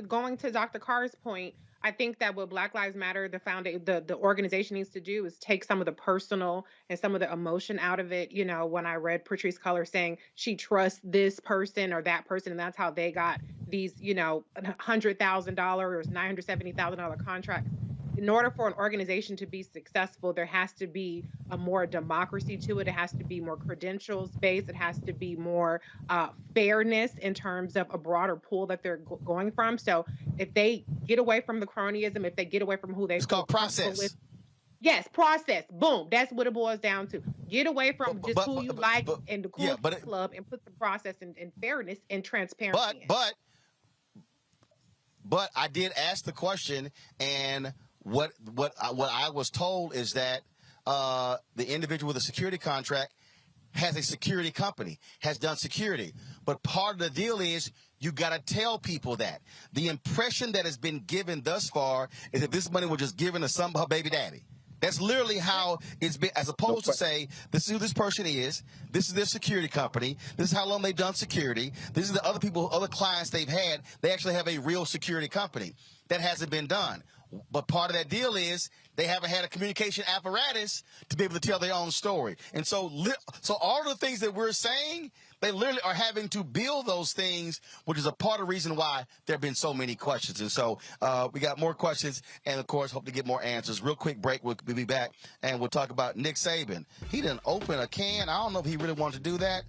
[SPEAKER 8] going to Dr. Carr's point, I think that what Black Lives Matter, the organization needs to do is take some of the personal and some of the emotion out of it. When I read Patrice Cullors saying she trusts this person or that person, and that's how they got these, $100,000 or $970,000 contracts. in order for an organization to be successful, there has to be a more democracy to it. It has to be more credentials based. It has to be more fairness in terms of a broader pool that they're going from. So if they get away from the cronyism, if they get away from who they
[SPEAKER 12] It's
[SPEAKER 8] feel
[SPEAKER 12] called
[SPEAKER 8] comfortable
[SPEAKER 12] process.
[SPEAKER 8] with, yes, process. Boom. That's what it boils down to. Get away from just who you like and the cool club and put some process and fairness and transparency in.
[SPEAKER 12] But I did ask the question, and what I was told is that the individual with a security contract has a security company, has done security. But part of the deal is you got to tell people that. The impression that has been given thus far is that this money was just given to some her baby daddy. That's literally how it's been, as opposed to say, this is who this person is, this is their security company, this is how long they've done security, this is the other people, other clients they've had, they actually have a real security company. That hasn't been done. But part of that deal is they haven't had a communication apparatus to be able to tell their own story. And so all of the things that we're saying, they literally are having to build those things, which is a part of the reason why there have been so many questions. And so we got more questions and, of course, hope to get more answers. Real quick break. We'll be back, and we'll talk about Nick Saban. He didn't open a can. I don't know if he really wanted to do that.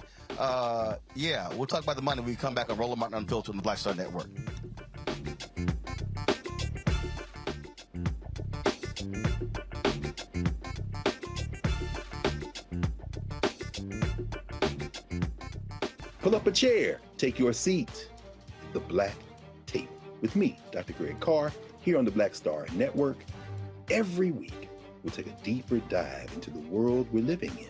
[SPEAKER 12] Yeah, we'll talk about the money when we come back on Roland Martin Unfiltered on the Black Star Network.
[SPEAKER 9] Pull up a chair, take your seat. The Black Table with me, Dr. Greg Carr, here on the Black Star Network. Every week, we'll take a deeper dive into the world we're living in.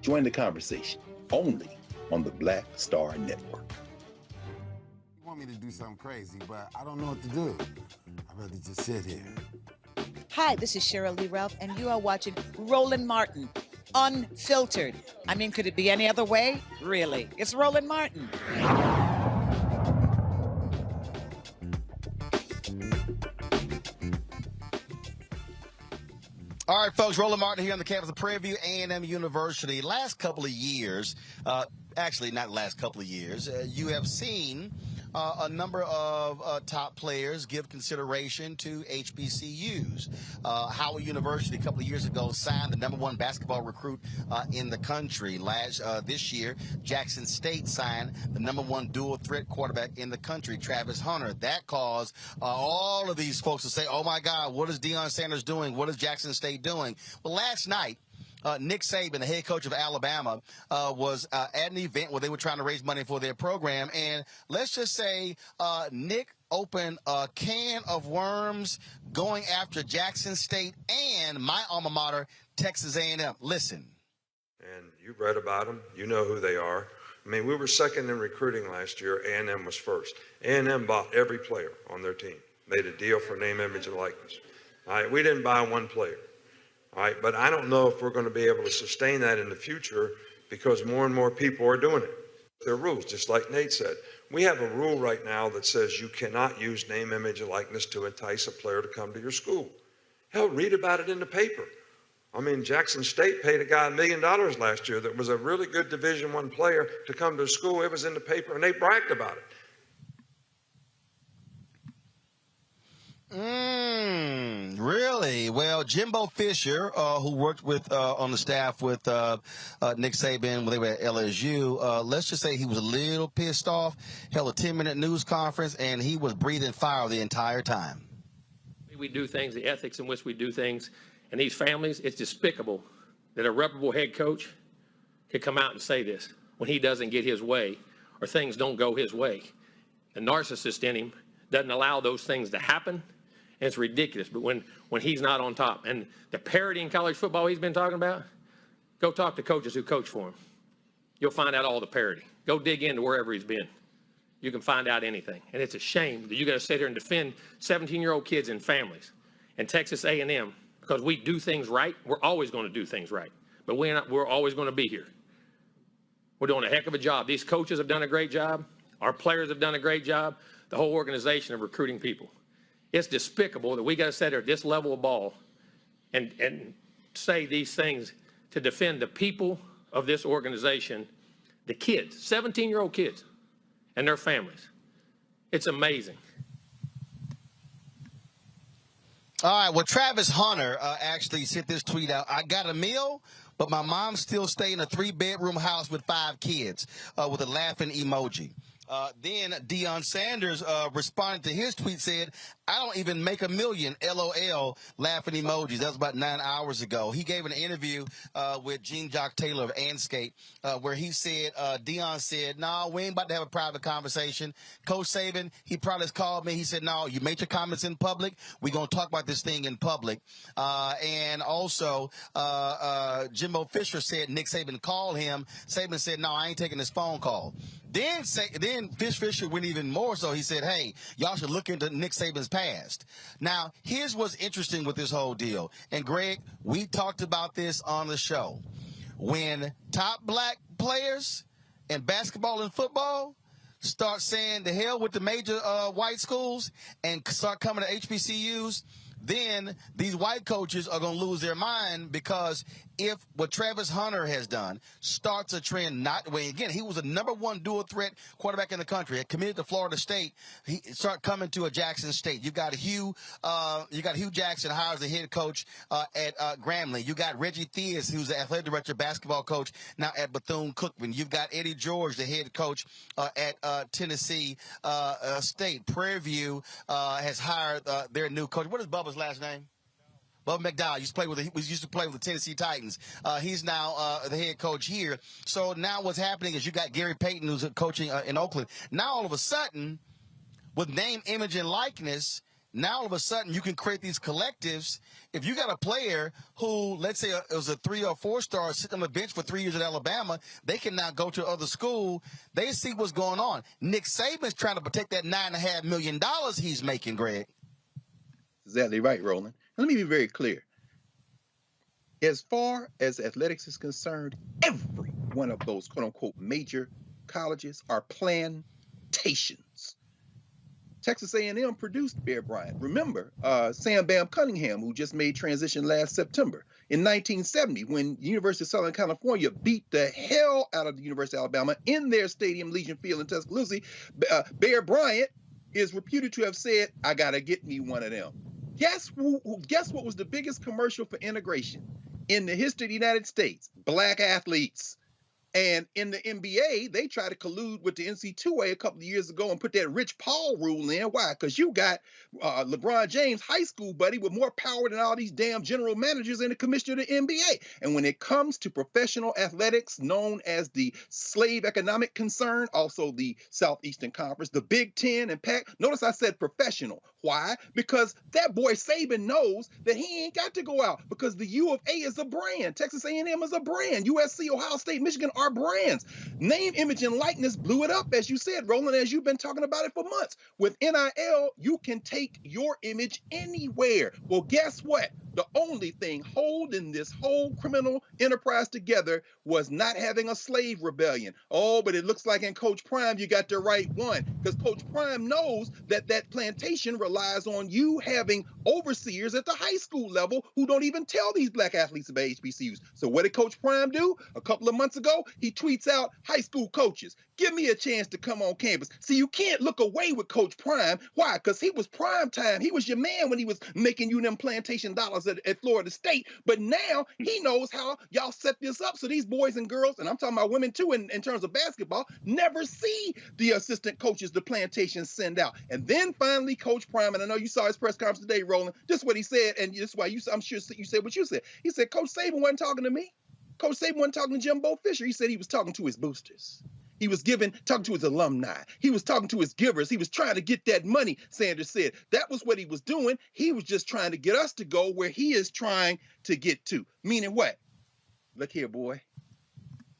[SPEAKER 9] Join the conversation only on the Black Star Network.
[SPEAKER 1] You want me to do something crazy, but I don't know what to do. I'd rather just sit here.
[SPEAKER 10] Hi, this is Cheryl Lee Ralph, and you are watching Roland Martin Unfiltered. I mean, could it be any other way? Really? It's Roland Martin.
[SPEAKER 12] All right, folks, Roland Martin here on the campus of Prairie A M University. Last couple of years, actually not last couple of years, you have seen a number of top players give consideration to HBCUs. Howard University a couple of years ago signed the #1 basketball recruit in the country. This year, Jackson State signed the #1 dual threat quarterback in the country, Travis Hunter. That caused all of these folks to say, oh my God, what is Deion Sanders doing? What is Jackson State doing? Well, last night, Nick Saban, the head coach of Alabama, was at an event where they were trying to raise money for their program. And let's just say Nick opened a can of worms going after Jackson State and my alma mater, Texas A&M. Listen.
[SPEAKER 21] And you've read about them. You know who they are. I mean, we were second in recruiting last year. A&M was first. A&M bought every player on their team, made a deal for name, image, and likeness. All right, we didn't buy one player. All right, but I don't know if we're going to be able to sustain that in the future because more and more people are doing it. There are rules, just like Nate said. We have a rule right now that says you cannot use name, image, and likeness to entice a player to come to your school. Hell, read about it in the paper. I mean, Jackson State paid a guy $1 million last year that was a really good Division I player to come to school. It was in the paper, and they bragged about it.
[SPEAKER 12] Really? Well, Jimbo Fisher, who worked with on the staff with Nick Saban when they were at LSU, let's just say he was a little pissed off, held a 10-minute news conference, and he was breathing fire the entire time.
[SPEAKER 22] We do things, the ethics in which we do things, and these families, it's despicable that a reputable head coach could come out and say this when he doesn't get his way or things don't go his way. The narcissist in him doesn't allow those things to happen. And it's ridiculous, but when he's not on top, and the parity in college football he's been talking about, go talk to coaches who coach for him. You'll find out all the parity. Go dig into wherever he's been. You can find out anything. And it's a shame that you got to sit here and defend 17-year-old kids and families. And Texas A&M, because we do things right, we're always going to do things right. But we're always going to be here. We're doing a heck of a job. These coaches have done a great job. Our players have done a great job. The whole organization of recruiting people. It's despicable that we got to sit here at this level of ball and say these things to defend the people of this organization, the kids, 17-year-old kids and their families. It's amazing.
[SPEAKER 12] All right. Well, Travis Hunter actually sent this tweet out. I got a meal, but my mom still stay in a 3-bedroom house with 5 kids with a laughing emoji. Then Deion Sanders responded to his tweet, said, I don't even make $1 million, LOL, laughing emojis. That was about 9 hours ago. He gave an interview with Gene Jock Taylor of Anscape where he said, Deion said, no, we ain't about to have a private conversation. Coach Saban, he probably has called me. He said, no, you made your comments in public. We're going to talk about this thing in public. And also, Jimbo Fisher said Nick Saban called him. Saban said, no, I ain't taking this phone call. Then Fisher went even more so. He said, hey, y'all should look into Nick Saban's past. Now, here's what's interesting with this whole deal. And, Greg, we talked about this on the show. When top black players in basketball and football start saying the hell with the major white schools and start coming to HBCUs, then these white coaches are going to lose their mind, because if what Travis Hunter has done starts a trend, again, he was a #1 dual threat quarterback in the country, had committed to Florida State, he start coming to a Jackson State. You got Hugh Jackson hires the head coach at Grambling. You got Reggie Theus, who's the athletic director, basketball coach now at Bethune-Cookman. You've got Eddie George, the head coach at Tennessee State. Prairie View has hired their new coach. What is Bubba's last name? Bubba McDowell used to play with the Tennessee Titans. He's now the head coach here. So now what's happening is you got Gary Payton, who's coaching in Oakland. Now all of a sudden, with name, image, and likeness, now all of a sudden you can create these collectives. If you got a player who, let's say it was a 3 or 4 star sitting on the bench for 3 years at Alabama, they can now go to other school. They see what's going on. Nick Saban's trying to protect that $9.5 million he's making, Greg.
[SPEAKER 9] Exactly right, Roland. Let me be very clear. As far as athletics is concerned, every one of those quote-unquote major colleges are plantations. Texas A&M produced Bear Bryant. Remember, Sam Bam Cunningham, who just made transition last September. In 1970, when University of Southern California beat the hell out of the University of Alabama in their stadium, Legion Field in Tuscaloosa, Bear Bryant is reputed to have said, I got to get me one of them. Guess what was the biggest commercial for integration in the history of the United States? Black athletes. And in the NBA, they tried to collude with the NC2A a couple of years ago and put that Rich Paul rule in. Why? Because you got LeBron James, high school buddy, with more power than all these damn general managers and the commissioner of the NBA. And when it comes to professional athletics, known as the slave economic concern, also the Southeastern Conference, the Big Ten and Pac, notice I said professional. Why? Because that boy Saban knows that he ain't got to go out, because the U of A is a brand. Texas A&M is a brand. USC, Ohio State, Michigan are brands. Name, image, and likeness blew it up, as you said, Roland, as you've been talking about it for months. With NIL, you can take your image anywhere. Well, guess what? The only thing holding this whole criminal enterprise together was not having a slave rebellion. Oh, but it looks like in Coach Prime, you got the right one, because Coach Prime knows that that plantation relies on you having overseers at the high school level who don't even tell these black athletes about HBCUs. So what did Coach Prime do? A couple of months ago, he tweets out, high school coaches, give me a chance to come on campus. See, you can't look away with Coach Prime. Why? Because he was prime time. He was your man when he was making you them plantation dollars at Florida State. But now he knows how y'all set this up so these boys and girls, and I'm talking about women too in terms of basketball, never see the assistant coaches the plantations send out. And then finally, Coach Prime, and I know you saw his press conference today, Roland, this is what he said, and this is why I'm sure you said what you said. He said, Coach Saban wasn't talking to me. Coach Saban wasn't talking to Jimbo Fisher. He said he was talking to his boosters. He was talking to his alumni. He was talking to his givers. He was trying to get that money, Sanders said. That was what he was doing. He was just trying to get us to go where he is trying to get to. Meaning what? Look here, boy.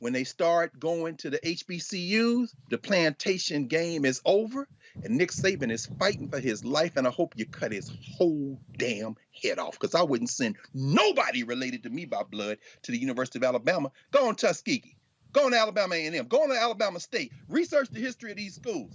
[SPEAKER 9] When they start going to the HBCUs, the plantation game is over, and Nick Saban is fighting for his life, and I hope you cut his whole damn head off, because I wouldn't send nobody related to me by blood to the University of Alabama. Go on Tuskegee. Go on to Alabama A&M. Go on to Alabama State. Research the history of these schools.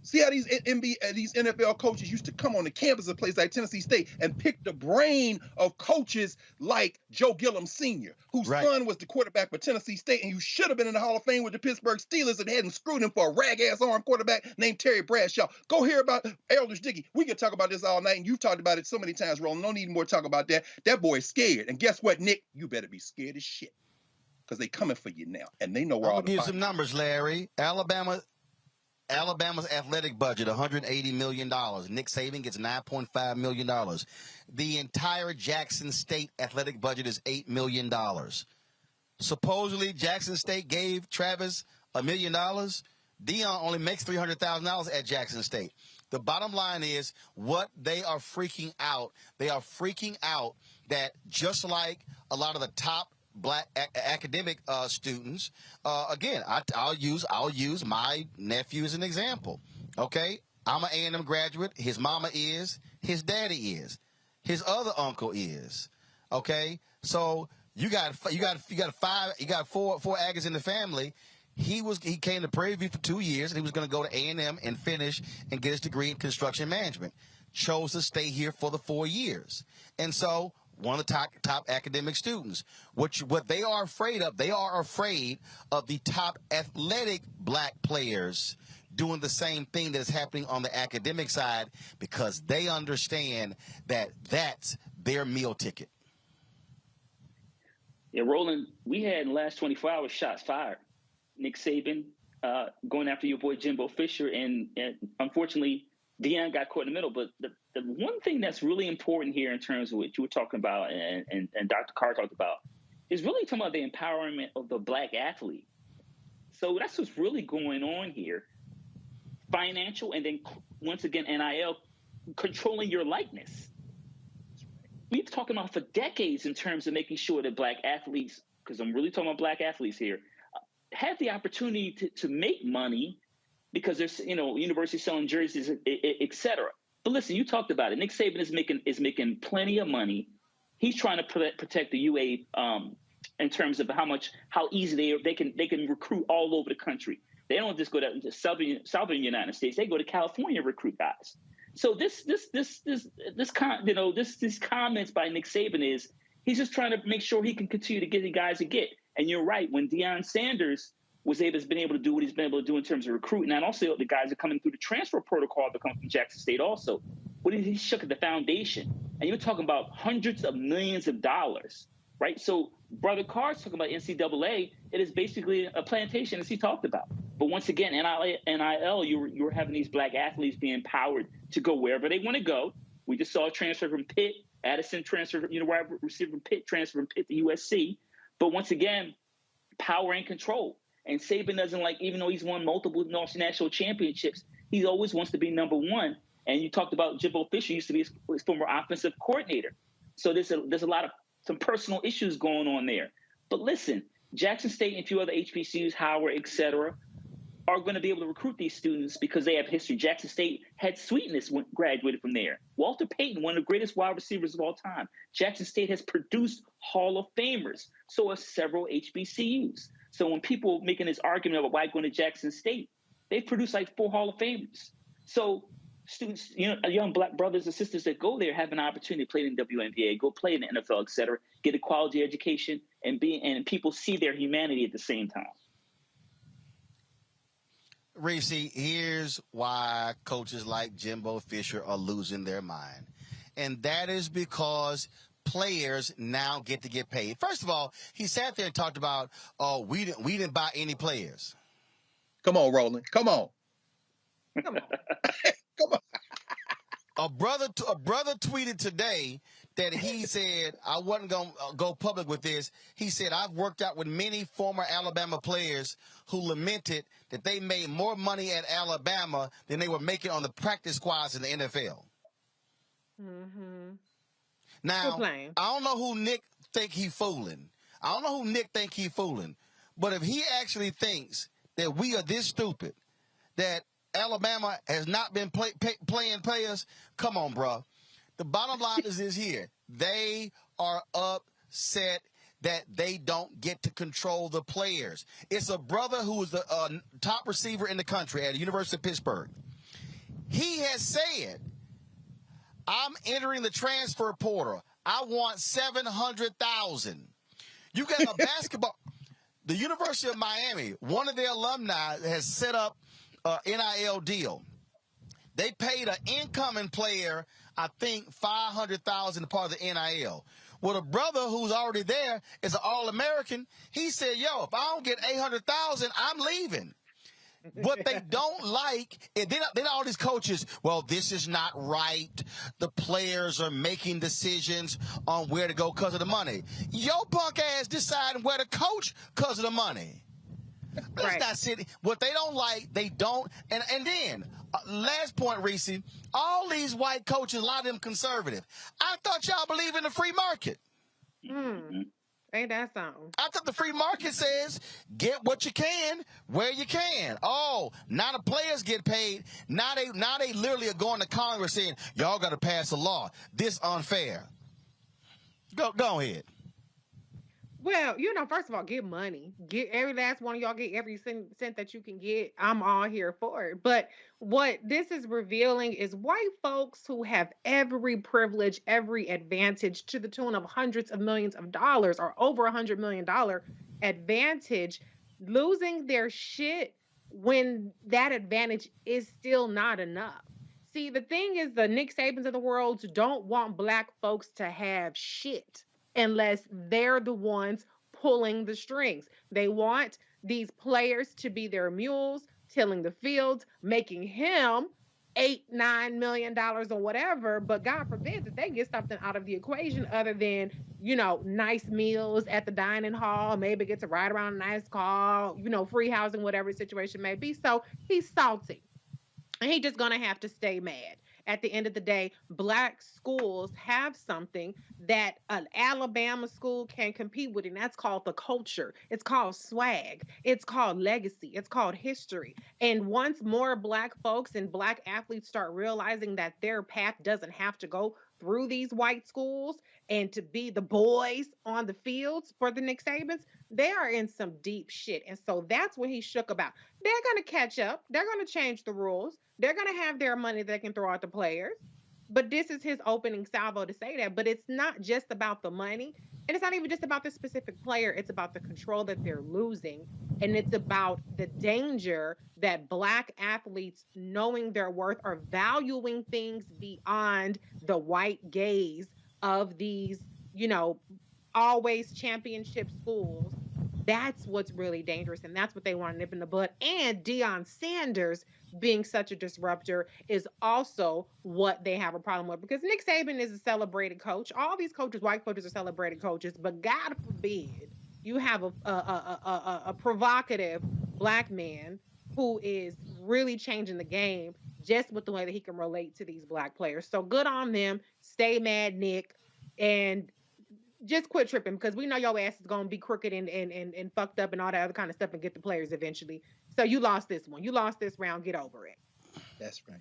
[SPEAKER 9] See how these these NFL coaches used to come on the campus of a place like Tennessee State and pick the brain of coaches like Joe Gillum Sr., whose son was the quarterback for Tennessee State, and who should have been in the Hall of Fame with the Pittsburgh Steelers and hadn't screwed him for a rag-ass arm quarterback named Terry Bradshaw. Go hear about Eldridge Dickey. We could talk about this all night, and you've talked about it so many times, Roland. No need more to talk about that. That boy is scared. And guess what, Nick? You better be scared as shit, because they coming for you now, and they know where all the
[SPEAKER 12] I'll give you some numbers, Larry. Alabama's athletic budget, $180 million. Nick Saban gets $9.5 million. The entire Jackson State athletic budget is $8 million. Supposedly, Jackson State gave Travis $1 million. Deion only makes $300,000 at Jackson State. The bottom line is what they are freaking out. They are freaking out that just like a lot of the top black academic students, again, I'll use my nephew as an example. Okay, I'm an A&M graduate. His mama is. His daddy is. His other uncle is. Okay, so you got four Aggies in the family. He came to Prairie View for 2 years, and he was going to go to A&M and finish and get his degree in construction management. Chose to stay here for the 4 years, and so one of the top academic students. What they are afraid of, they are afraid of the top athletic black players doing the same thing that is happening on the academic side, because they understand that that's their meal ticket.
[SPEAKER 6] Yeah, Roland, we had in the last 24 hours shots fired. Nick Saban going after your boy Jimbo Fisher, and unfortunately, Deion got caught in the middle. But the one thing that's really important here in terms of what you were talking about and Dr. Carr talked about is really talking about the empowerment of the black athlete. So that's what's really going on here. Financial, and then once again, NIL, controlling your likeness. We've been talking about for decades in terms of making sure that black athletes, because I'm really talking about black athletes here, have the opportunity to make money, because there's, universities selling jerseys, et cetera. But listen, you talked about it. Nick Saban is making plenty of money. He's trying to protect the UA in terms of how easy they can recruit all over the country. They don't just go to southern United States. They go to California and recruit guys. So these comments by Nick Saban is he's just trying to make sure he can continue to get the guys to get. And you're right, when Deion Sanders has been able to do what he's been able to do in terms of recruiting, and also the guys are coming through the transfer protocol that come from Jackson State also. What he shook at the foundation, and you're talking about hundreds of millions of dollars, right? So Brother Carr's talking about NCAA. It is basically a plantation, as he talked about. But once again, NIL, you're having these black athletes being empowered to go wherever they want to go. We just saw a transfer from Pitt, Addison transfer, wide receiver from Pitt, transfer from Pitt to USC. But once again, power and control. And Saban doesn't even though he's won multiple national championships, he always wants to be number one. And you talked about Jimbo Fisher used to be his former offensive coordinator. So there's a lot of some personal issues going on there. But listen, Jackson State and a few other HBCUs, Howard, et cetera, are going to be able to recruit these students because they have history. Jackson State had Sweetness graduated from there. Walter Payton, one of the greatest wide receivers of all time. Jackson State has produced Hall of Famers. So have several HBCUs. So when people making this argument about why going to Jackson State, they produce 4 Hall of Famers. So students, young black brothers and sisters that go there have an opportunity to play in the WNBA, go play in the NFL, et cetera, get a quality education, and people see their humanity at the same time.
[SPEAKER 12] Reese, here's why coaches like Jimbo Fisher are losing their mind. And that is because players now get to get paid. First of all, he sat there and talked about, we didn't buy any players.
[SPEAKER 9] Come on, Roland. Come on.
[SPEAKER 12] Come on. A brother tweeted today that he said, I wasn't going to go public with this. He said, I've worked out with many former Alabama players who lamented that they made more money at Alabama than they were making on the practice squads in the NFL.
[SPEAKER 8] Mm-hmm.
[SPEAKER 12] Now, I don't know who Nick think he fooling. But if he actually thinks that we are this stupid, that Alabama has not been playing players, come on, bro. The bottom line is this here. They are upset that they don't get to control the players. It's a brother who is the top receiver in the country at the University of Pittsburgh. He has said, I'm entering the transfer portal. I want 700,000. You got a basketball. The University of Miami, one of their alumni has set up an NIL deal. They paid an incoming player, I think, $500,000 part of the NIL. Well, the brother who's already there is an All-American. He said, yo, if I don't get 800,000, I'm leaving. What they don't like, they're not all these coaches, well, this is not right. The players are making decisions on where to go because of the money. Your punk ass deciding where to coach because of the money. Let's not sit. What they don't like, they don't. And then, last point, Reese, all these white coaches, a lot of them conservative. I thought y'all believe in the free market.
[SPEAKER 8] Ain't that something?
[SPEAKER 12] I thought the free market says get what you can where you can. Oh, now the players get paid. Now they literally are going to Congress saying y'all got to pass a law. This unfair. Go ahead.
[SPEAKER 8] Well, first of all, get money. Get every last one of y'all, get every cent that you can get. I'm all here for it. But what this is revealing is white folks who have every privilege, every advantage to the tune of hundreds of millions of dollars or over $100 million advantage, losing their shit when that advantage is still not enough. See, the thing is, the Nick Sabans of the world don't want black folks to have shit unless they're the ones pulling the strings. They want these players to be their mules, tilling the fields, making him $8-9 million or whatever. But God forbid that they get something out of the equation other than, nice meals at the dining hall, maybe get to ride around a nice car, free housing, whatever the situation may be. So he's salty. And he's just going to have to stay mad. At the end of the day, black schools have something that an Alabama school can compete with, and that's called the culture. It's called swag. It's called legacy. It's called history. And once more black folks and black athletes start realizing that their path doesn't have to go through these white schools and to be the boys on the fields for the Nick Sabans, they are in some deep shit. And so that's what he shook about. They're going to catch up. They're going to change the rules. They're going to have their money they can throw out the players. But this is his opening salvo to say that. But it's not just about the money. And it's not even just about the specific player. It's about the control that they're losing. And it's about the danger that black athletes, knowing their worth, are valuing things beyond the white gaze of these, always championship schools. That's what's really dangerous. And that's what they want to nip in the bud. And Deion Sanders being such a disruptor is also what they have a problem with, because Nick Saban is a celebrated coach. All these coaches, white coaches, are celebrated coaches, but God forbid you have a provocative black man who is really changing the game just with the way that he can relate to these black players. So good on them. Stay mad, Nick, and just quit tripping, because we know your ass is going to be crooked and fucked up and all that other kind of stuff and get the players eventually. So you lost this one. You lost this round. Get over it.
[SPEAKER 9] That's right.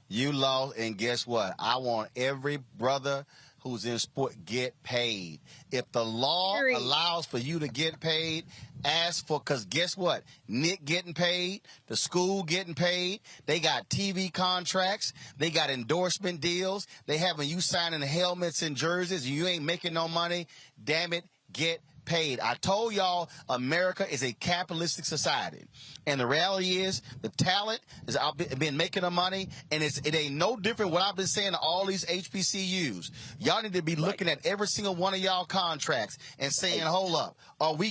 [SPEAKER 12] You lost, and guess what? I want every brother who's in sport get paid. If the law allows for you to get paid, ask for, because guess what? Nick getting paid, the school getting paid, they got TV contracts, they got endorsement deals, they having you signing helmets and jerseys, and you ain't making no money. Damn it, get paid. I told y'all America is a capitalistic society, and the reality is the talent is been making the money, and it ain't no different what I've been saying to all these HBCUs. Y'all need to be looking at every single one of y'all contracts and saying, hold up, are we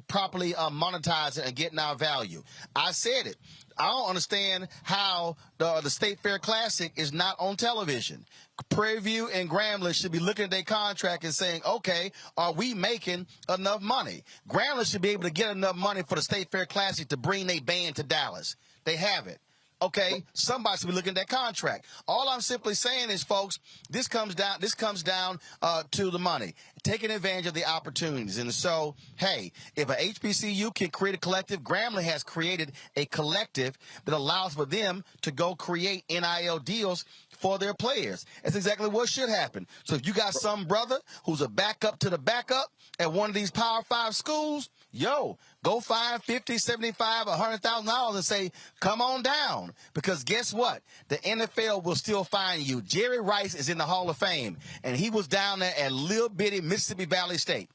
[SPEAKER 12] properly monetizing and getting our value? I said it. I don't understand how the State Fair Classic is not on television. Prairie View and Grambling should be looking at their contract and saying, okay, are we making enough money? Grambling should be able to get enough money for the State Fair Classic to bring their band to Dallas. They have it. Okay, somebody should be looking at that contract. All I'm simply saying is, folks, this comes down to the money, taking advantage of the opportunities. And so, hey, if a HBCU can create a collective, Grambling has created a collective that allows for them to go create NIL deals for their players. That's exactly what should happen. So if you got some brother who's a backup to the backup at one of these Power 5 schools, yo, go find $50, $75, $100,000 and say, come on down. Because guess what? The NFL will still find you. Jerry Rice is in the Hall of Fame, and he was down there at little bitty Mississippi Valley State.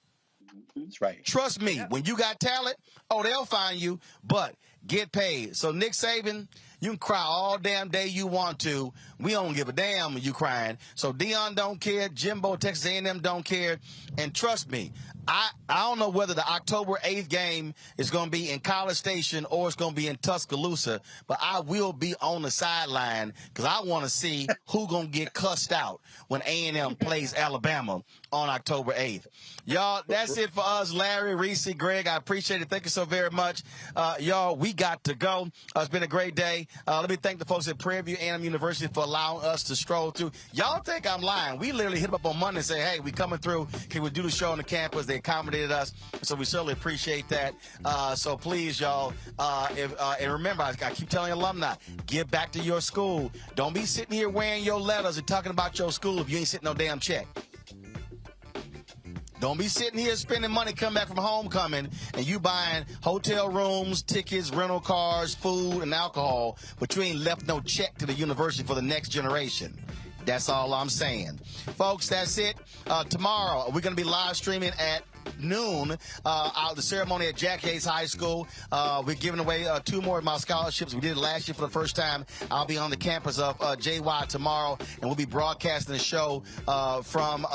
[SPEAKER 9] That's right.
[SPEAKER 12] Trust me, when you got talent, they'll find you, but get paid. So Nick Saban, you can cry all damn day you want to. We don't give a damn when you crying. So Dion don't care. Jimbo, Texas A&M don't care. And trust me, I don't know whether the October 8th game is going to be in College Station or it's going to be in Tuscaloosa, but I will be on the sideline because I want to see who going to get cussed out when A&M plays Alabama on October 8th. Y'all, that's it for us. Larry, Reese, Greg, I appreciate it. Thank you so very much. Y'all, we got to go. It's been a great day. Let me thank the folks at Prairie A M University for allowing us to stroll through. Y'all think I'm lying. We literally hit them up on Monday and say, hey, we coming through. Can we do the show on the campus? They accommodated us, so we certainly appreciate that. So please, y'all, and remember, I keep telling alumni, get back to your school. Don't be sitting here wearing your letters and talking about your school if you ain't sitting no damn check. Don't be sitting here spending money coming back from homecoming and you buying hotel rooms, tickets, rental cars, food, and alcohol, but you ain't left no check to the university for the next generation. That's all I'm saying. Folks, that's it. Tomorrow, we're going to be live streaming at noon the ceremony at Jack Hayes High School. We're giving away 2 more of my scholarships. We did it last year for the first time. I'll be on the campus of JY tomorrow, and we'll be broadcasting the show from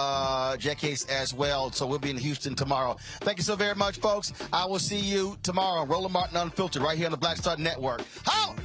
[SPEAKER 12] Jack Hayes as well. So we'll be in Houston tomorrow. Thank you so very much, folks. I will see you tomorrow on Roland Martin Unfiltered right here on the Black Star Network. Holla!